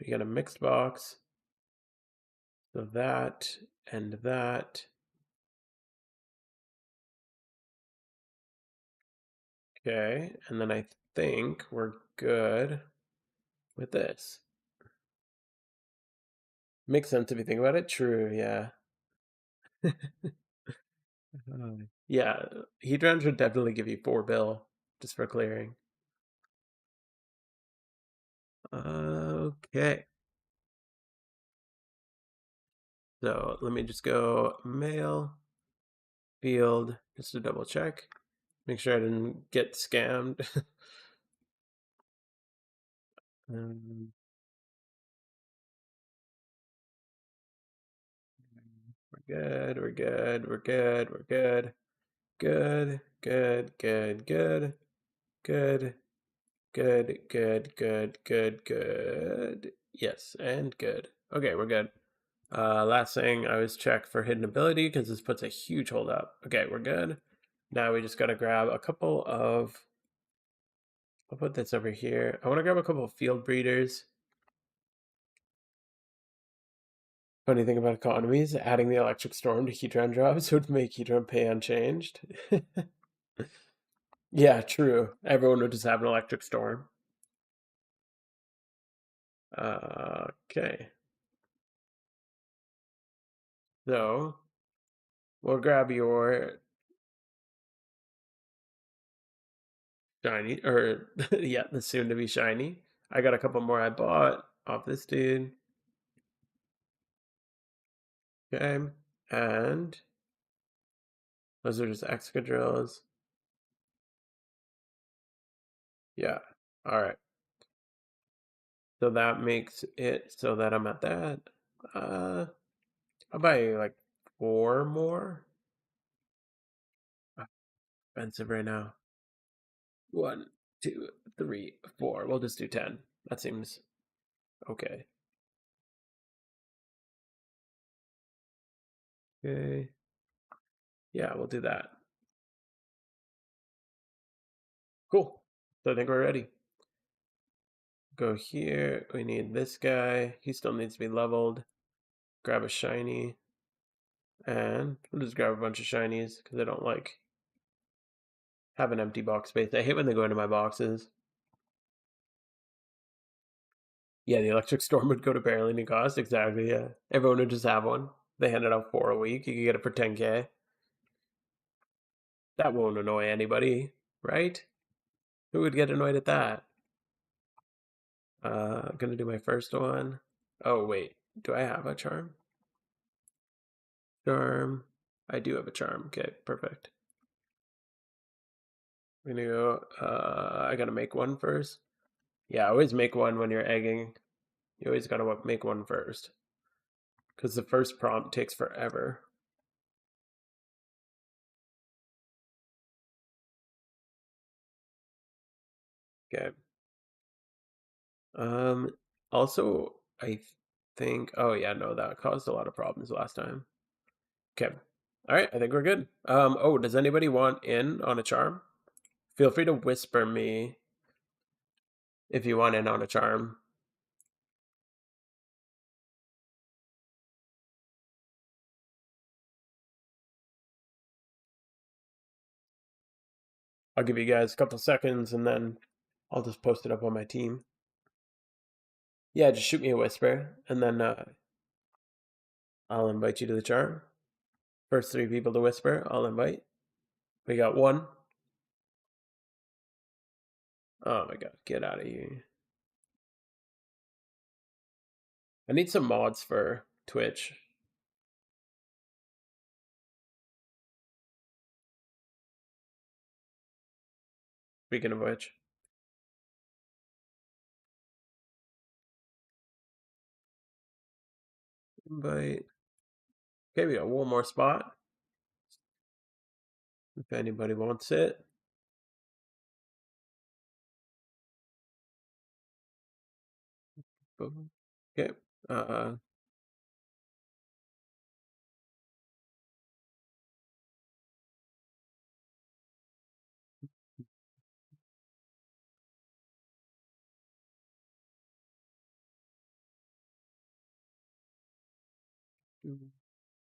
we got a mixed box. So that and that. Okay. And then I think we're good with this. Makes sense if you think about it. True, yeah. Yeah, Hedron should definitely give you 4 bill just for clearing. Okay. So let me just go mail, field, just to double check. Make sure I didn't get scammed. um, we're good, we're good, we're good, we're good. Good, good, good, good, good, good, good, good, good, good. Yes, and good. Okay, we're good. Last thing, I always check for hidden ability because this puts a huge hold up. Okay, we're good. Now we just gotta grab a couple of. I'll put this over here. I want to grab a couple of field breeders. Funny thing about economies, adding the electric storm to Heatran drops would make Heatran pay unchanged. Yeah, true. Everyone would just have an electric storm. Okay. So we'll grab your shiny, or yeah, the soon to be shiny. I got a couple more I bought off this dude. Okay, and those are just Excadrills. Yeah, all right. So that makes it so that I'm at that. I'll buy like 4 more. Expensive right now. 1, 2, 3, 4. We'll just do 10. That seems okay. Okay. Yeah, we'll do that. Cool. So I think we're ready. Go here. We need this guy. He still needs to be leveled. Grab a shiny. And we'll just grab a bunch of shinies because I don't like have an empty box space. I hate when they go into my boxes. Yeah, the electric storm would go to barely any cost. Exactly, yeah. Everyone would just have one. They handed out 4 a week. You could get it for 10K. That won't annoy anybody, right? Who would get annoyed at that? Gonna do my first one. Oh, wait. Do I have a charm? Charm. I do have a charm. Okay, perfect. I'm gonna go, I gotta make one first. Yeah, always make one when you're egging. You always gotta make one first. Because the first prompt takes forever. Okay. Um, Also, I think, oh yeah, no, that caused a lot of problems last time. Okay. All right, I think we're good. Oh, does anybody want in on a charm? Feel free to whisper me if you want in on a charm. I'll give you guys a couple seconds and then I'll just post it up on my team. Yeah, just shoot me a whisper and then I'll invite you to the charm. First three people to whisper, I'll invite. We got one. Oh my god, get out of here. I need some mods for Twitch. Speaking of which. Invite. Okay, we got one more spot. If anybody wants it. Okay.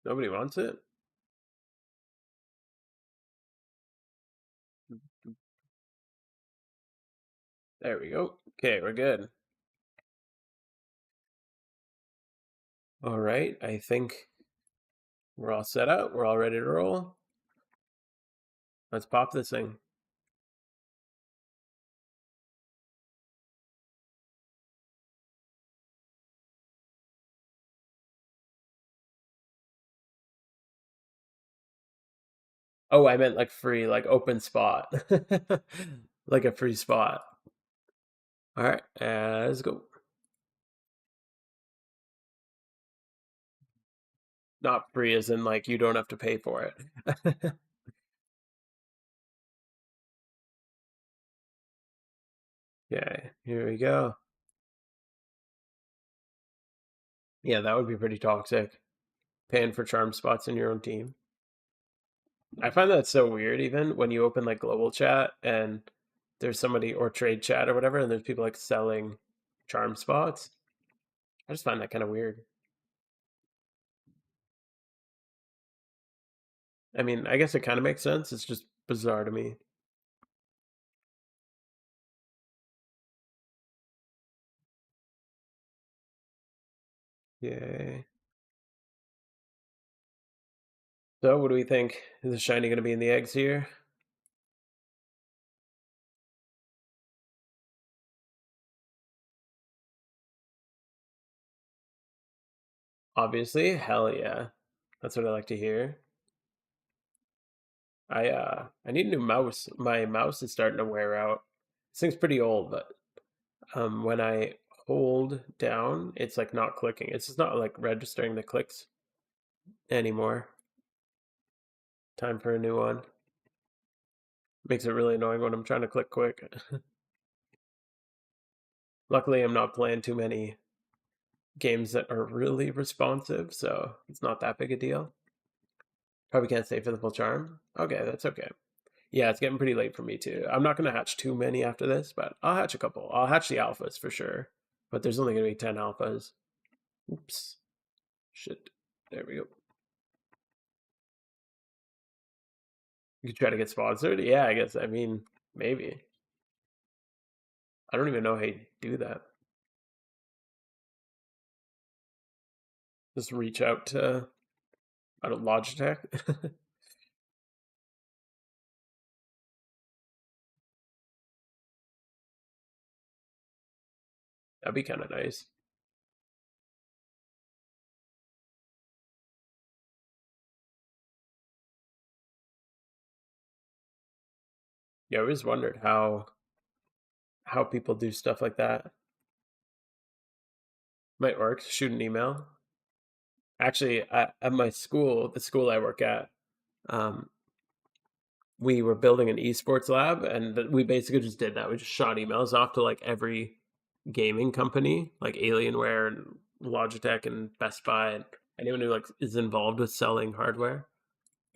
Nobody wants it? There we go. Okay, we're good. All right, I think we're all set up. We're all ready to roll. Let's pop this thing. Oh, I meant like free, like open spot. Like a free spot. All right, let's go. Not free as in like you don't have to pay for it. Okay, here we go. Yeah, that would be pretty toxic. Paying for charm spots in your own team. I find that so weird even when you open like global chat and there's somebody or trade chat or whatever and there's people like selling charm spots. I just find that kind of weird. I mean, I guess it kind of makes sense. It's just bizarre to me. Yay. So, what do we think? Is the shiny going to be in the eggs here? Obviously, hell yeah. That's what I like to hear. I need a new mouse. My mouse is starting to wear out. This thing's pretty old, but when I hold down, it's like not clicking. It's just not like registering the clicks anymore. Time for a new one. Makes it really annoying when I'm trying to click quick. Luckily, I'm not playing too many games that are really responsive, so it's not that big a deal. Probably can't stay for the full charm. Okay, that's okay. Yeah, it's getting pretty late for me too. I'm not going to hatch too many after this, but I'll hatch a couple. I'll hatch the alphas for sure. But there's only going to be 10 alphas. Oops. Shit. There we go. You could try to get sponsored? Yeah, I guess. I mean, maybe. I don't even know how you do that. Just reach out to, I don't Logitech. That'd be kind of nice. Yeah, I always wondered how people do stuff like that. Might work. Shoot an email. Actually, at my school, the school I work at, um, we were building an esports lab, and we basically just did that. We just shot emails off to like every gaming company, like Alienware and Logitech and Best Buy, and anyone who like is involved with selling hardware.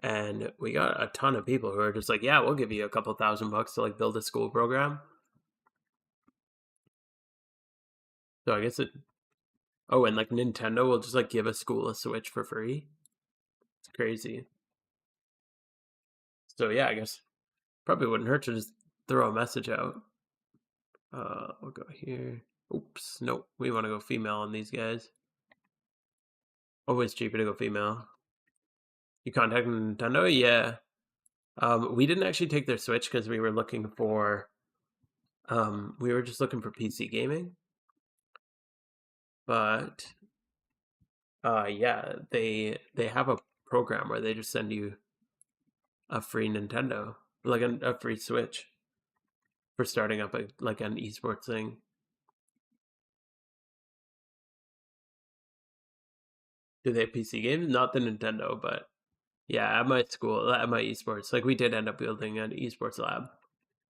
And we got a ton of people who are just like, "Yeah, we'll give you a couple $1,000 to like build a school program." So I guess it. Oh, and like Nintendo will just like give a school a Switch for free. It's crazy. So yeah, I guess Probably wouldn't hurt to just throw a message out. We'll go here. Oops, nope. We want to go female on these guys. Always cheaper to go female. You contacted Nintendo? Yeah. We didn't actually take their Switch because we were looking for. We were just looking for PC gaming. But yeah, they have a program where they just send you a free Nintendo, like a free Switch for starting up like an esports thing. Do they have PC games? Not the Nintendo, but yeah, at my school, at my esports, like we did end up building an esports lab,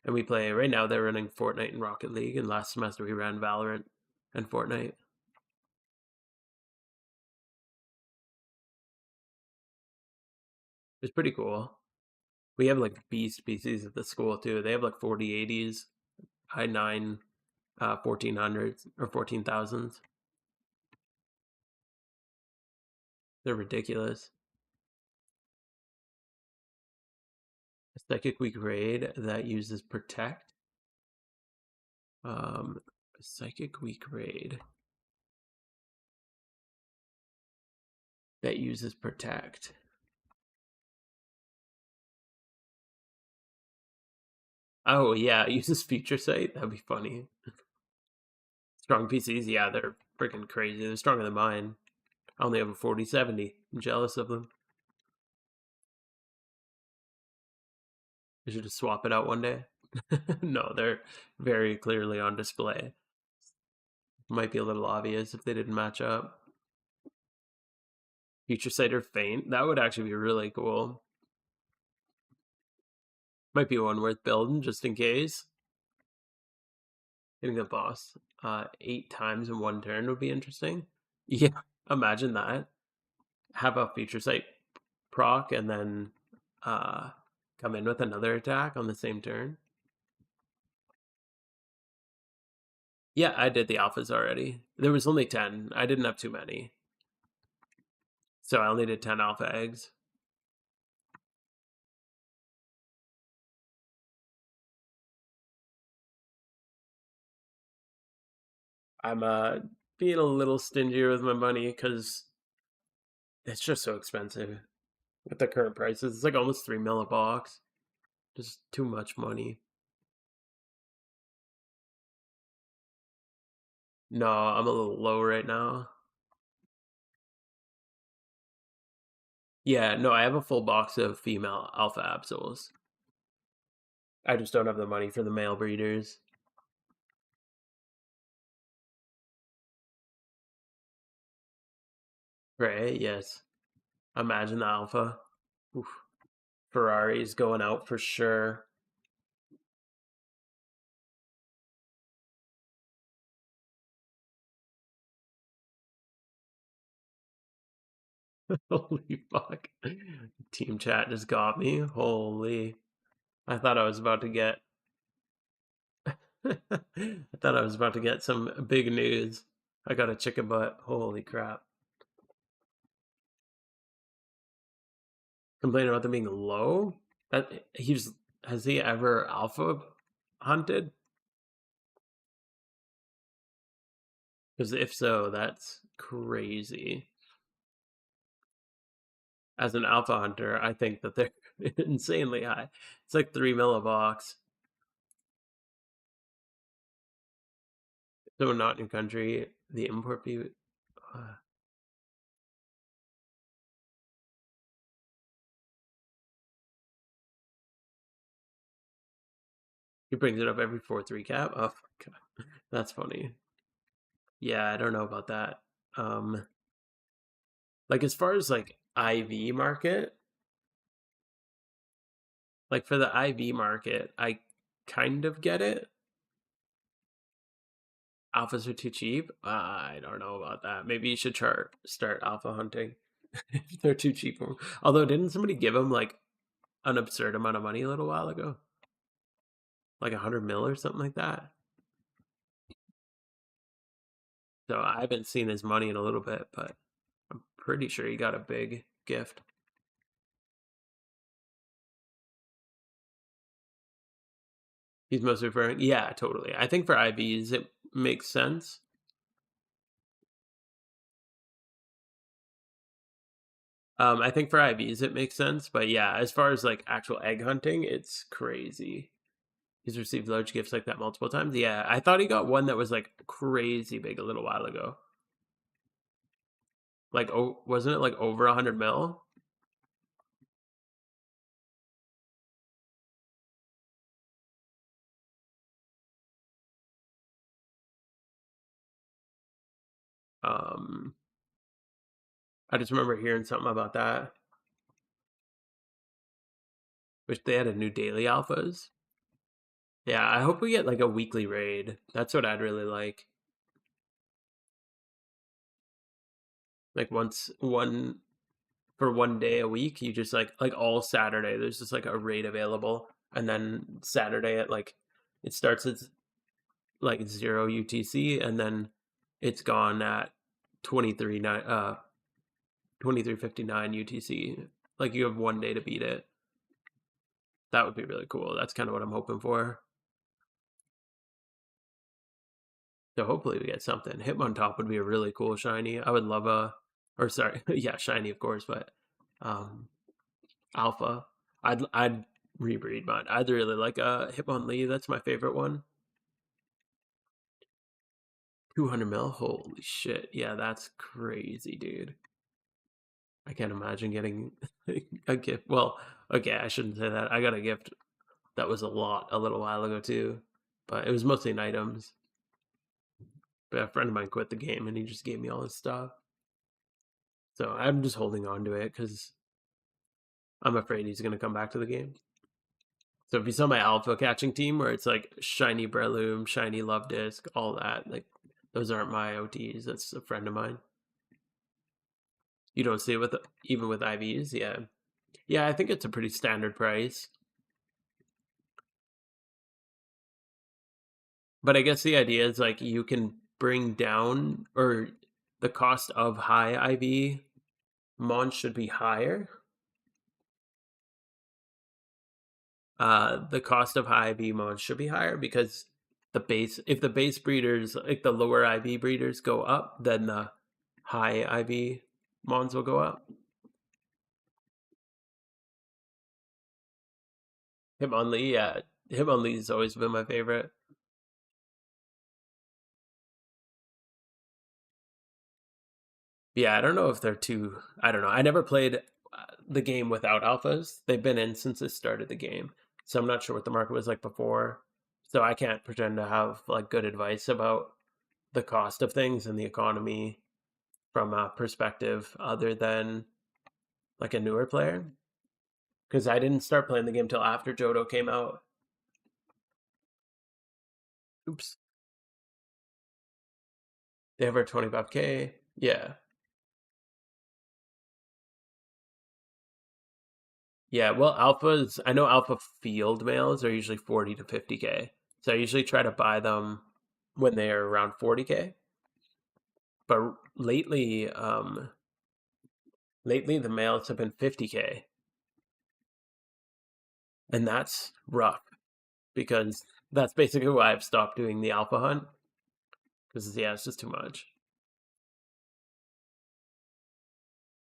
and we play right now. They're running Fortnite and Rocket League, and last semester we ran Valorant and Fortnite. It's pretty cool. We have like beast PCs at the school too. They have like 4080s, i9 1400s or 14,000s. They're ridiculous. A psychic weak raid that uses protect. Um, Psychic weak raid that uses protect. Oh yeah, it uses future sight. That'd be funny. Strong PCs, yeah, they're freaking crazy. They're stronger than mine. I only have a 4070. I'm jealous of them. I should just swap it out one day. No, they're very clearly on display. Might be a little obvious if they didn't match up. Future sight or faint. That would actually be really cool. Might be one worth building just in case. Hitting the boss 8 times in one turn would be interesting. Yeah, imagine that. Have a future sight proc and then uh, come in with another attack on the same turn. Yeah, I did the alphas already. There was only 10. I didn't have too many. So I only did 10 alpha eggs. I'm being a little stingier with my money because it's just so expensive with the current prices. It's like almost 3 mil a box. Just too much money. No, I'm a little low right now. Yeah, no, I have a full box of female alpha absols. I just don't have the money for the male breeders. Right? Yes. Imagine the alpha. Oof. Ferrari's going out for sure. Holy fuck. Team chat just got me. Holy. I thought I was about to get I thought I was about to get some big news. I got a chicken butt. Holy crap. Complaining about them being low? That he's has he ever alpha hunted? Because if so, that's crazy. As an alpha hunter, I think that they're insanely high. It's like 3 mil a box. So not in your country, the import fee. Uh, he brings it up every fourth recap. Oh, God. That's funny. Yeah, I don't know about that. Um, like as far as like IV market, like for the IV market, I kind of get it. Alphas are too cheap. I don't know about that. Maybe you should start alpha hunting if they're too cheap. Although, didn't somebody give him like an absurd amount of money a little while ago, like 100 mil or something like that? So I haven't seen his money in a little bit, but I'm pretty sure he got a big gift. He's mostly referring. Yeah, totally. I think for IVs it makes sense. I think for IVs it makes sense, but yeah, as far as like actual egg hunting, it's crazy. He's received large gifts like that multiple times. Yeah, I thought he got one that was like crazy big a little while ago. Like, oh, wasn't it like over 100 mil? Um, I just remember hearing something about that. Wish they had a new daily alphas. Yeah, I hope we get like a weekly raid. That's what I'd really like. Like once one for one day a week, you just like all Saturday, there's just like a raid available, and then Saturday at like it starts at like 0 UTC, and then it's gone at 23:59 UTC. Like you have one day to beat it. That would be really cool. That's kind of what I'm hoping for. So hopefully we get something. Hitmontop would be a really cool shiny. I would love a, or sorry, yeah, shiny of course, but um, alpha. I'd rebreed mine. I'd really like a Hitmonlee. That's my favorite one. 200 mil. Holy shit! Yeah, that's crazy, dude. I can't imagine getting a gift. Well, okay, I shouldn't say that. I got a gift that was a lot a little while ago too, but it was mostly in items. But a friend of mine quit the game and he just gave me all his stuff. So I'm just holding on to it because I'm afraid he's going to come back to the game. So if you saw my alpha catching team where it's like shiny Breloom, shiny Love Disc, all that, like those aren't my OTs. That's a friend of mine. You don't see it with even with IVs, yeah. Yeah, I think it's a pretty standard price. But I guess the idea is like you can bring down or the cost of high IV Mon should be higher. The cost of high IV Mon should be higher because the base if the base breeders like the lower IV breeders go up, then the high IV Mons will go up. Hitmonlee, yeah. Hitmonlee's always been my favorite. Yeah, I don't know if they're too. I don't know. I never played the game without alphas. They've been in since it started the game, so I'm not sure what the market was like before. So I can't pretend to have like good advice about the cost of things and the economy from a perspective other than like a newer player. Because I didn't start playing the game till after Johto came out. Oops, they have our 25K. Yeah, yeah. Well, alphas. I know alpha field males are usually 40 to 50K. So I usually try to buy them when they are around 40K. But lately the males have been 50K, and that's rough because that's basically why I've stopped doing the alpha hunt. Because yeah, it's just too much.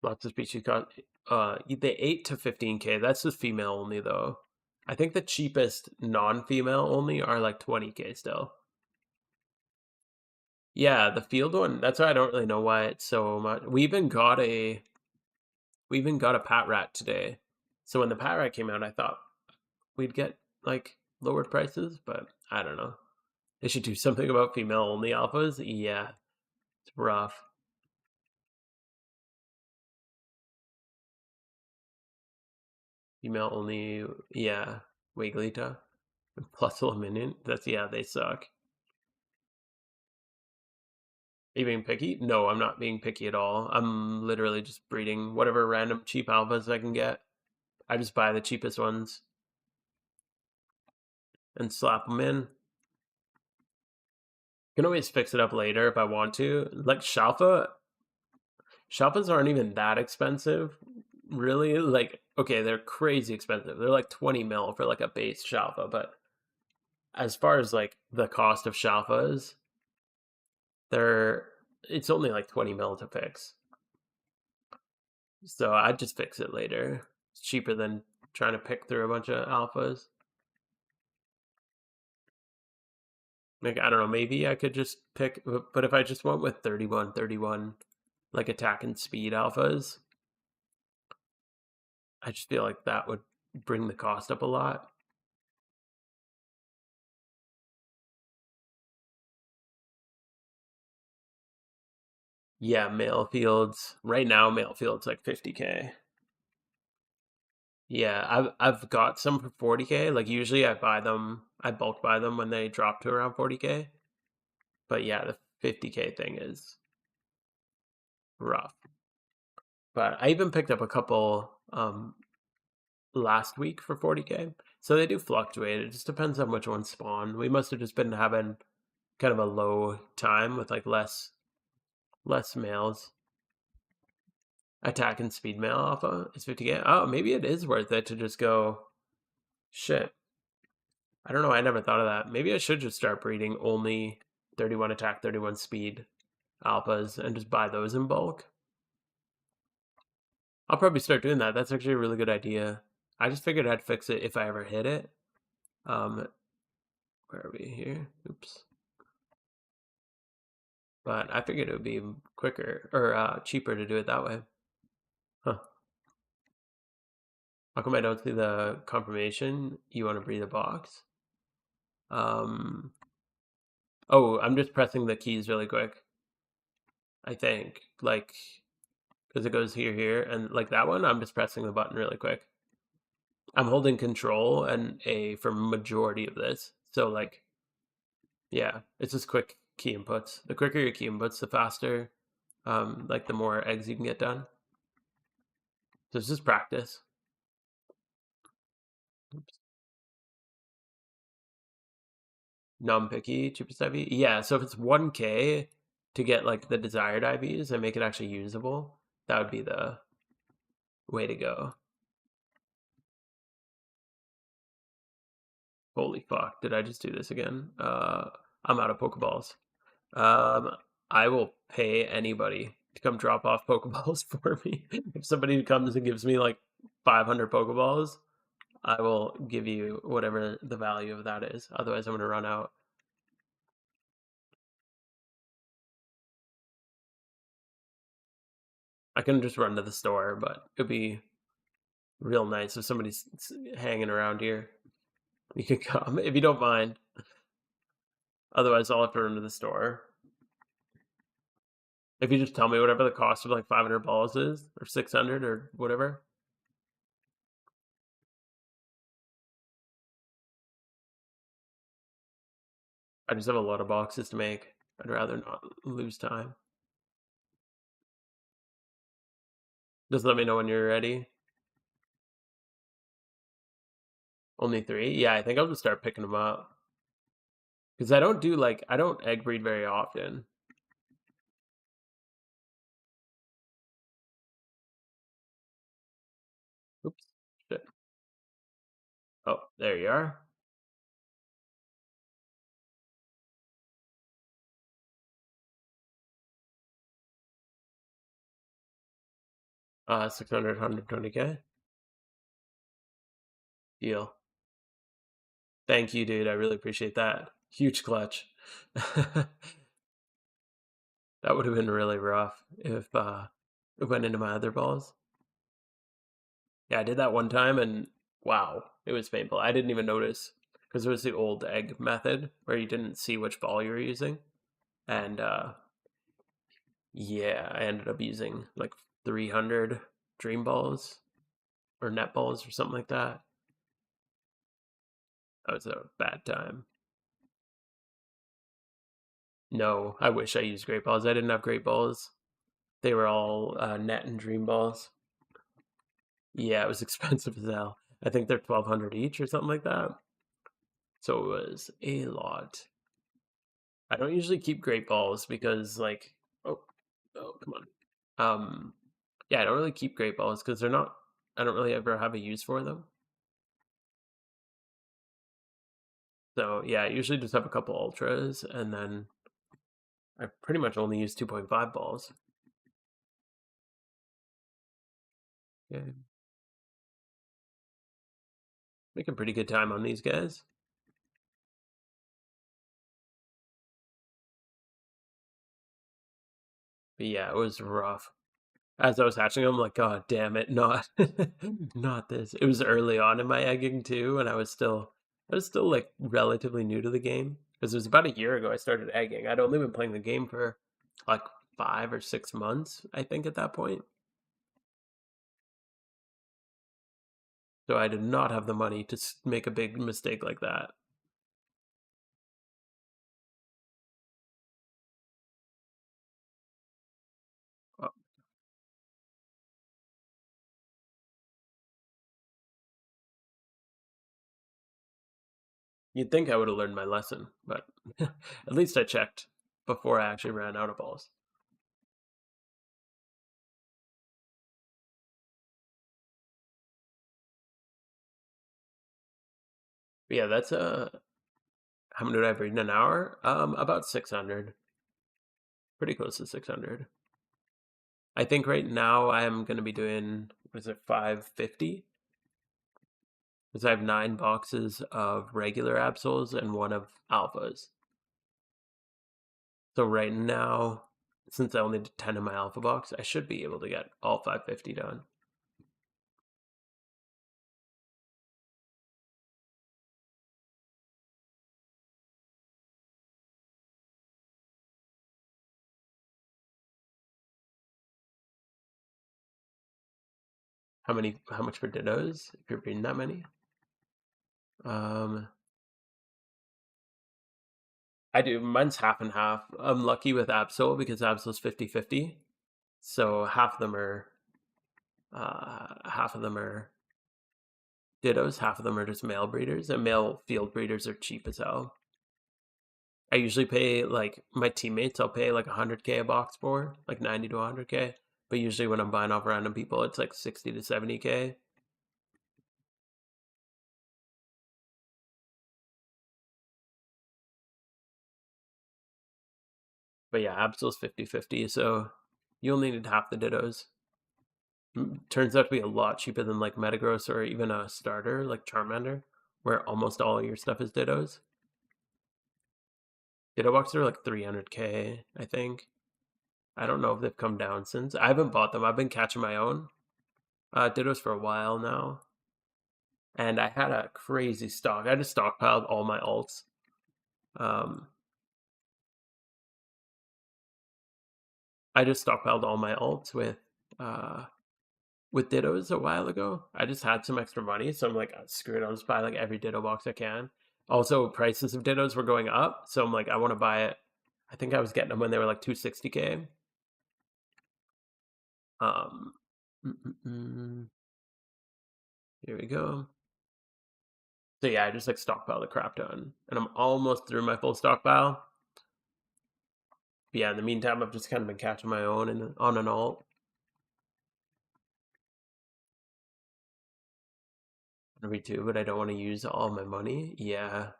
Lots of species cost. They 8 to 15K. That's just female only though. I think the cheapest non-female only are like 20K still. Yeah, the field one. That's why I don't really know why it's so much. We even got a pat rat today. So when the pat rat came out, I thought we'd get like lowered prices, but I don't know. They should do something about female only alphas. Yeah, it's rough. Female only, yeah, Wigglytuff. Plus Luminion. That's yeah, they suck. Are you being picky? No, I'm not being picky at all. I'm literally just breeding whatever random cheap alphas I can get. I just buy the cheapest ones and slap them in. Can always fix it up later if I want to. Like Shalpas aren't even that expensive, really. Like, okay, they're crazy expensive. They're like 20 mil for like a base Shalpa, but as far as like the cost of Shalfas, they're it's only like 20 mil to fix. So I'd just fix it later. It's cheaper than trying to pick through a bunch of alphas. Like, I don't know, maybe I could just pick, but if I just went with 31, like attack and speed alphas, I just feel like that would bring the cost up a lot. Yeah, male fields. Right now, male fields like 50K. Yeah, I've got some for 40K. Like usually I bulk buy them when they drop to around 40K. But yeah, the 50K thing is rough. But I even picked up a couple last week for 40K. So they do fluctuate. It just depends on which ones spawn. We must have just been having kind of a low time with like less males. Attack and speed male alpha is 50K. Oh, maybe it is worth it to just go shit. I don't know. I never thought of that. Maybe I should just start breeding only 31 attack, 31 speed alphas and just buy those in bulk. I'll probably start doing that. That's actually a really good idea. I just figured I'd fix it if I ever hit it. Where are we here? Oops. But I figured it would be quicker or cheaper to do it that way. Huh. How come I don't see the confirmation? You want to breathe a box? Um. Oh, I'm just pressing the keys really quick. I think like because it goes here, here, and like that one. I'm just pressing the button really quick. I'm holding control and A for majority of this. So like, yeah, it's just quick key inputs. The quicker your key inputs, the faster, like the more eggs you can get done. So it's just practice. Oops. Non-picky, cheapest IV. Yeah, so if it's 1K to get like the desired IVs and make it actually usable, that would be the way to go. Holy fuck, did I just do this again? I'm out of Pokeballs. Um, I will pay anybody to come drop off Pokeballs for me. If somebody comes and gives me like 500 Pokeballs, I will give you whatever the value of that is. Otherwise, I'm going to run out. I can just run to the store, but it'd be real nice if somebody's hanging around here. You can come if you don't mind. Otherwise, I'll have to run to the store. If you just tell me whatever the cost of like 500 balls is, or 600, or whatever. I just have a lot of boxes to make. I'd rather not lose time. Just let me know when you're ready. Only three? Yeah, I think I'll just start picking them up. Because I don't egg breed very often. Oops. Shit. Oh, there you are. 600, 120K. Deal. Thank you, dude. I really appreciate that. Huge clutch. That would have been really rough if it went into my other balls. Yeah, I did that one time and wow, it was painful. I didn't even notice because it was the old egg method where you didn't see which ball you were using. And yeah, I ended up using like 300 dream balls or net balls or something like that. That was a bad time. No, I wish I used great balls. I didn't have great balls. They were all net and dream balls. Yeah, it was expensive as hell. I think they're 1,200 each or something like that. So it was a lot. I don't usually keep great balls because like oh come on. Yeah, I don't really keep great balls because they're not I don't really ever have a use for them. So yeah, I usually just have a couple ultras, and then I pretty much only use 2.5 balls. Yeah, making pretty good time on these guys. But yeah, it was rough. As I was hatching them, I'm like, God damn it, not not this. It was early on in my egging too, and I was still like relatively new to the game. Because it was about a year ago I started egging. I'd only been playing the game for like 5 or 6 months, I think, at that point. So I did not have the money to make a big mistake like that. Uh, You'd think I would have learned my lesson, but at least I checked before I actually ran out of balls. But yeah, that's how many did I breed in an hour? About 600, pretty close to 600. I think right now I am going to be doing, what is it, 550? Because I have 9 boxes of regular Absols and one of Alphas. So right now, since I only did 10 in my Alpha box, I should be able to get all 550 done. How much for Dittos, if you're breeding that many? Um, I do. Mine's half and half. I'm lucky with Absol because Absol's 50-50. So half of them are Dittos, half of them are just male breeders, and male field breeders are cheap as hell. I usually pay like my teammates, I'll pay like 100K a box for, like 90 to 100K. But usually when I'm buying off random people, it's like 60 to 70K. But yeah, Absol's 50-50, so you only need half the Dittos. Turns out to be a lot cheaper than like Metagross or even a starter like Charmander, where almost all your stuff is Dittos. Ditto boxes are like 300K, I think. I don't know if they've come down since. I haven't bought them. I've been catching my own Dittos for a while now. And I had a crazy stock. I just stockpiled all my alts. Um, I just stockpiled all my alts with Dittos a while ago. I just had some extra money, so I'm like, screw it, I'll just buy like every Ditto box I can. Also, prices of Dittos were going up, so I'm like, I want to buy it. I think I was getting them when they were like 260K. Um, mm, mm, mm. Here we go. So yeah, I just like stockpile the crap ton, and I'm almost through my full stockpile. But yeah, in the meantime, I've just kind of been catching my own and on an alt. Every two, but I don't want to use all my money. Yeah.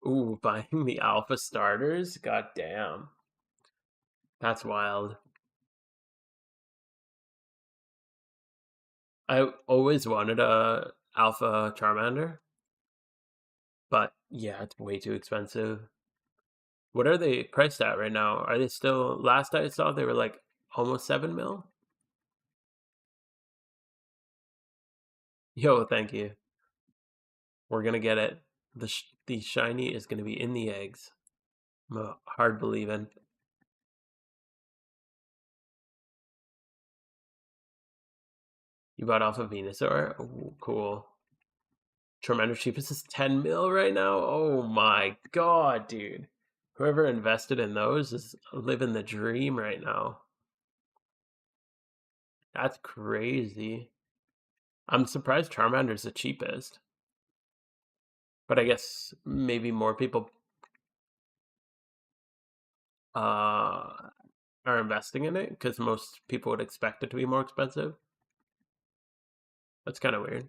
Ooh, buying the alpha starters? God damn. That's wild. I always wanted a alpha Charmander, but yeah, it's way too expensive. What are they priced at right now? Are they still, last I saw they were like almost 7 mil? Yo, thank you. We're gonna get it. The shiny is gonna be in the eggs. I'm hard believing. You bought off of Venusaur? Ooh, cool. Tremendous cheapest is 10 mil right now. Oh my god, dude. Whoever invested in those is living the dream right now. That's crazy. I'm surprised Charmander's the cheapest. But I guess maybe more people uh are investing in it because most people would expect it to be more expensive. That's kind of weird.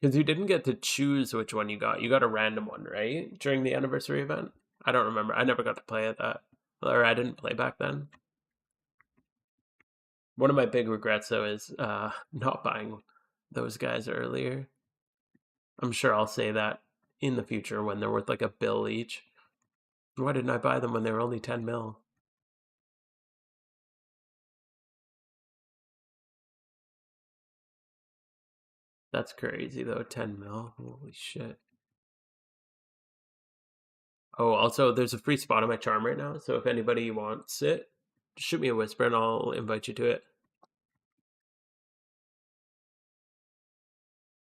Because you didn't get to choose which one you got. You got a random one, right? During the anniversary event? I don't remember. I never got to play at that. Or I didn't play back then. One of my big regrets, though, is not buying those guys earlier. I'm sure I'll say that in the future when they're worth like $1 each. Why didn't I buy them when they were only 10 mil? That's crazy, though. 10 mil. Holy shit. Oh, also, there's a free spot on my charm right now, so if anybody wants it, just shoot me a whisper and I'll invite you to it.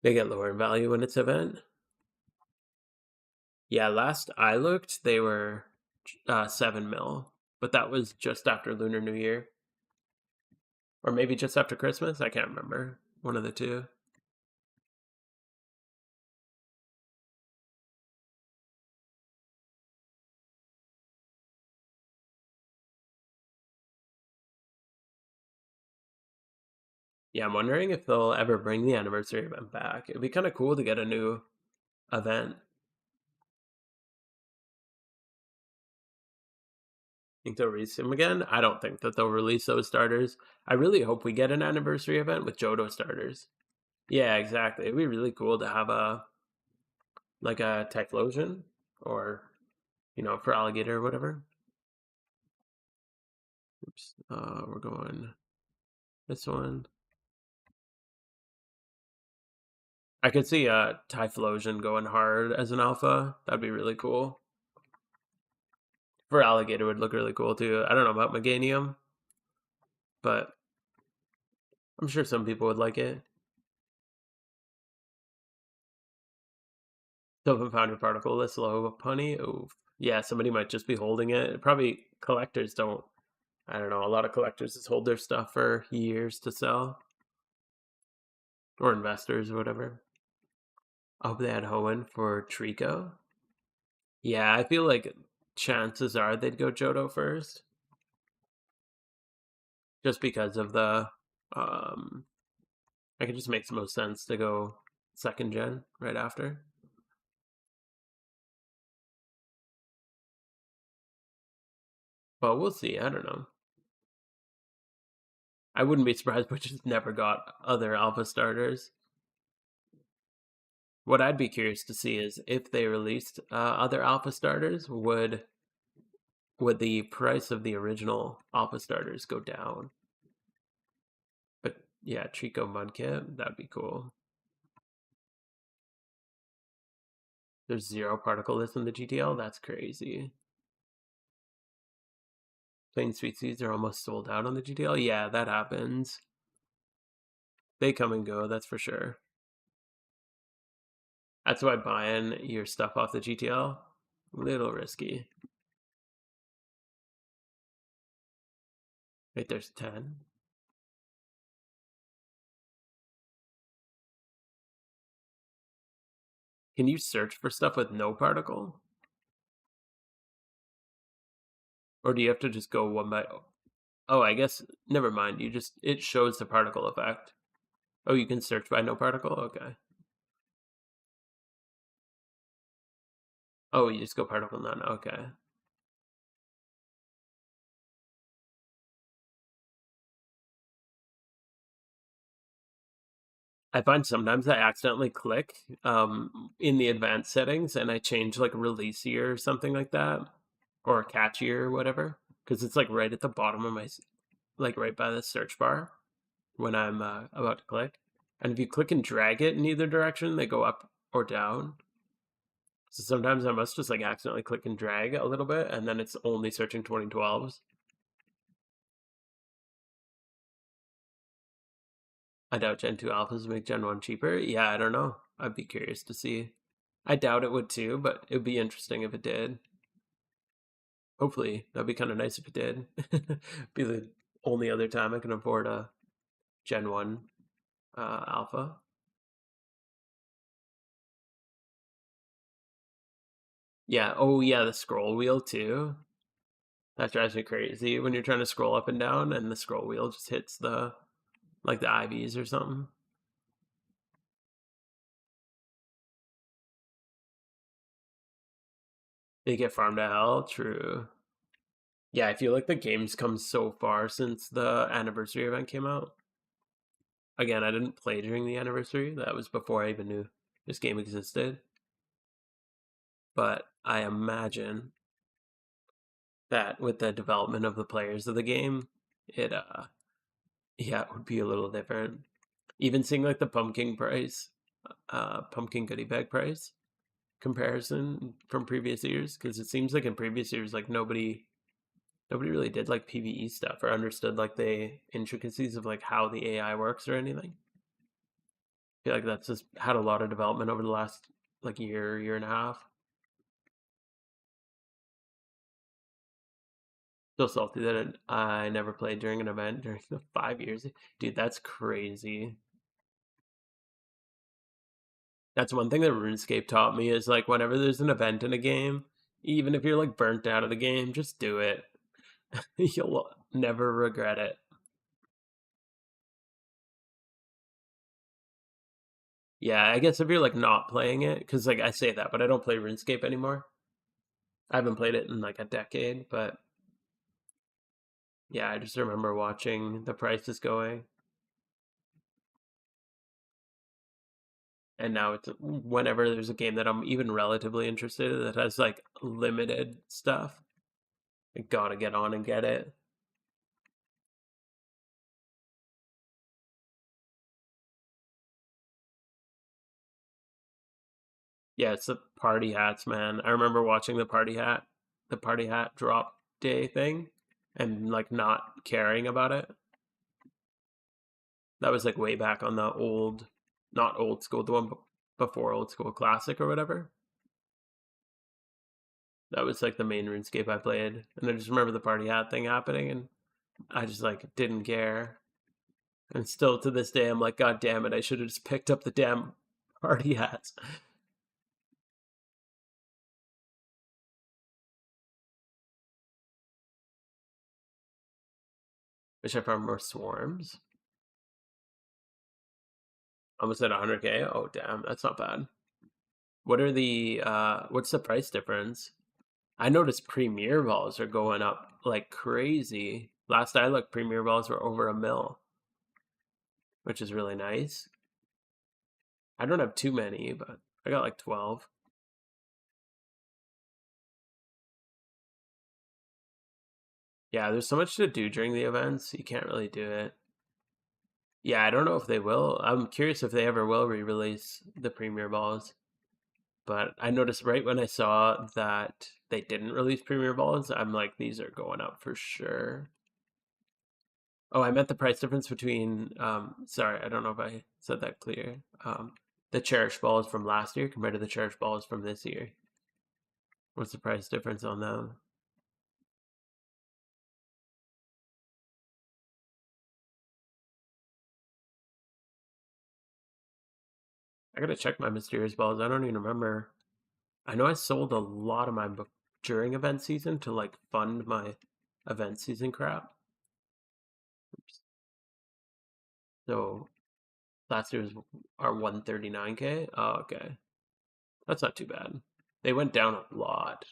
They get lower in value when it's event. Yeah, last I looked, they were 7 mil, but that was just after Lunar New Year. Or maybe just after Christmas? I can't remember. One of the two. Yeah, I'm wondering if they'll ever bring the anniversary event back. It'd be kind of cool to get a new event. Think they'll release him again? I don't think that they'll release those starters. I really hope we get an anniversary event with Johto starters. Yeah, exactly. It'd be really cool to have a Typhlosion or for alligator or whatever. Oops. We're going this one. I could see Typhlosion going hard as an alpha. That'd be really cool. For alligator would look really cool too. I don't know about Meganium, but I'm sure some people would like it. Still found your particle list low punny. Oh, yeah, somebody might just be holding it. Probably collectors don't. I don't know. A lot of collectors just hold their stuff for years to sell, or investors or whatever. I hope they had Hoenn for Trico. Yeah, I feel like chances are they'd go Johto first, just because of the. I could just makes the most sense to go second gen right after. But we'll see. I don't know. I wouldn't be surprised, but just never got other alpha starters. What I'd be curious to see is if they released other alpha starters, would the price of the original alpha starters go down? But yeah, Trico Mudkip, that'd be cool. There's 0 particle list in the GTL. That's crazy. Plain Sweet Seeds are almost sold out on the GTL. Yeah, that happens. They come and go, that's for sure. That's why buying your stuff off the GTL, little risky. Right, there's 10. Can you search for stuff with no particle? Or do you have to just go one by... Oh, I guess, never mind. It shows the particle effect. Oh, you can search by no particle? Okay. Oh, you just go particle none. Okay. I find sometimes I accidentally click in the advanced settings and I change like release year or something like that, or catch year or whatever, because it's like right at the bottom of my, like right by the search bar when I'm about to click. And if you click and drag it in either direction, they go up or down. So sometimes I must just like accidentally click and drag a little bit, and then it's only searching 2012s. I doubt Gen 2 alphas make Gen 1 cheaper. Yeah, I don't know. I'd be curious to see. I doubt it would too, but it would be interesting if it did. Hopefully, that'd be kind of nice if it did. Be the only other time I can afford a Gen 1 alpha. Yeah, oh yeah, the scroll wheel too. That drives me crazy when you're trying to scroll up and down and the scroll wheel just hits the IVs or something. They get farmed to hell. True. Yeah, I feel like the game's come so far since the anniversary event came out. Again, I didn't play during the anniversary. That was before I even knew this game existed. But I imagine that with the development of the players of the game, it yeah, it would be a little different. Even seeing like the pumpkin goodie bag price comparison from previous years, because it seems like in previous years, like nobody really did like PvE stuff or understood like the intricacies of like how the AI works or anything. I feel like that's just had a lot of development over the last like year and a half. Still salty that I never played during an event during the 5 years. Dude, that's crazy. That's one thing that RuneScape taught me is like whenever there's an event in a game, even if you're like burnt out of the game, just do it. You'll never regret it. Yeah, I guess if you're like not playing it, because like I say that, but I don't play RuneScape anymore. I haven't played it in like a decade, but yeah, I just remember watching the prices going, and now it's whenever there's a game that I'm even relatively interested in that has like limited stuff, I gotta get on and get it. Yeah, it's the party hats, man. I remember watching the party hat drop day thing, and like not caring about it. That was like way back on the old, not old school, the one before old school classic or whatever. That was like the main RuneScape I played, and I just remember the party hat thing happening, and I just like didn't care. And still to this day, I'm like, God damn it, I should have just picked up the damn party hats. Wish I found more swarms. Almost at 100K. Oh damn, that's not bad. What are the what's the price difference? I noticed premier balls are going up like crazy. Last I looked, premier balls were over a mil, which is really nice. I don't have too many, but I got like 12. Yeah, there's so much to do during the events. You can't really do it. Yeah, I don't know if they will. I'm curious if they ever will re-release the premier balls. But I noticed right when I saw that they didn't release premier balls, I'm like, these are going up for sure. Oh, I meant the price difference between sorry, I don't know if I said that clear. The cherish balls from last year compared to the cherish balls from this year. What's the price difference on them? I gotta check my mysterious balls. I don't even remember. I know I sold a lot of mine during event season to like fund my event season crap. So last year's are 139K. Oh, okay. That's not too bad. They went down a lot.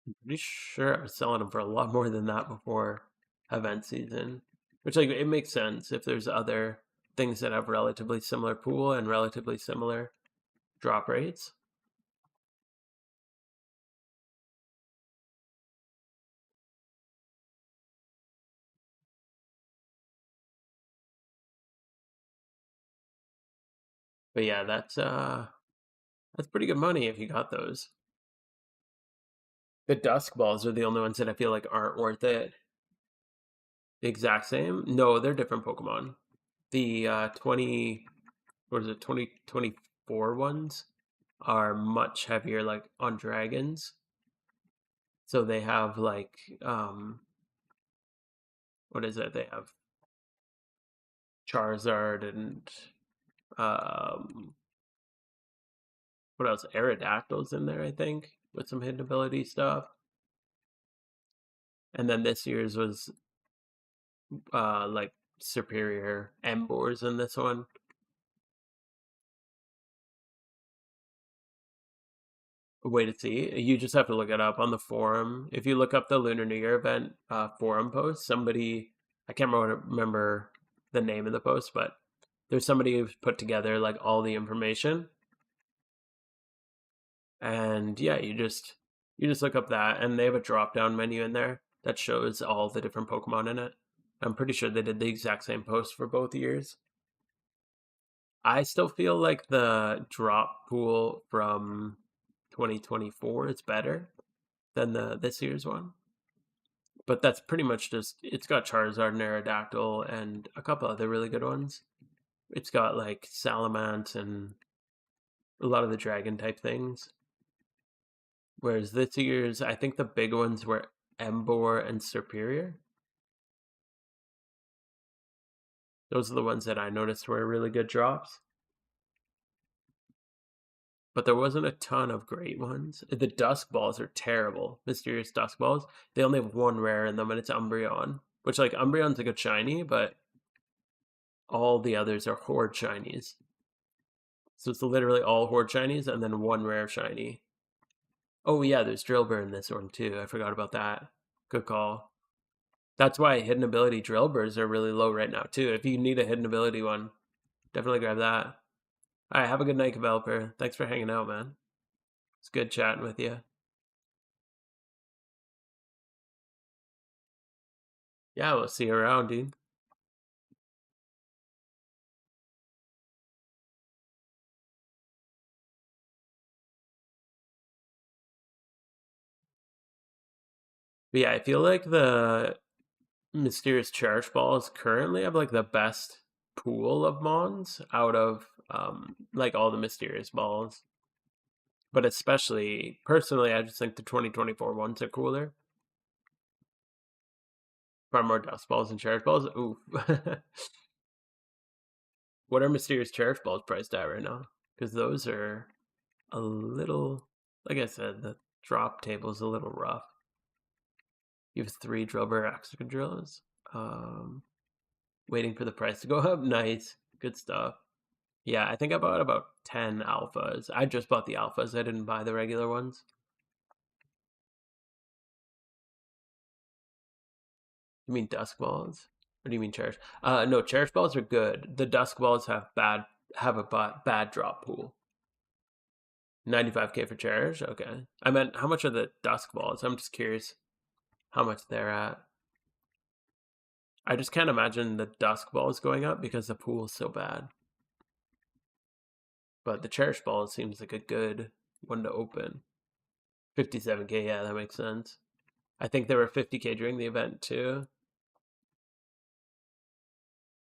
I'm pretty sure I was selling them for a lot more than that before event season. Which like it makes sense if there's other things that have relatively similar pool and relatively similar drop rates. But yeah, that's pretty good money if you got those. The dusk balls are the only ones that I feel like aren't worth it. The exact same? No, they're different Pokemon. The 20 what is it, 2024 ones are much heavier like on dragons. So they have like what is it? They have Charizard and um what else? Aerodactyls in there, I think, with some hidden ability stuff. And then this year's was like superior Embors in this one. way to see. You just have to look it up on the forum. If you look up the Lunar New Year event forum post, somebody, I can't remember the name of the post, but there's somebody who's put together like all the information. And yeah, you just look up that, and they have a drop down menu in there that shows all the different Pokemon in it. I'm pretty sure they did the exact same post for both years. I still feel like the drop pool from 2024 is better than the this year's one. But that's pretty much just, it's got Charizard and Aerodactyl and a couple other really good ones. It's got like Salamence and a lot of the dragon type things. Whereas this year's, I think the big ones were Embor and Superior. Those are the ones that I noticed were really good drops. But there wasn't a ton of great ones. The Dusk Balls are terrible. Mysterious Dusk Balls. They only have one rare in them, and it's Umbreon. Which, like, Umbreon's a good shiny, but all the others are Horde shinies. So it's literally all Horde shinies and then one rare shiny. Oh, yeah, there's Drillbur in this one, too. I forgot about that. Good call. That's why hidden ability Drillburs are really low right now, too. If you need a hidden ability one, definitely grab that. All right, have a good night, Developer. Thanks for hanging out, man. It's good chatting with you. Yeah, we'll see you around, dude. But yeah, I feel like the Mysterious Cherish Balls currently have like the best pool of Mons out of like all the Mysterious Balls. But especially, personally, I just think the 2024 ones are cooler. Far more Dust Balls and Cherish Balls. Ooh. What are Mysterious Cherish Balls priced at right now? Because those are a little, like I said, the drop table is a little rough. You have 3 Drillbur Excadrillos. Waiting for the price to go up. Nice. Good stuff. Yeah, I think I bought about 10 alphas. I just bought the alphas. I didn't buy the regular ones. You mean dusk balls? Or do you mean cherish? No, cherish balls are good. The dusk balls have a bad drop pool. 95k for cherish? Okay. I meant, how much are the dusk balls? I'm just curious how much they're at. I just can't imagine the dusk balls going up because the pool is so bad. But the cherish ball seems like a good one to open. 57k, yeah, that makes sense. I think they were 50k during the event too.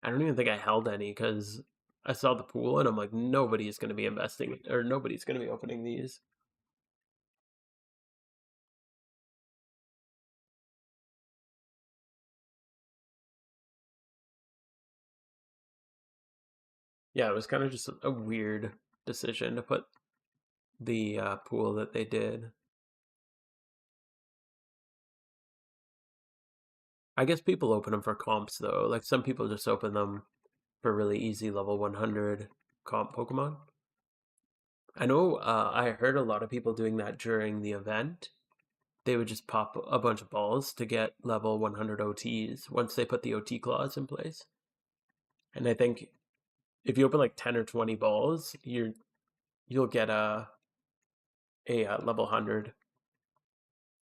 I don't even think I held any because I saw the pool and I'm like, nobody's going to be investing or nobody's going to be opening these. Yeah, it was kind of just a weird decision to put the pool that they did. I guess people open them for comps though. Like some people just open them for really easy level 100 comp Pokemon. I know I heard a lot of people doing that during the event. They would just pop a bunch of balls to get level 100 OTs once they put the OT clause in place. And I think if you open like 10 or 20 balls, you'll get a level 100.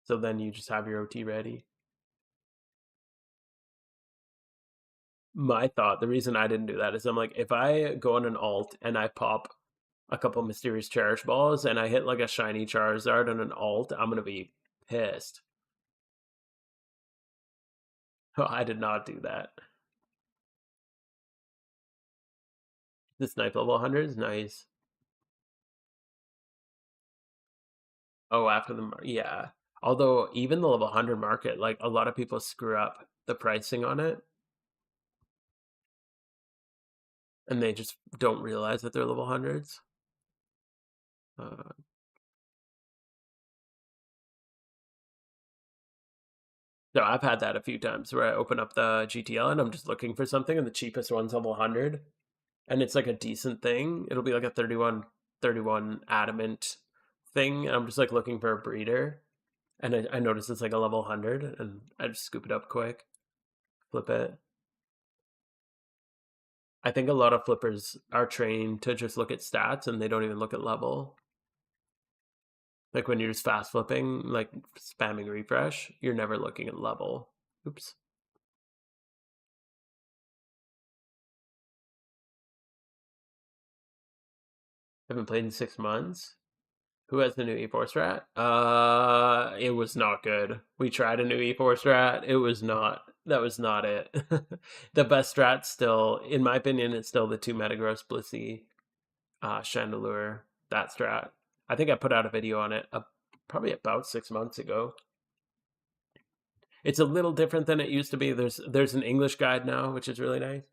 So then you just have your OT ready. My thought, the reason I didn't do that is I'm like, if I go on an alt and I pop a couple mysterious cherish balls and I hit like a shiny Charizard on an alt, I'm gonna be pissed. Oh, I did not do that. This snipe level 100 is nice. Oh, after the yeah. Although even the level 100 market, like a lot of people screw up the pricing on it, and they just don't realize that they're level 100s. Uh, so I've had that a few times where I open up the GTL and I'm just looking for something, and the cheapest one's level 100, and it's like a decent thing. It'll be like a 31 adamant thing. I'm just like looking for a breeder, and I notice it's like a level 100, and I just scoop it up quick, flip it. I think a lot of flippers are trained to just look at stats and they don't even look at level. Like when you're just fast flipping, like spamming refresh, you're never looking at level. Oops. Haven't played in 6 months. Who has the new E4 strat? It was not good. We tried a new E4 strat. It was not. That was not it. The best strat still, in my opinion, it's still the 2 Metagross Blissey Chandelure. That strat. I think I put out a video on it probably about 6 months ago. It's a little different than it used to be. There's an English guide now, which is really nice,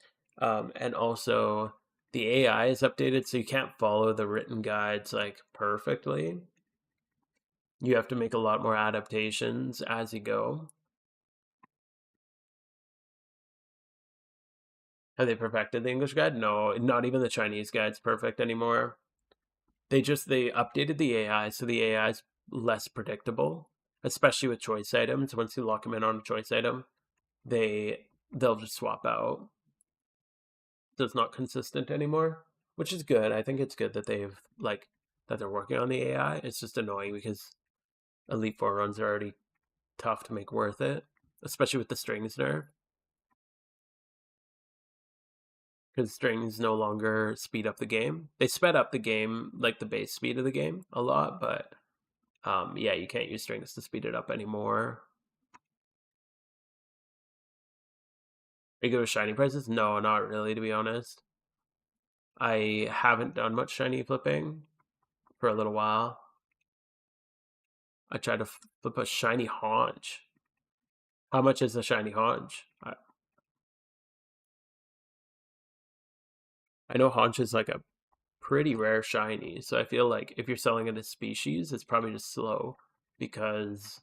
and also the AI is updated, so you can't follow the written guides like perfectly. You have to make a lot more adaptations as you go. Have they perfected the English guide? No, not even the Chinese guide's perfect anymore. They updated the AI, so the AI is less predictable, especially with choice items. Once you lock them in on a choice item, they'll just swap out. So it's not consistent anymore, which is good. I think it's good that they're working on the AI. It's just annoying because Elite Four runs are already tough to make worth it, especially with the strings nerf. Because strings no longer speed up the game. They sped up the game, like the base speed of the game, a lot, but yeah, you can't use strings to speed it up anymore. Are you good with shiny prices? No, not really, to be honest. I haven't done much shiny flipping for a little while. I tried to flip a shiny haunch. How much is a shiny haunch? I know haunch is like a pretty rare shiny, so I feel like if you're selling it as species, it's probably just slow because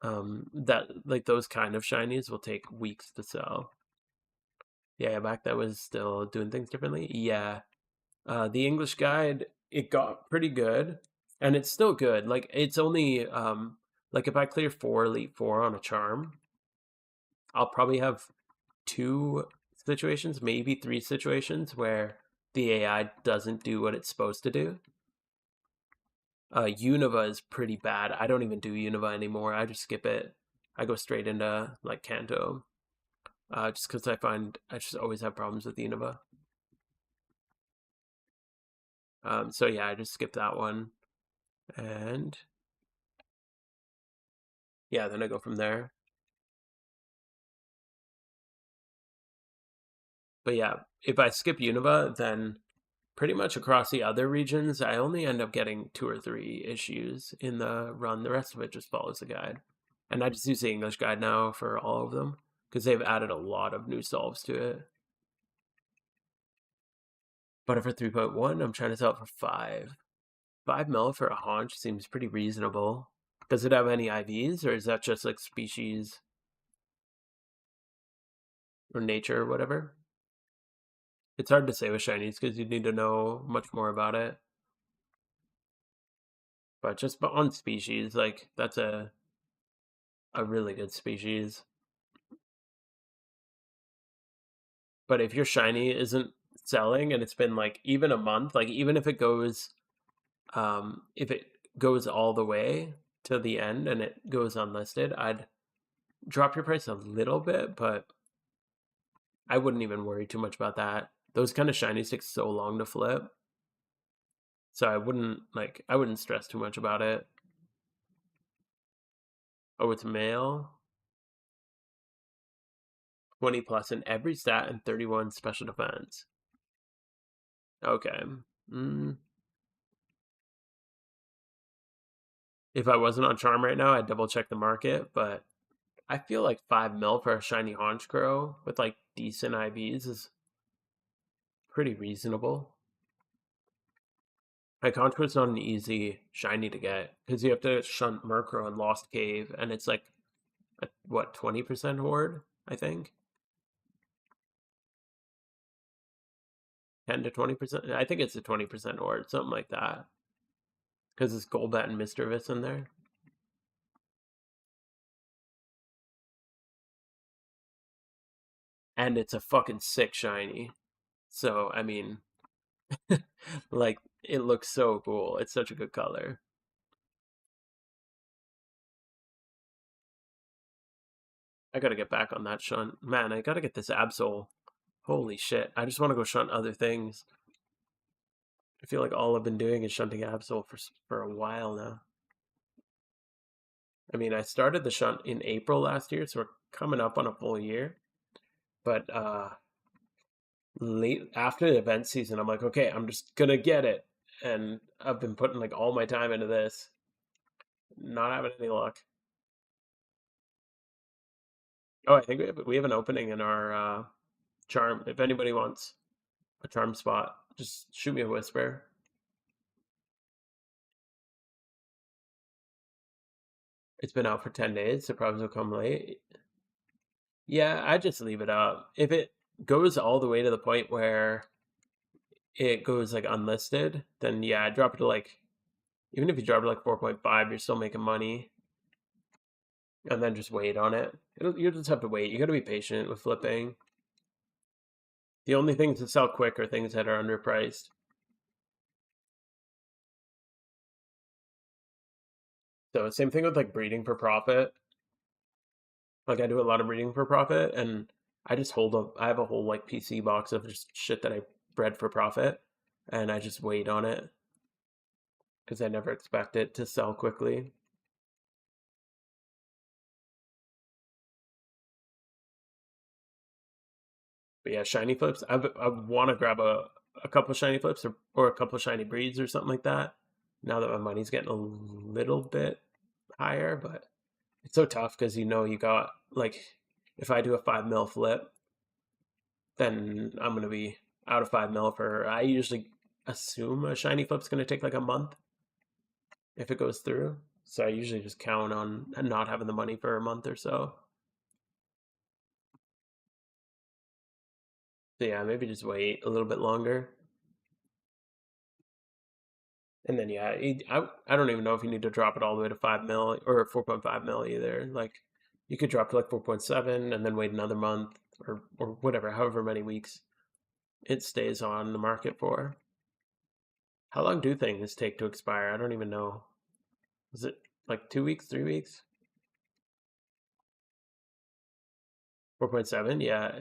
that like those kind of shinies will take weeks to sell. Yeah, back that was still doing things differently. Yeah. The English guide, it got pretty good, and it's still good. Like it's only like if I clear 4 Elite 4 on a charm, I'll probably have 2 situations, maybe 3 situations where the AI doesn't do what it's supposed to do. Unova is pretty bad. I don't even do Unova anymore. I just skip it. I go straight into like Kanto, just because I find I just always have problems with Unova. So yeah, I just skip that one, and yeah, then I go from there. But yeah, if I skip Unova, then pretty much across the other regions, I only end up getting 2 or 3 issues in the run. The rest of it just follows the guide. And I just use the English guide now for all of them because they've added a lot of new solves to it. But for 3.1, I'm trying to sell it for 5. 5 mil for a haunch seems pretty reasonable. Does it have any IVs, or is that just like species or nature or whatever? It's hard to say with shinies because you need to know much more about it. But just on species, like that's a really good species. But if your shiny isn't selling and it's been like even a month, like even if it goes all the way to the end and it goes unlisted, I'd drop your price a little bit, but I wouldn't even worry too much about that. Those kind of shinies take so long to flip. So I wouldn't stress too much about it. Oh, it's male. 20 plus in every stat and 31 special defense. Okay. Mm. If I wasn't on Charm right now, I'd double check the market, but I feel like 5 mil for a shiny Haunch Crow with like decent IVs is pretty reasonable. Like Haunch Crow's not an easy shiny to get because you have to shunt Murkrow and Lost Cave, and it's like what 20% horde, I think. 10 to 20%. I think it's a 20% horde, something like that. Because it's Golbat and Misdreavus in there. And it's a fucking sick shiny. So, I mean, like, it looks so cool. It's such a good color. I gotta get back on that shunt. Man, I gotta get this Absol. Holy shit. I just want to go shunt other things. I feel like all I've been doing is shunting Absol for a while now. I mean, I started the shunt in April last year, so we're coming up on a full year. But late after the event season, I'm like, okay, I'm just gonna get it. And I've been putting like all my time into this. Not having any luck. Oh, I think we have an opening in our charm. If anybody wants a charm spot, just shoot me a whisper. It's been out for 10 days, so probably will come late. Yeah, I just leave it up. If it goes all the way to the point where it goes like unlisted, then yeah, drop it to like, even if you drop it to like 4.5, you're still making money. And then just wait on it. You'll just have to wait. You got to be patient with flipping. The only things that sell quick are things that are underpriced. So same thing with like breeding for profit. Like I do a lot of breeding for profit, and I just hold up. I have a whole like PC box of just shit that I bred for profit, and I just wait on it because I never expect it to sell quickly. But yeah, shiny flips. I want to grab a couple shiny flips or a couple shiny breeds or something like that. Now that my money's getting a little bit higher, but it's so tough because you got like if I do a 5 mil flip, then I'm gonna be out of 5 mil for. I usually assume a shiny flip's gonna take like a month if it goes through. So I usually just count on not having the money for a month or so. So yeah, maybe just wait a little bit longer. And then yeah, I don't even know if you need to drop it all the way to 5 mil or 4.5 mil either. Like you could drop to like 4.7 and then wait another month or whatever, however many weeks it stays on the market for. How long do things take to expire? I don't even know. Is it like 2 weeks, 3 weeks? 4.7? Yeah.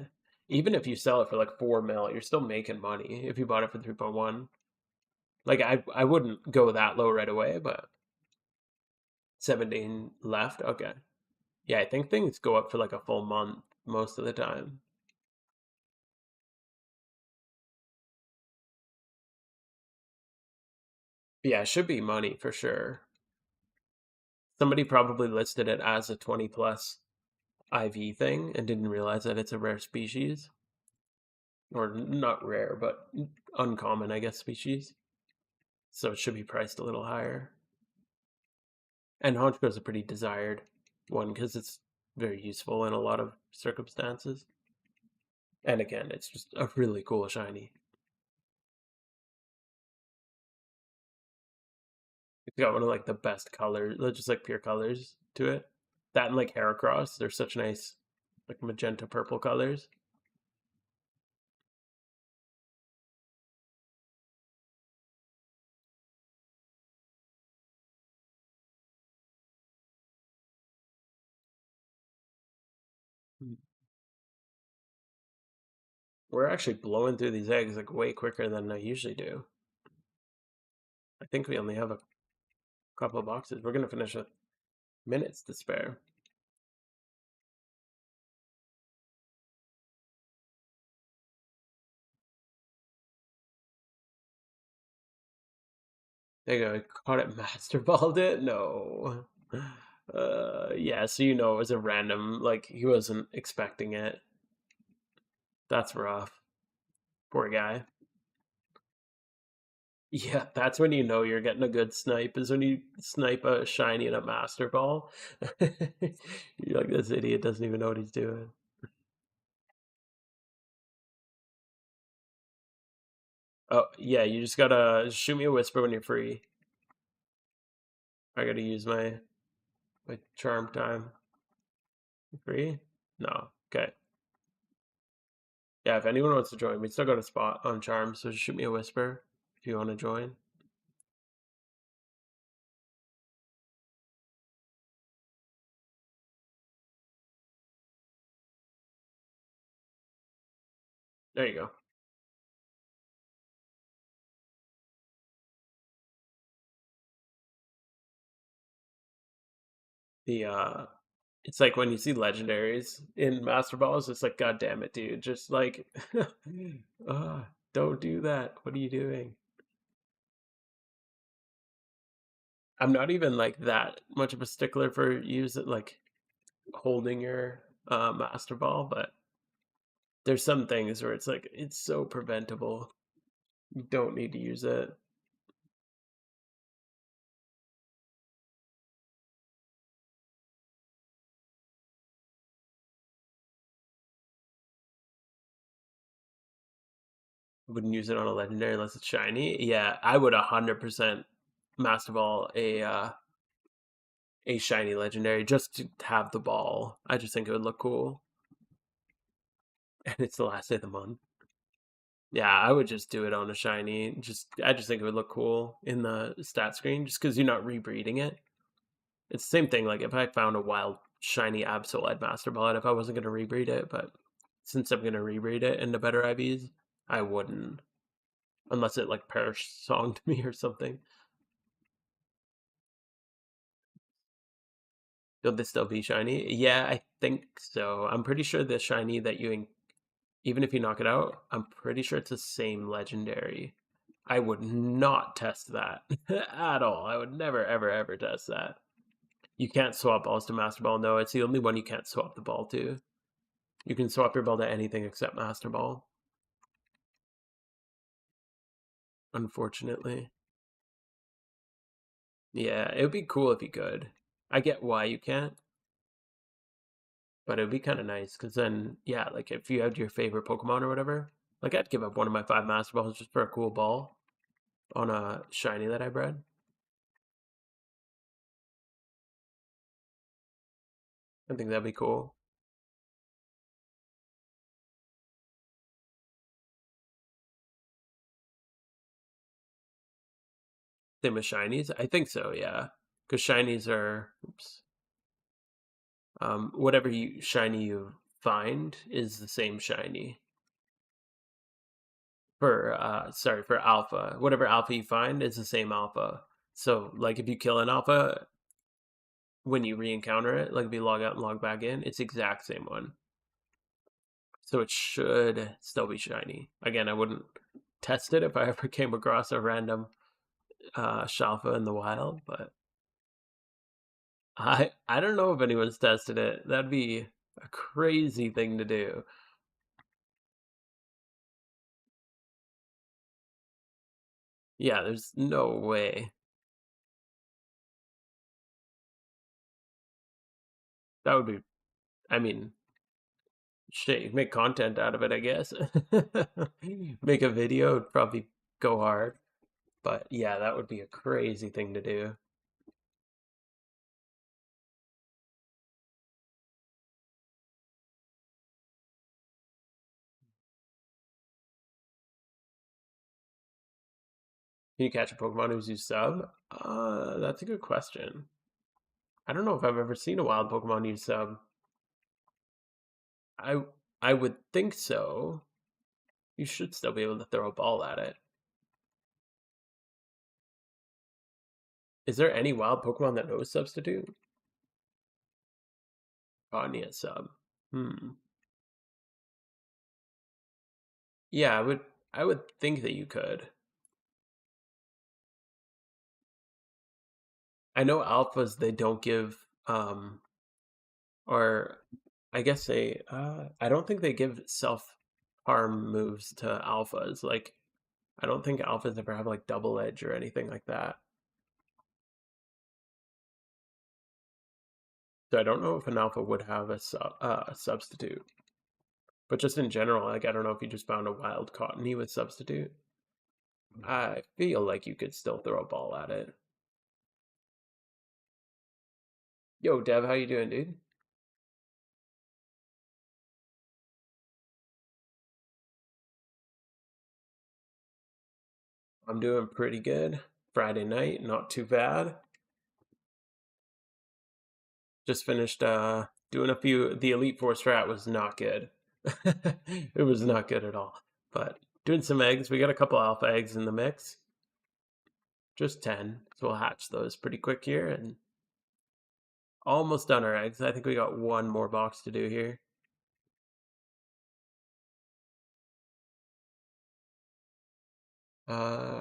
Even if you sell it for like 4 mil, you're still making money if you bought it for 3.1. Like I wouldn't go that low right away, but 17 left. Okay. Yeah, I think things go up for like a full month most of the time. But yeah, it should be money for sure. Somebody probably listed it as a 20 plus IV thing and didn't realize that it's a rare species. Or not rare, but uncommon, I guess, species. So it should be priced a little higher. And Honchko is a pretty desired one because it's very useful in a lot of circumstances. And again, it's just a really cool shiny. It's got one of like the best colors, just like pure colors to it. That and like Heracross, they're such nice, like magenta purple colors. We're actually blowing through these eggs like way quicker than I usually do. I think we only have a couple of boxes. We're gonna finish with minutes to spare. There you go. I caught it, master balled it. No. Yeah. So it was a random. Like he wasn't expecting it. That's rough. Poor guy. Yeah, that's when you know you're getting a good snipe. Is when you snipe a shiny and a master ball. You're like, this idiot doesn't even know what he's doing. Oh yeah, you just gotta shoot me a whisper when you're free. I gotta use my charm time. Free? No. Okay. Yeah, if anyone wants to join, we still got a spot on charm, so just shoot me a whisper if you want to join. There you go. The it's like when you see legendaries in Master Balls, it's like, God damn it, dude. Just like uh, don't do that. What are you doing? I'm not even like that much of a stickler for using like holding your Master Ball, but there's some things where it's like it's so preventable. You don't need to use it. Wouldn't use it on a legendary unless it's shiny. Yeah, I would 100% Master Ball a shiny legendary just to have the ball. I just think it would look cool. And it's the last day of the month. Yeah, I would just do it on a shiny. I just think it would look cool in the stat screen just because you're not rebreeding it. It's the same thing. Like if I found a wild shiny Absol, I'd Master Ball it if I wasn't gonna rebreed it, but since I'm gonna rebreed it into better IVs, I wouldn't. Unless it like perish songed me or something. Will this still be shiny? Yeah, I think so. I'm pretty sure the shiny that even if you knock it out, I'm pretty sure it's the same legendary. I would not test that at all. I would never, ever, ever test that. You can't swap balls to Master Ball. No, it's the only one you can't swap the ball to. You can swap your ball to anything except Master Ball, unfortunately. Yeah, it would be cool if you could. I get why you can't, but it would be kind of nice because then, yeah, like if you had your favorite Pokemon or whatever, like I'd give up one of my 5 Master Balls just for a cool ball on a shiny that I bred. I think that'd be cool. Same with shinies? I think so, yeah. Because shinies are, oops, whatever shiny you find is the same shiny. Sorry, for alpha. Whatever alpha you find is the same alpha. So, like, if you kill an alpha, when you re-encounter it, like if you log out and log back in, it's the exact same one. So it should still be shiny. Again, I wouldn't test it if I ever came across a random Shalfa in the wild, but I don't know if anyone's tested it. That'd be a crazy thing to do. Yeah, there's no way. That would be, I mean, shit, make content out of it, I guess. Make a video would probably go hard. But yeah, that would be a crazy thing to do. Can you catch a Pokemon who's used sub? That's a good question. I don't know if I've ever seen a wild Pokemon use sub. I I would think so. You should still be able to throw a ball at it. Is there any wild Pokemon that knows substitute? Botany at sub. Hmm. Yeah, I would think that you could. I know alphas they don't give or I guess I don't think they give self harm moves to alphas. Like I don't think alphas ever have like double edge or anything like that. So I don't know if an alpha would have a substitute. But just in general, like I don't know if you just found a wild cottony with substitute. I feel like you could still throw a ball at it. Yo, Dev, how you doing, dude? I'm doing pretty good. Friday night, not too bad. Just finished doing a few. The Elite Four strat was not good. It was not good at all. But doing some eggs. We got a couple alpha eggs in the mix. Just 10. So we'll hatch those pretty quick here and almost done our eggs. I think we got one more box to do here.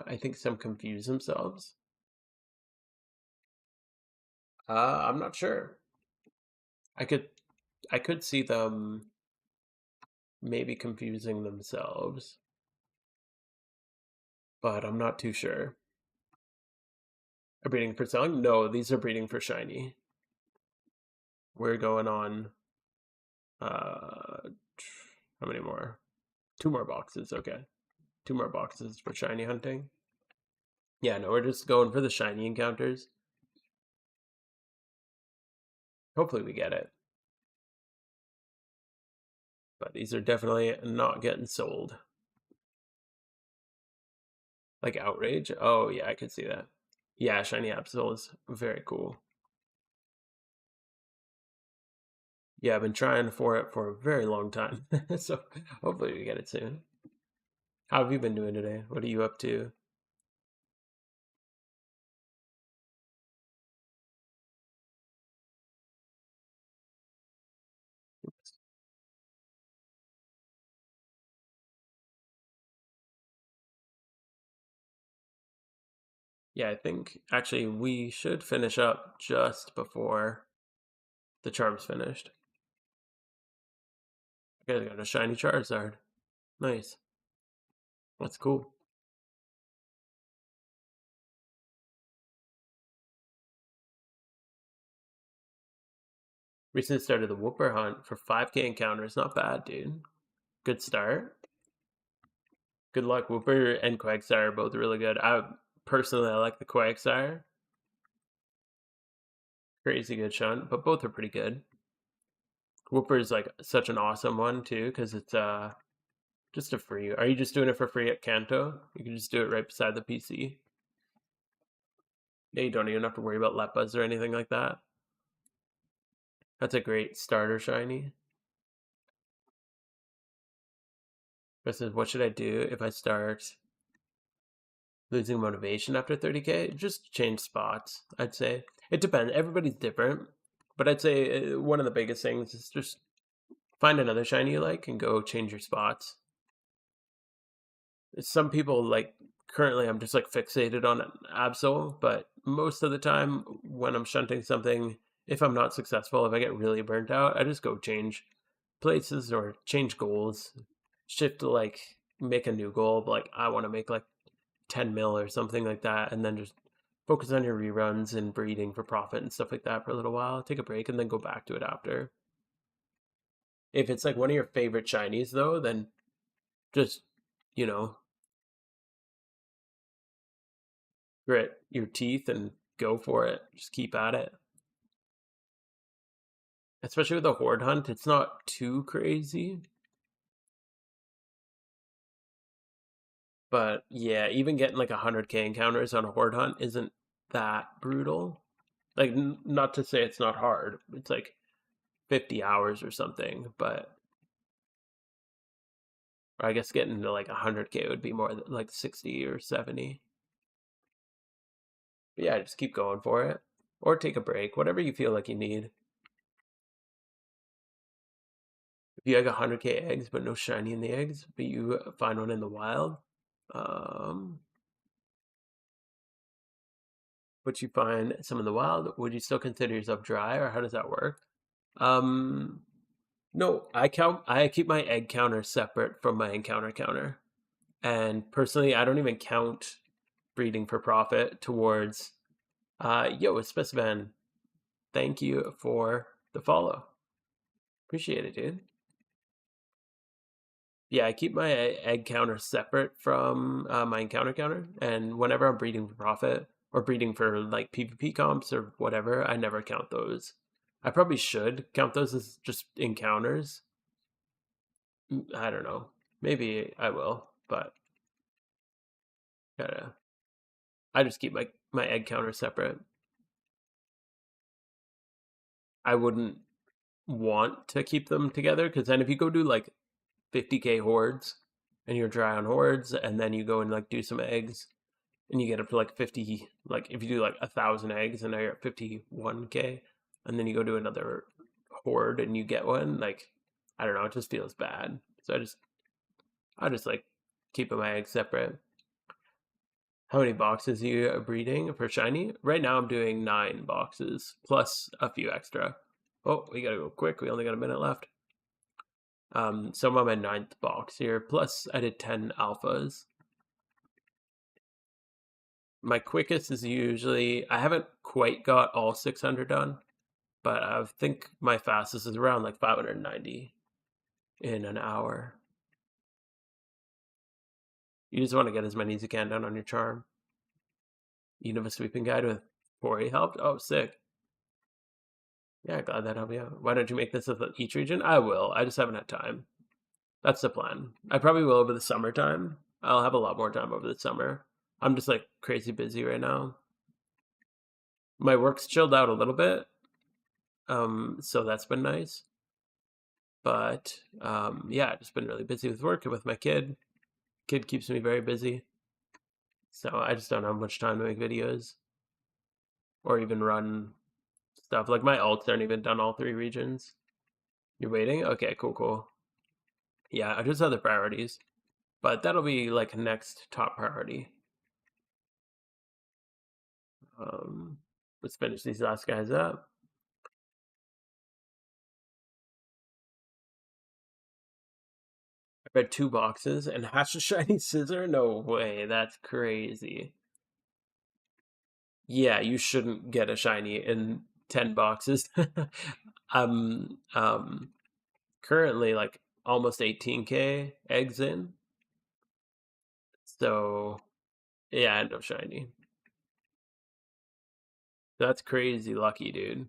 I think some confuse themselves. I'm not sure. I could I could see them maybe confusing themselves, but I'm not too sure. Are breeding for selling? No, these are breeding for shiny. We're going on how many more? Two more boxes, okay. Two more boxes for shiny hunting. Yeah, no, we're just going for the shiny encounters. Hopefully we get it. But these are definitely not getting sold. Like Outrage? Oh yeah, I could see that. Yeah, shiny Absol is very cool. Yeah, I've been trying for it for a very long time. So hopefully we get it soon. How have you been doing today? What are you up to? Yeah, I think actually we should finish up just before the charm's finished. I got a shiny Charizard. Nice. That's cool. Recently started the Whooper hunt for 5K encounters. Not bad, dude. Good start. Good luck. Whooper and Quagsire are both really good. I like the Quagsire. Crazy good shunt, but both are pretty good. Whooper is like such an awesome one too, because it's just a free. Are you just doing it for free at Kanto? You can just do it right beside the PC. Yeah, you don't even have to worry about Leppas or anything like that. That's a great starter shiny. This is what should I do if I start losing motivation after 30K? Just change spots, I'd say. It depends. Everybody's different. But I'd say one of the biggest things is just find another shiny you like and go change your spots. Some people like currently I'm just like fixated on Absol, but most of the time when I'm shunting something, if I'm not successful, if I get really burnt out, I just go change places or change goals, shift to like make a new goal. Like I want to make like 10 mil or something like that, and then just focus on your reruns and breeding for profit and stuff like that for a little while. Take a break and then go back to it after. If it's like one of your favorite shinies though, then just, you know, grit your teeth and go for it. Just keep at it. Especially with a horde hunt, it's not too crazy. But yeah, even getting like 100K encounters on a horde hunt isn't that brutal. Like, not to say it's not hard. It's like 50 hours or something, but I guess getting to like 100K would be more like 60 or 70. But yeah, just keep going for it. Or take a break, whatever you feel like you need. If you have 100K eggs but no shiny in the eggs, but you find one in the wild, um, but you find some in the wild, would you still consider yourself dry, or how does that work? Um, no, I keep my egg counter separate from my encounter counter. And personally, I don't even count breeding for profit towards yo, it's Specimen. Thank you for the follow. Appreciate it, dude. Yeah, I keep my egg counter separate from my encounter counter, and whenever I'm breeding for profit or breeding for like PvP comps or whatever, I never count those. I probably should count those as just encounters. I don't know. Maybe I will, but gotta. I just keep my egg counter separate. I wouldn't want to keep them together because then if you go do like 50k hordes and you're dry on hordes and then you go and like do some eggs and you get up to like 50, like if you do like 1,000 eggs and now you're at 51k and then you go do another horde and you get one, like I don't know, it just feels bad. So I just like keeping my eggs separate. How many boxes are you breeding for shiny? Right now I'm doing 9 boxes plus a few extra. Oh, we gotta go quick. We only got a minute left. So I'm on my 9th box here. Plus I did 10 alphas. My quickest is usually, I haven't quite got all 600 done, but I think my fastest is around like 590 in an hour. You just want to get as many as you can done on your charm. You have a sweeping guide with 4 helped? Oh, sick. Yeah, glad that helped you out. Why don't you make this with each region? I will. I just haven't had time. That's the plan. I probably will over the summertime. I'll have a lot more time over the summer. I'm just like crazy busy right now. My work's chilled out a little bit. So that's been nice. But yeah, I've just been really busy with work and with my kid. Kid keeps me very busy. So I just don't have much time to make videos or even run stuff. Like my alts aren't even done all 3 regions. You're waiting? Okay, cool. Yeah, I just have the priorities. But that'll be like next top priority. Let's finish these last guys up. I read 2 boxes and hatched a shiny scissor? No way, that's crazy. Yeah, you shouldn't get a shiny in 10 boxes. I'm currently like almost 18k eggs in. So yeah, no shiny. That's crazy lucky, dude.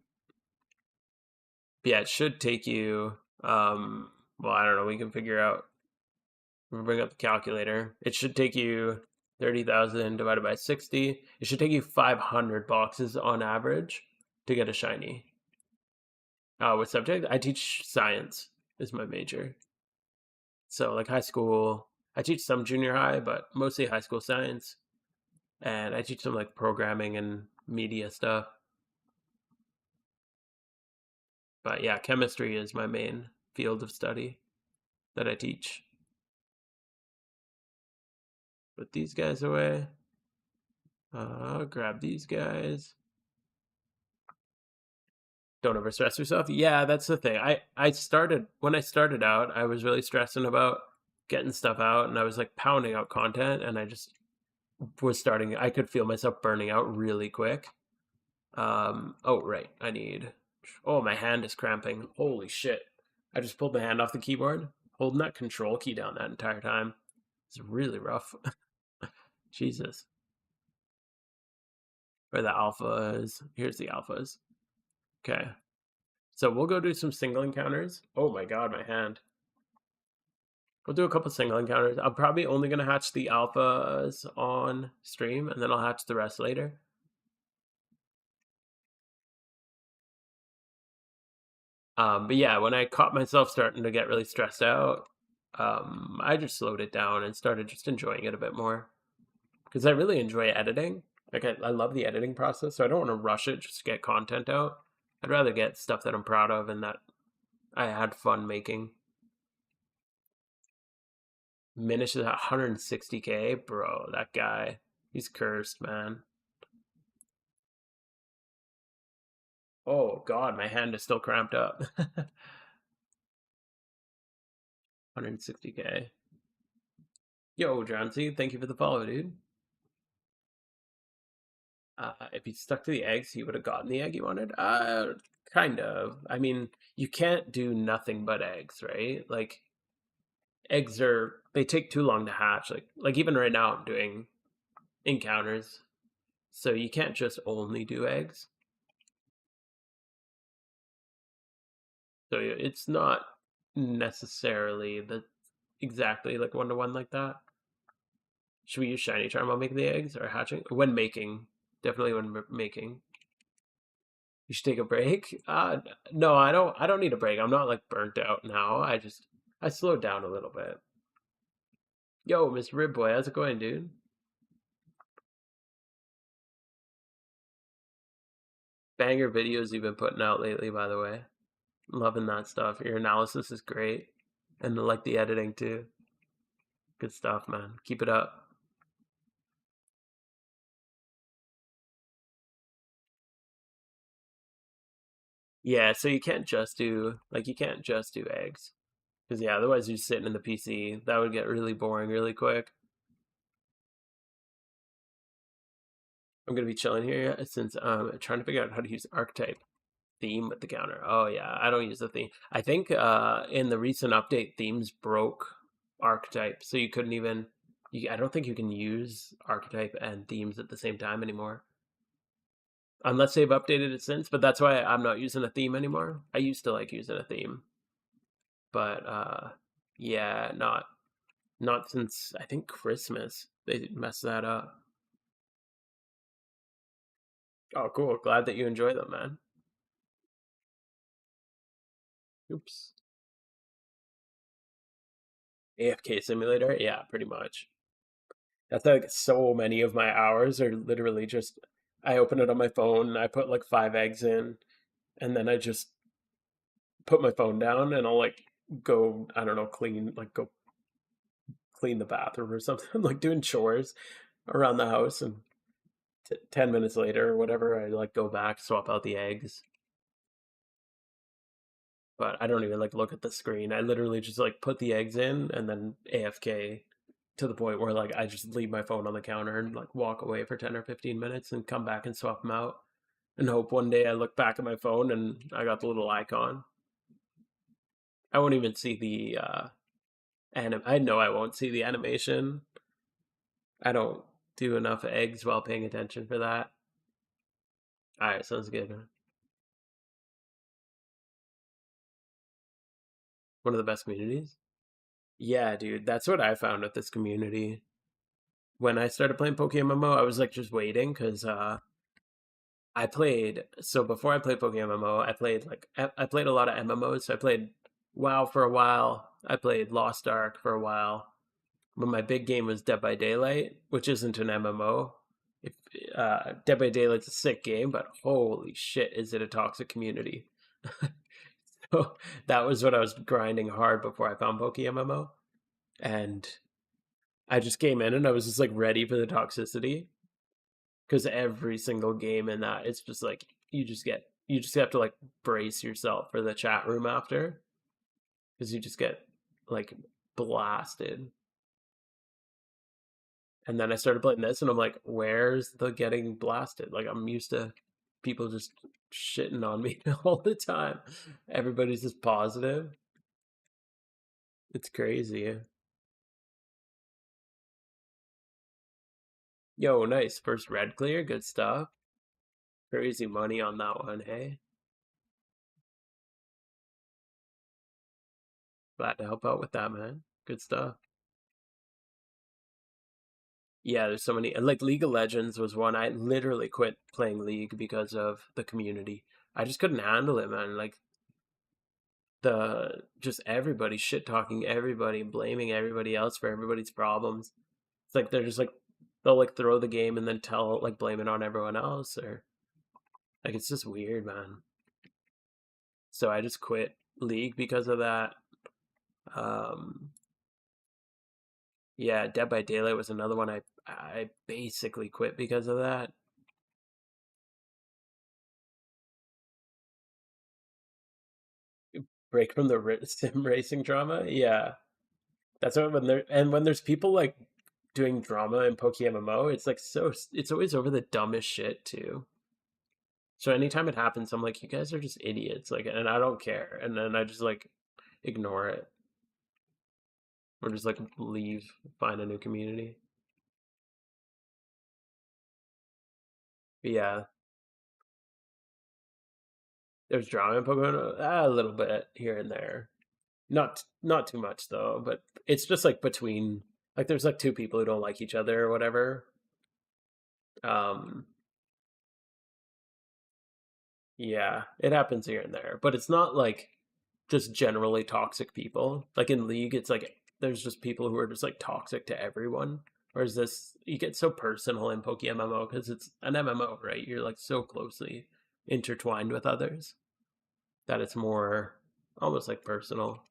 Yeah, it should take you well, I don't know, we can figure out. We'll bring up the calculator. It should take you 30,000 divided by 60. It should take you 500 boxes on average to get a shiny. What subject? I teach science is my major. So like high school, I teach some junior high, but mostly high school science. And I teach some like programming and media stuff. But yeah, chemistry is my main field of study that I teach. Put these guys away. Grab these guys. Don't overstress yourself. Yeah, that's the thing. I started when I started out, I was really stressing about getting stuff out and I was like pounding out content and I just was starting I could feel myself burning out really quick. Oh right, I need oh my hand is cramping. Holy shit. I just pulled my hand off the keyboard, holding that control key down that entire time. It's really rough. Jesus. Where the alphas. Here's the alphas. Okay. So we'll go do some single encounters. Oh my god, my hand. We'll do a couple single encounters. I'm probably only going to hatch the alphas on stream, and then I'll hatch the rest later. But yeah, when I caught myself starting to get really stressed out, I just slowed it down and started just enjoying it a bit more. Because I really enjoy editing. Like, I love the editing process, so I don't want to rush it just to get content out. I'd rather get stuff that I'm proud of and that I had fun making. Minish is at 160k, bro. That guy, he's cursed, man. Oh god, my hand is still cramped up. 160k. Yo, Johnsy, thank you for the follow, dude. If he stuck to the eggs, he would have gotten the egg he wanted. Kind of. I mean, you can't do nothing but eggs, right? Like eggs they take too long to hatch. Like even right now, I'm doing encounters, so you can't just only do eggs. So it's not necessarily the exactly like 1-to-1 like that. Should we use shiny charm while making the eggs or hatching? When making, definitely when making. You should take a break. No, I don't. I don't need a break. I'm not like burnt out now. I slowed down a little bit. Yo, Miss Ribboy, how's it going, dude? Banger videos you've been putting out lately, by the way. Loving that stuff. Your analysis is great, and I like the editing too. Good stuff, man. Keep it up. Yeah, so you can't just do eggs. Because yeah, otherwise you're sitting in the PC. That would get really boring really quick. I'm gonna be chilling here since I'm trying to figure out how to use archetype theme with the counter. Oh yeah, I don't use the theme. I think in the recent update, themes broke archetype, so you couldn't even. I don't think you can use archetype and themes at the same time anymore, unless they've updated it since. But that's why I'm not using a theme anymore. I used to like using a theme, but yeah, not since I think Christmas. They messed that up. Oh, cool. Glad that you enjoy them, man. Oops. AFK simulator? Yeah, pretty much. That's like so many of my hours are literally just I open it on my phone, I put like 5 eggs in, and then I just put my phone down and I'll like go, I don't know, go clean the bathroom or something, like doing chores around the house and 10 minutes later or whatever, I like go back, swap out the eggs. But I don't even like look at the screen. I literally just like put the eggs in and then AFK to the point where like I just leave my phone on the counter and like walk away for 10 or 15 minutes and come back and swap them out and hope one day I look back at my phone and I got the little icon. I won't even see the I know I won't see the animation. I don't do enough eggs while paying attention for that. All right, sounds good. One of the best communities. Yeah, dude, that's what I found with this community. When I started playing Pokemon MMO, I was like just waiting because I played so before I played Pokemon MMO, I played a lot of MMOs. So I played WoW for a while. I played Lost Ark for a while. But my big game was Dead by Daylight, which isn't an MMO. If Dead by Daylight's a sick game, but holy shit, is it a toxic community? So that was what I was grinding hard before I found Pokemon MMO, and I just came in and I was just like ready for the toxicity because every single game in that it's just like you just have to like brace yourself for the chat room after because you just get like blasted. And then I started playing this and I'm like, where's the getting blasted? Like I'm used to people just shitting on me all the time. Everybody's just positive. It's crazy. Yo, nice. First red clear, good stuff. Crazy money on that one, hey? Glad to help out with that, man. Good stuff. Yeah, there's so many. And like League of Legends was one. I literally quit playing League because of the community. I just couldn't handle it, man. Like the just everybody shit talking everybody, blaming everybody else for everybody's problems. It's like they're just like they'll like throw the game and then tell like blame it on everyone else or like it's just weird, man. So I just quit League because of that. Um yeah, Dead by Daylight was another one I basically quit because of that. Break from the sim racing drama. Yeah, that's what when there's people like doing drama in PokeMMO, it's like it's always over the dumbest shit too. So anytime it happens, I'm like, you guys are just idiots. Like, and I don't care. And then I just like ignore it or just like leave, find a new community. But yeah, There's drama in Pokemon, a little bit here and there. Not too much though, but it's just like between like there's like two people who don't like each other or whatever. Um, yeah, it happens here and there, but it's not like just generally toxic people. Like in League, it's like there's just people who are just like toxic to everyone. Whereas this, you get so personal in Poke MMO because it's an MMO, right? You're like so closely intertwined with others that it's more almost like personal.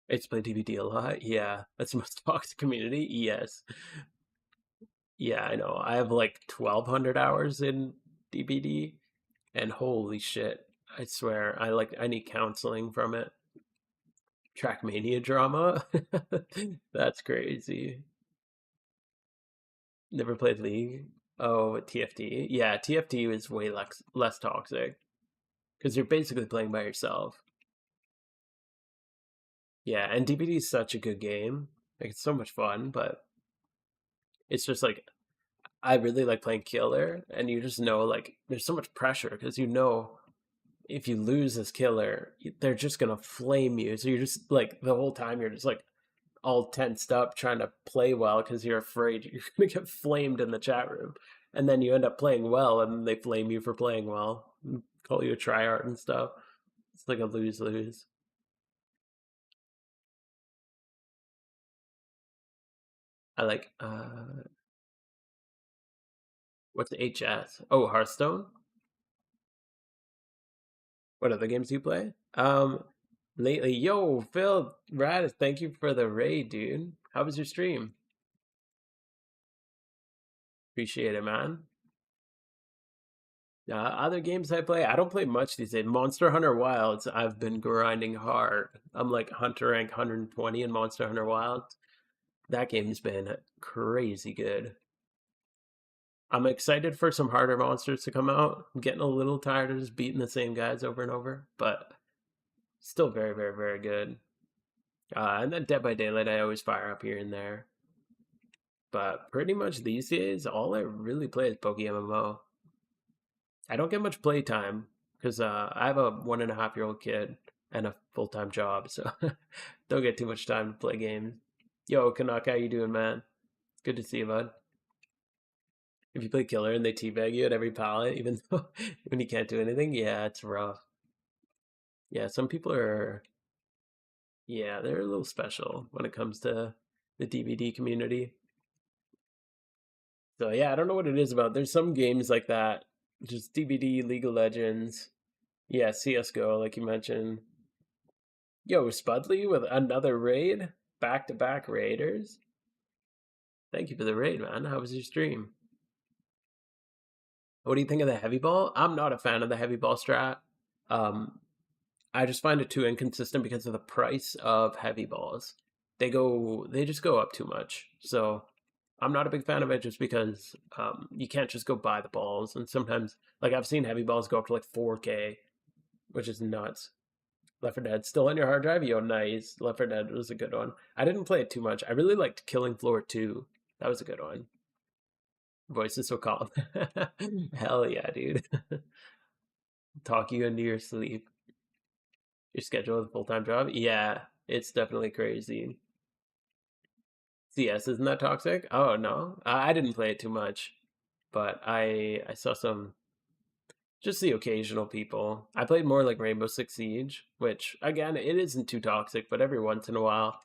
I used to play DBD a lot. Yeah, that's the most toxic community. Yes. Yeah, I know. I have like 1,200 hours in DBD, and holy shit, I swear, I need counseling from it. Trackmania drama? That's crazy. Never played League. Oh, TFT. Yeah, TFT is way less toxic because you're basically playing by yourself. Yeah, and DBD is such a good game. Like it's so much fun, but it's just like I really like playing killer, and you just know like there's so much pressure because you know if you lose this killer, they're just gonna flame you. So you're just like the whole time you're just like all tensed up trying to play well because you're afraid you're gonna get flamed in the chat room, and then you end up playing well, and they flame you for playing well, and call you a tryhard and stuff. It's like a lose lose. I like what's HS? Oh, Hearthstone. What other games do you play? Lately, yo, Phil, Rad, thank you for the raid, dude. How was your stream? Appreciate it, man. Other games I play, I don't play much these days. Monster Hunter Wilds, I've been grinding hard. I'm like Hunter rank 120 in Monster Hunter Wilds. That game's been crazy good. I'm excited for some harder monsters to come out. I'm getting a little tired of just beating the same guys over and over, but still very, very, very good. And then Dead by Daylight, I always fire up here and there. But pretty much these days, all I really play is Poke MMO. I don't get much playtime because I have a 1.5-year-old kid and a full-time job, so don't get too much time to play games. Yo, Canuck, how you doing, man? Good to see you, bud. If you play killer and they teabag you at every pallet, even though when you can't do anything, yeah, it's rough. Yeah, some people are, yeah, they're a little special when it comes to the DVD community. So yeah, I don't know what it is about. There's some games like that, just DVD, League of Legends, yeah, CS:GO, like you mentioned. Yo, Spudley with another raid, back to back raiders. Thank you for the raid, man. How was your stream? What do you think of the heavy ball? I'm not a fan of the heavy ball strat. Um, I just find it too inconsistent because of the price of heavy balls. They just go up too much. So I'm not a big fan of it just because you can't just go buy the balls. And sometimes, like I've seen heavy balls go up to like 4K, which is nuts. Left 4 Dead still on your hard drive? Yo, nice. Left 4 Dead was a good one. I didn't play it too much. I really liked Killing Floor 2. That was a good one. Voices so calm. Hell yeah, dude. Talk you into your sleep. Your schedule with a full-time job? Yeah, it's definitely crazy. CS isn't that toxic? Oh no, I didn't play it too much, but I saw some just the occasional people. I played more like Rainbow Six Siege, which again it isn't too toxic, but every once in a while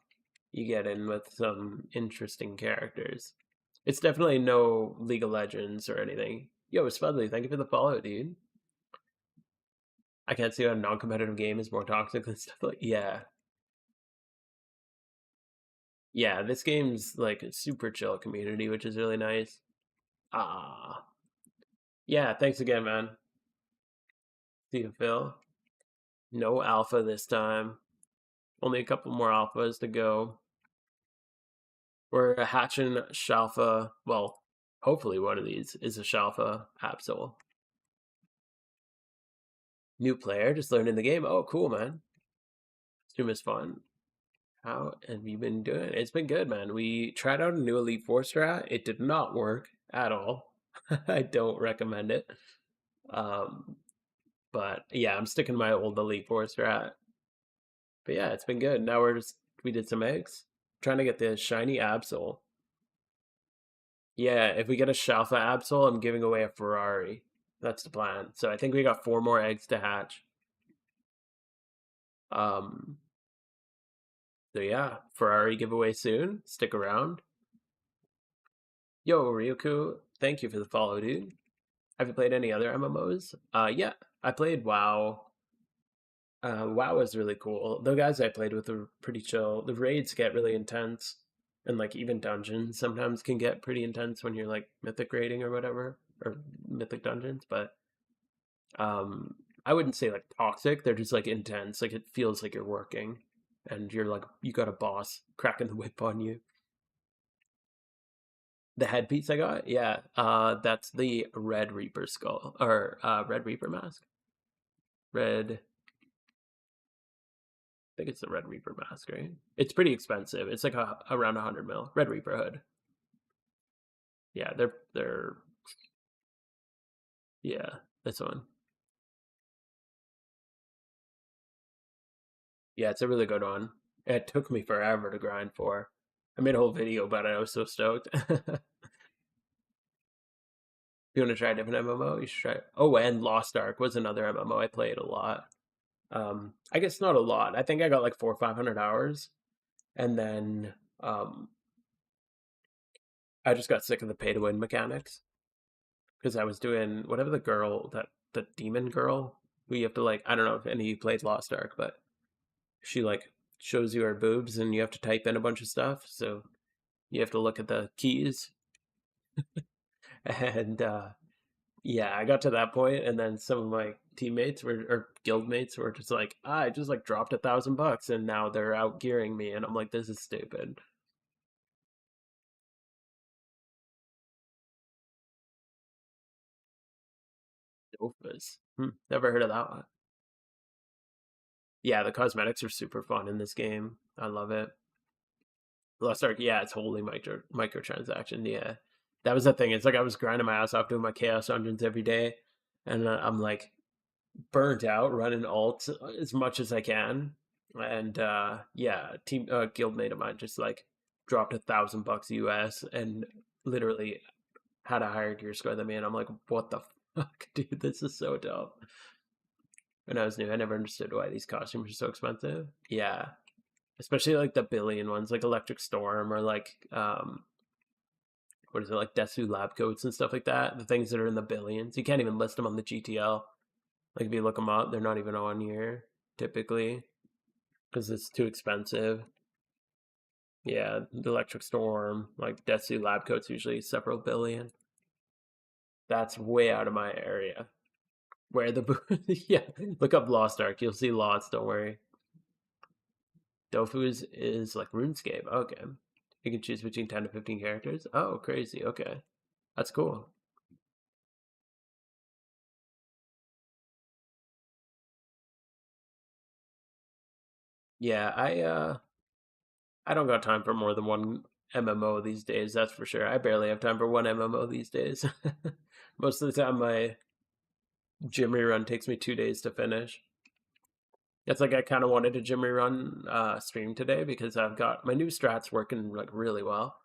you get in with some interesting characters. It's definitely no League of Legends or anything. Yo, Spudley, thank you for the follow, dude. I can't see how a non-competitive game is more toxic than stuff like yeah, yeah. This game's like a super chill community, which is really nice. Ah, yeah. Thanks again, man. See you, Phil. No alpha this time. Only a couple more alphas to go. We're hatching Shalfa. Well, hopefully one of these is a Shalfa Absol. New player, just learning the game. Oh, cool, man. Stream is fun. How have you been doing? It's been good, man. We tried out a new Elite Four strat. It did not work at all. I don't recommend it. Um, but yeah, I'm sticking to my old Elite Four strat. But yeah, it's been good. Now we did some eggs. Trying to get the shiny Absol. Yeah, if we get a Shalfa Absol, I'm giving away a Ferrari. That's the plan. So I think we got 4 more eggs to hatch. Um, so yeah, Ferrari giveaway soon. Stick around. Yo, Ryuku, thank you for the follow, dude. Have you played any other MMOs? Yeah, I played WoW. WoW was really cool. The guys I played with were pretty chill. The raids get really intense, and like even dungeons sometimes can get pretty intense when you're like mythic raiding or whatever, or mythic dungeons. But um, I wouldn't say like toxic. They're just like intense. Like it feels like you're working, and you're like you got a boss cracking the whip on you. The headpiece I got, yeah, that's the Red Reaper skull or Red Reaper mask. Red, I think it's the Red Reaper mask, right? It's pretty expensive. It's like around 100 mil. Red Reaper hood. Yeah, they're yeah, this one. Yeah, it's a really good one. It took me forever to grind for. I made a whole video about it. I was so stoked. If you want to try a different MMO, you should try. Oh, and Lost Ark was another MMO I played a lot. I guess not a lot. I think I got like 400 or 500 hours, and then um, I just got sick of the pay to win mechanics because I was doing whatever the demon girl who you have to like. I don't know if any of you played Lost Ark, but she like shows you her boobs and you have to type in a bunch of stuff. So you have to look at the keys, and yeah, I got to that point, and then some of my teammates or guild mates were just like, I just like dropped $1,000, and now they're out gearing me, and I'm like, this is stupid. Dofus. Never heard of that one. Yeah, the cosmetics are super fun in this game. I love it. Lost Ark, yeah, it's wholly microtransaction. Yeah, that was the thing. It's like I was grinding my ass off doing my chaos dungeons every day, and I'm like burnt out running alt as much as I can. And yeah, team guildmate of mine just like dropped $1,000 US and literally had a higher gear score than me. And I'm like, what the fuck, dude? This is so dope. When I was new, I never understood why these costumes are so expensive. Yeah, especially like the billion ones, like Electric Storm or like what is it, like Desu lab coats and stuff like that. The things that are in the billions, you can't even list them on the GTL. Like if you look them up, they're not even on here typically because it's too expensive. Yeah, the Electric Storm, like Desu lab coats, usually several billion. That's way out of my area. Where the yeah, look up Lost Ark, you'll see lots. Don't worry. Dofu is like RuneScape. Okay. You can choose between 10 to 15 characters. Oh, crazy. Okay. That's cool. Yeah, I don't got time for more than one MMO these days, that's for sure. I barely have time for one MMO these days. Most of the time my gym run takes me 2 days to finish. It's like I kind of wanted a gym run stream today because I've got my new strats working like really well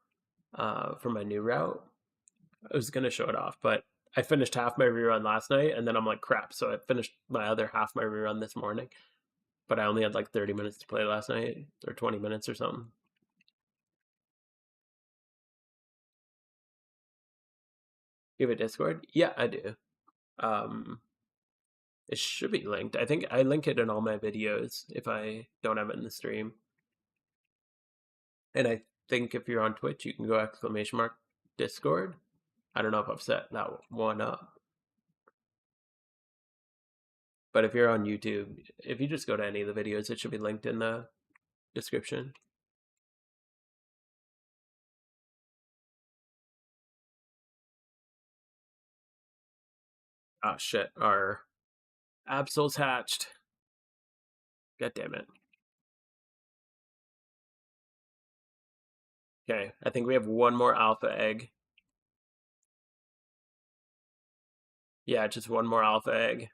for my new route. I was gonna show it off, but I finished half my rerun last night, and then I'm like, crap. So I finished my other half my rerun this morning, but I only had like 30 minutes to play last night, or 20 minutes or something. You have a Discord? Yeah, I do. Um, it should be linked. I think I link it in all my videos if I don't have it in the stream. And I think if you're on Twitch, you can go !Discord. I don't know if I've set that one up. But if you're on YouTube, if you just go to any of the videos, it should be linked in the description. Ah, shit. Our Absol's hatched. God damn it. Okay, I think we have one more alpha egg. Yeah, just one more alpha egg.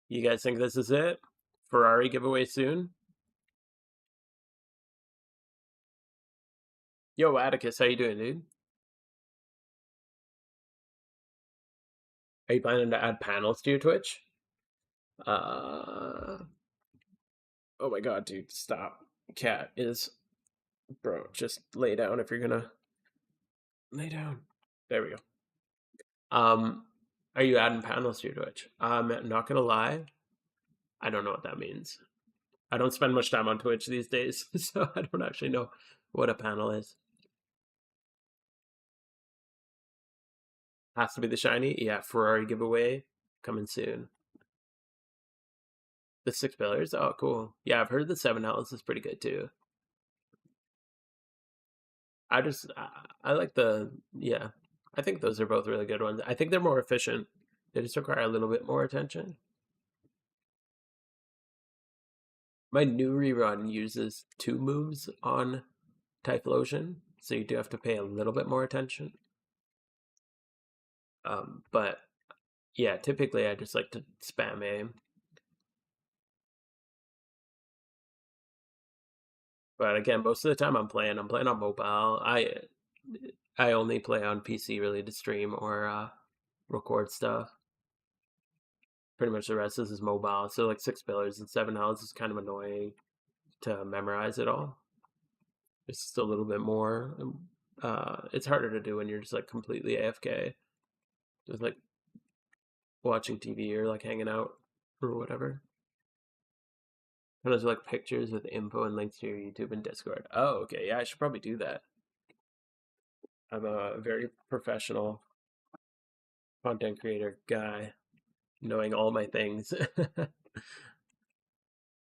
You guys think this is it? Ferrari giveaway soon? Yo, Atticus, how you doing, dude? Are you planning to add panels to your Twitch? Uh, oh my god, dude, stop. Cat is, bro, just lay down if you're gonna lay down. There we go. Um, are you adding panels to your Twitch? Not gonna lie, I don't know what that means. I don't spend much time on Twitch these days, so I don't actually know what a panel is. Has to be the shiny. Yeah, Ferrari giveaway coming soon. The 6 pillars. Oh, cool. Yeah, I've heard the 7 hells is pretty good too. I like the yeah. I think those are both really good ones. I think they're more efficient. They just require a little bit more attention. My new rerun uses 2 moves on Typhlosion, so you do have to pay a little bit more attention. But yeah, typically I just like to spam aim. But again, most of the time I'm playing on mobile. I only play on PC really to stream or record stuff. Pretty much the rest is mobile. So like 6 pillars and 7 hells is kind of annoying to memorize it all. It's just a little bit more. It's harder to do when you're just like completely AFK, just like watching TV or like hanging out or whatever. And there's like pictures with info and links to your YouTube and Discord. Oh, okay. Yeah, I should probably do that. I'm a very professional content creator guy, knowing all my things.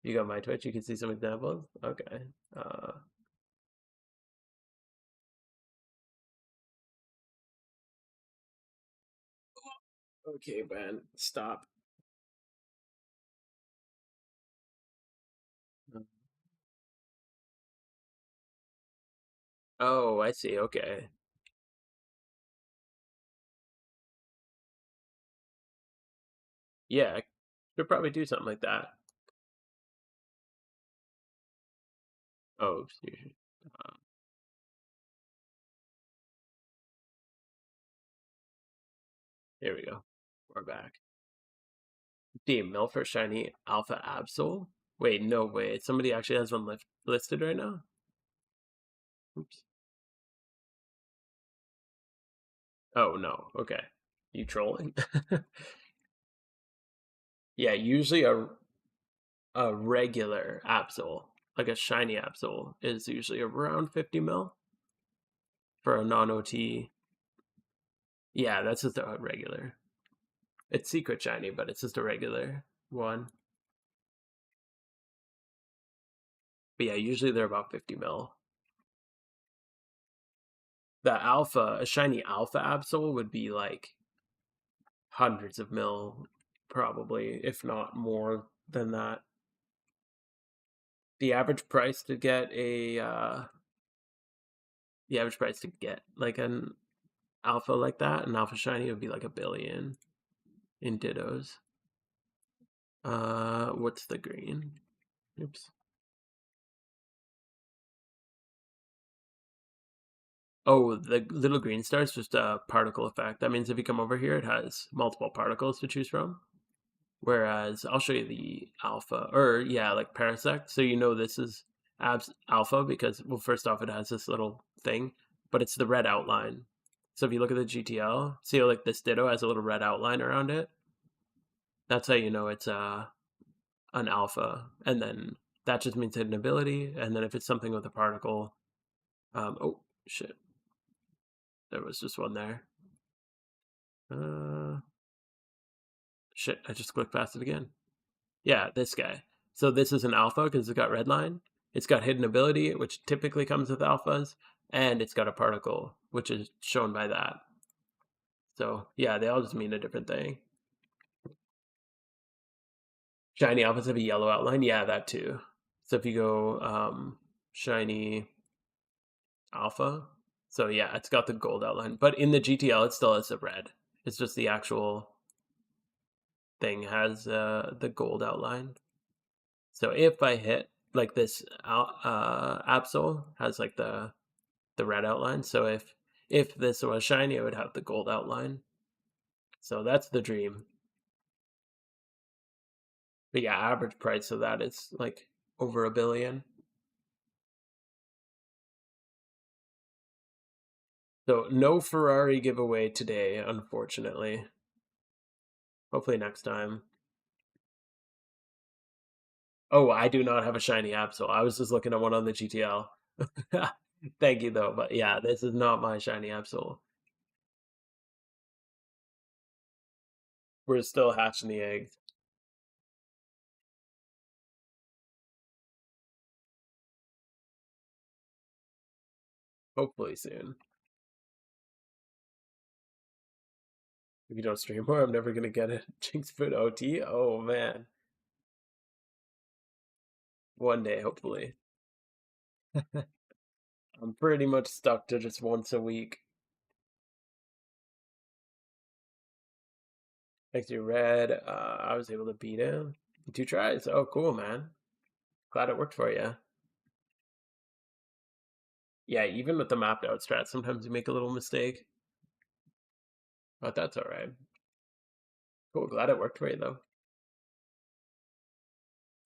You got my Twitch. You can see some examples. Okay. Uh, okay, man. Stop. Oh, I see. Okay. Yeah, I should probably do something like that. Oh, excuse me. Uh, Here we go. We're back. Damn, Mill for shiny Alpha Absol. Wait, no way. Somebody actually has one listed right now? Oops. Oh, no. Okay. You trolling? Yeah, usually a regular Absol, like a shiny Absol, is usually around 50 mil for a non OT. Yeah, that's just a regular. It's secret shiny, but it's just a regular one. But yeah, usually they're about 50 mil. The alpha, a shiny alpha Absol would be like hundreds of mil, probably, if not more than that. The average price to get the average price to get like an alpha like that, an alpha shiny would be like 1 billion in dittos. What's the green? Oops. Oh, the little green star is just a particle effect. That means if you come over here, it has multiple particles to choose from. Whereas I'll show you the alpha, or yeah, like parasect. So you know this is alpha because, well, first off, it has this little thing, but it's the red outline. So if you look at the GTL, see how like this ditto has a little red outline around it? That's how you know it's an alpha. And then that just means hidden ability. And then if it's something with a particle, oh shit, there was just one there. Uh, Shit, I just clicked past it again. Yeah, this guy. So this is an alpha because it's got red line. It's got hidden ability, which typically comes with alphas, and it's got a particle, which is shown by that. So yeah, they all just mean a different thing. Shiny alphas have a yellow outline. Yeah, that too. So if you go shiny Alpha. So yeah, it's got the gold outline, but in the GTL it still has the red. It's just the actual thing has the gold outline. So if I hit like this, Absol has like the red outline. So if this was shiny, it would have the gold outline. So that's the dream. But yeah, average price of that is like over a billion. So no Ferrari giveaway today, unfortunately. Hopefully next time. Oh, I do not have a shiny Absol. I was just looking at one on the GTL. Thank you though, but yeah, this is not my shiny Absol. We're still hatching the eggs. Hopefully soon. If you don't stream more, I'm never gonna get it. Jinx Food OT. Oh man, one day hopefully. I'm pretty much stuck to just once a week. Next to red, I was able to beat him. 2 tries. Oh, cool, man. Glad it worked for you. Yeah, even with the mapped out strat, sometimes you make a little mistake, but that's all right. Cool. Glad it worked for you though.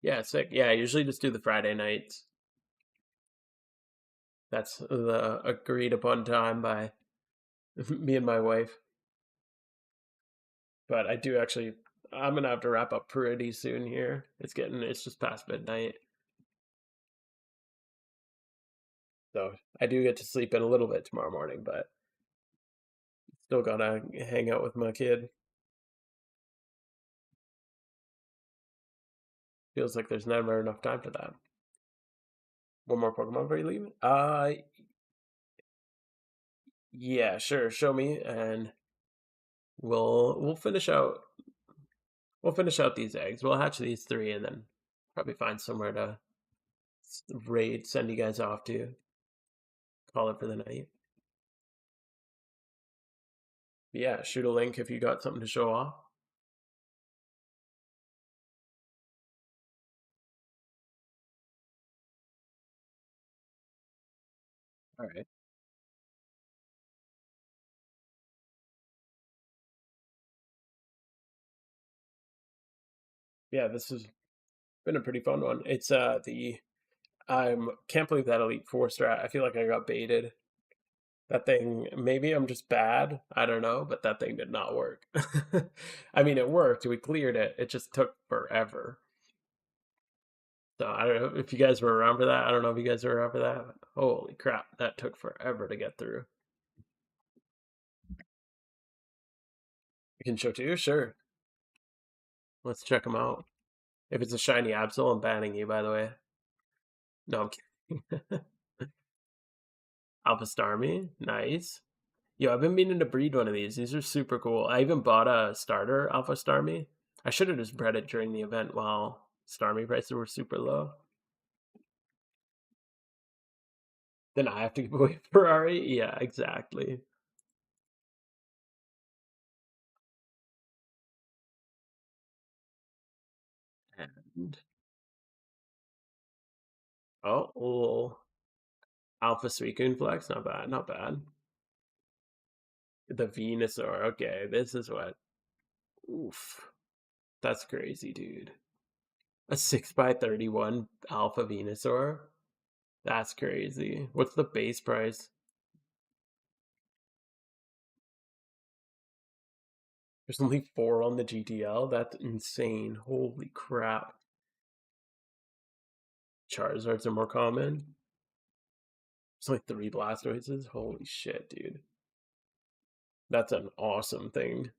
Yeah, sick. Yeah, I usually just do the Friday nights. That's the agreed upon time by me and my wife. But I do actually, I'm gonna have to wrap up pretty soon here. It's just past midnight. So I do get to sleep in a little bit tomorrow morning, but still gotta hang out with my kid. Feels like there's never enough time for that. One more Pokemon before you leave? Yeah, sure. Show me, and we'll finish out. We'll finish out these eggs. We'll hatch these three, and then probably find somewhere to raid. Send you guys off to call it for the night. Yeah, shoot a link if you got something to show off. All right. Yeah, this has been a pretty fun one. It's the I can't believe that Elite 4 strat. I feel like I got baited. That thing, maybe I'm just bad. I don't know, but that thing did not work. I mean, it worked. We cleared it. It just took forever. So I don't know if you guys were around for that. I don't know if you guys were around for that. Holy crap, that took forever to get through. You can show to you? Sure. Let's check them out. If it's a shiny Absol, I'm banning you, by the way. No, I'm kidding. Alpha Starmie, nice. Yo, I've been meaning to breed one of these. These are super cool. I even bought a starter Alpha Starmie. I should have just bred it during the event while Starmie prices were super low. Then I have to give away Ferrari? Yeah, exactly. And oh, little Alpha Suicune Flex, not bad, not bad. The Venusaur, okay, this is what. Oof, that's crazy, dude. A 6x31 Alpha Venusaur? That's crazy. What's the base price? There's only 4 on the GTL? That's insane. Holy crap. Charizards are more common. It's like 3 Blastoises. Holy shit, dude. That's an awesome thing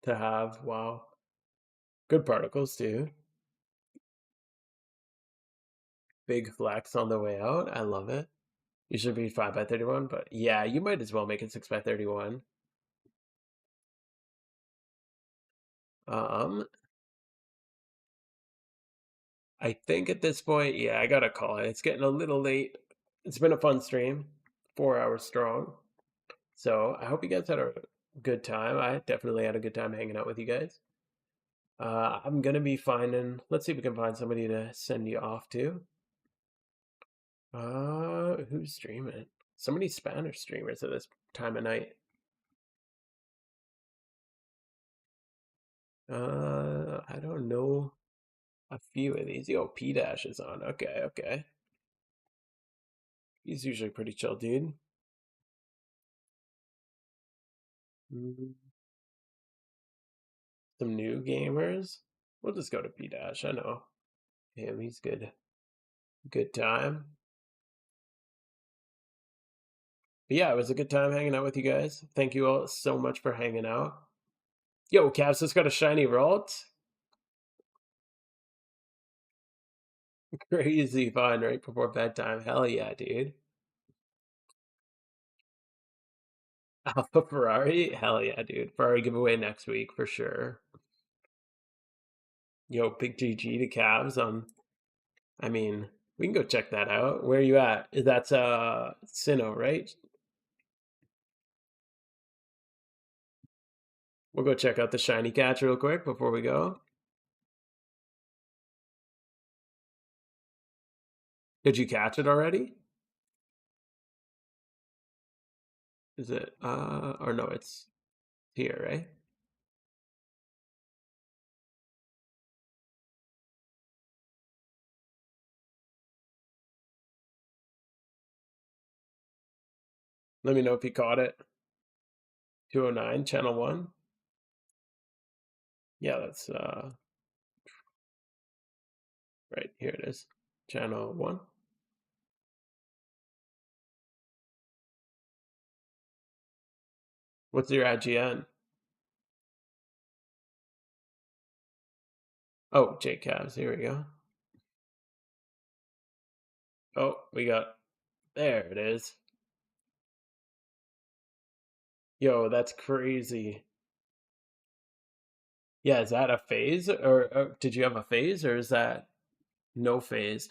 to have. Wow. Good particles, too. Big flex on the way out. I love it. You should be 5x31, but yeah, you might as well make it 6x31. Um, I think at this point, yeah, I gotta call it. It's getting a little late. It's been a fun stream. 4 hours strong. So I hope you guys had a good time. I definitely had a good time hanging out with you guys. I'm gonna be finding. Let's see if we can find somebody to send you off to. Who's streaming? So many Spanish streamers at this time of night. I don't know a few of these. Yo, P Dash is on. Okay, okay. He's usually pretty chill, dude. Mm, some new gamers. We'll just go to P Dash. I know him. He's good. Good time. But yeah, it was a good time hanging out with you guys. Thank you all so much for hanging out. Yo, Cavs just got a shiny vault. Crazy fun right before bedtime. Hell yeah, dude. Alpha Ferrari? Hell yeah, dude. Ferrari giveaway next week for sure. Yo, big GG to Cavs on. I mean, we can go check that out. Where are you at? That's Sinnoh, right? We'll go check out the shiny catch real quick before we go. Did you catch it already? Is it or no, it's here, right? Let me know if you caught it. 209, channel 1. Yeah, that's right, here it is. Channel 1. What's your IGN? Oh, JCavs, here we go. Oh, we got, there it is. Yo, that's crazy. Yeah, is that a phase? Or did you have a phase or is that no phase?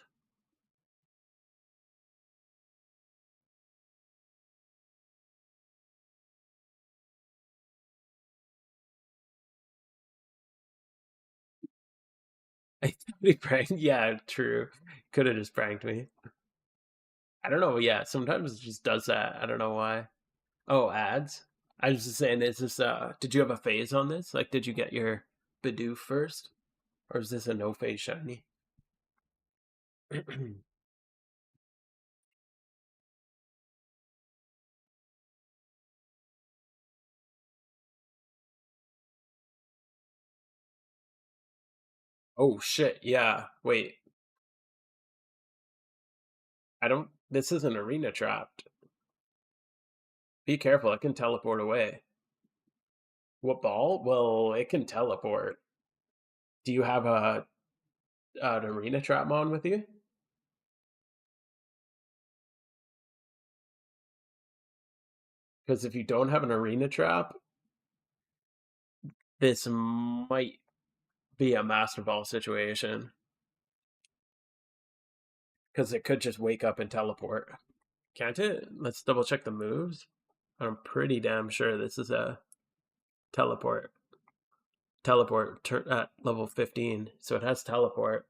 I totally pranked. Yeah, true. Could have just pranked me. I don't know. Yeah, sometimes it just does that. I don't know why. Oh, ads. I was just saying, is this did you have a phase on this? Like, did you get your Bidoof first? Or is this a no phase shiny? Oh shit, yeah. Wait. I don't this is an arena trapped. Be careful, it can teleport away. What ball? Well, it can teleport. Do you have a an arena trap mon with you? Because if you don't have an arena trap, this might be a master ball situation. Because it could just wake up and teleport. Can't it? Let's double check the moves. I'm pretty damn sure this is a teleport. Teleport at level 15. So it has teleport.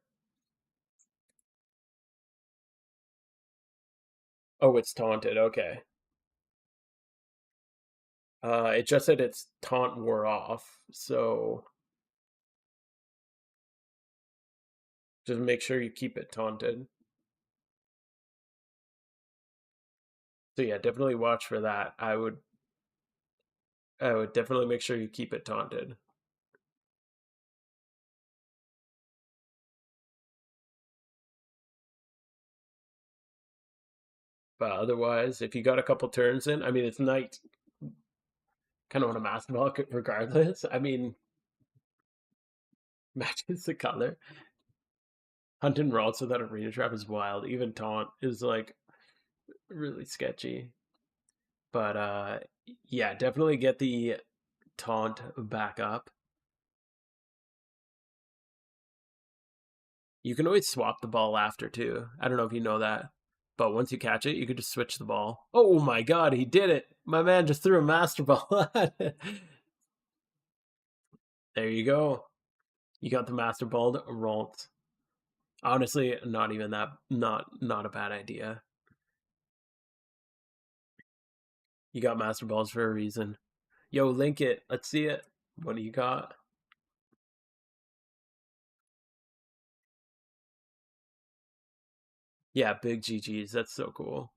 Oh, it's taunted. Okay. It just said its taunt wore off. So just make sure you keep it taunted. So yeah, definitely watch for that. I would definitely make sure you keep it taunted. But otherwise, if you got a couple turns in, I mean, it's night. Kind of want a master ball regardless. I mean, matches the color. Hunting Ralts without arena trap is wild. Even taunt is like really sketchy. But yeah, definitely get the taunt back up. You can always swap the ball after too. I don't know if you know that. But once you catch it, you could just switch the ball. Oh my god, he did it! My man just threw a master ball at it. There you go. You got the master ball to Ralt. Honestly, not even that, not a bad idea. You got master balls for a reason. Yo, link it. Let's see it. What do you got? Yeah, big GGs. That's so cool.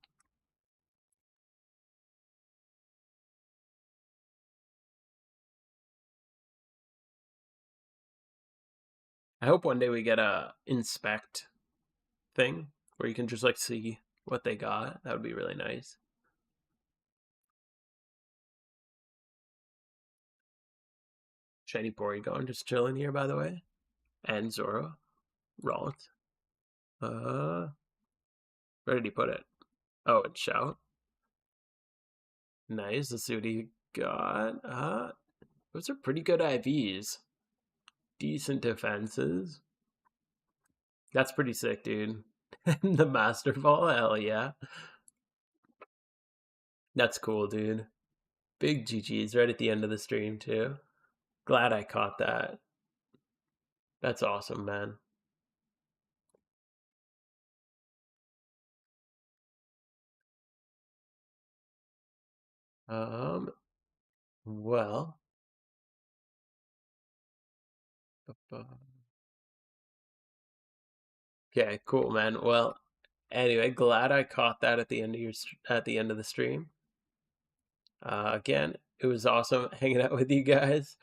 I hope one day we get a inspect thing where you can just like see what they got. That would be really nice. Shiny Porygon just chilling here, by the way. And Zoro. Ralt. Where did he put it? Oh, it's Shout. Nice. Let's see what he got. Those are pretty good IVs. Decent defenses. That's pretty sick, dude. The Master Ball, hell yeah. That's cool, dude. Big GG's right at the end of the stream, too. Glad I caught that. That's awesome, man. Um, well. Okay, cool, man. Well, anyway, glad I caught that at the end of the stream. Again, it was awesome hanging out with you guys.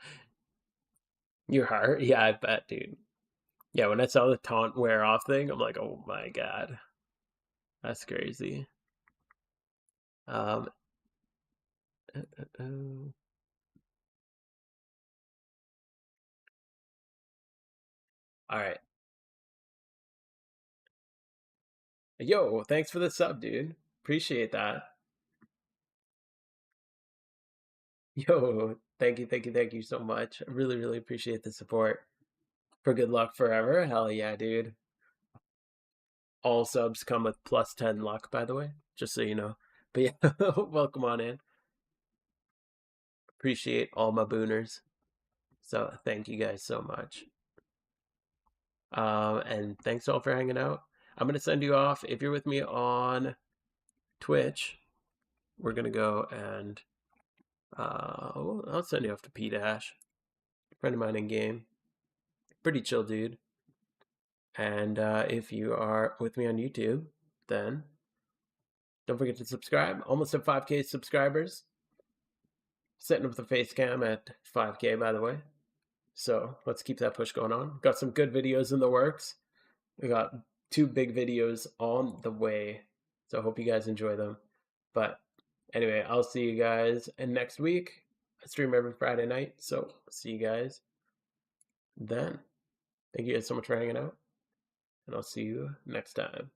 Your heart, yeah, I bet, dude. Yeah, when I saw the taunt wear off thing, I'm like, oh my god, that's crazy. Um, all right. Yo, thanks for the sub, dude. Appreciate that. Yo, thank you so much. I really, really appreciate the support. For good luck forever. Hell yeah, dude. All subs come with plus 10 luck, by the way, just so you know. But yeah, welcome on in. Appreciate all my booners. So thank you guys so much. And thanks all for hanging out. I'm gonna send you off. If you're with me on Twitch, we're gonna go and I'll send you off to P Dash, friend of mine in game. Pretty chill dude. And if you are with me on YouTube, then don't forget to subscribe. Almost at 5K subscribers. Setting up the face cam at 5K, by the way. So let's keep that push going on. Got some good videos in the works. We got 2 big videos on the way. So I hope you guys enjoy them. But anyway, I'll see you guys next week. I stream every Friday night. So see you guys then. Thank you guys so much for hanging out. And I'll see you next time.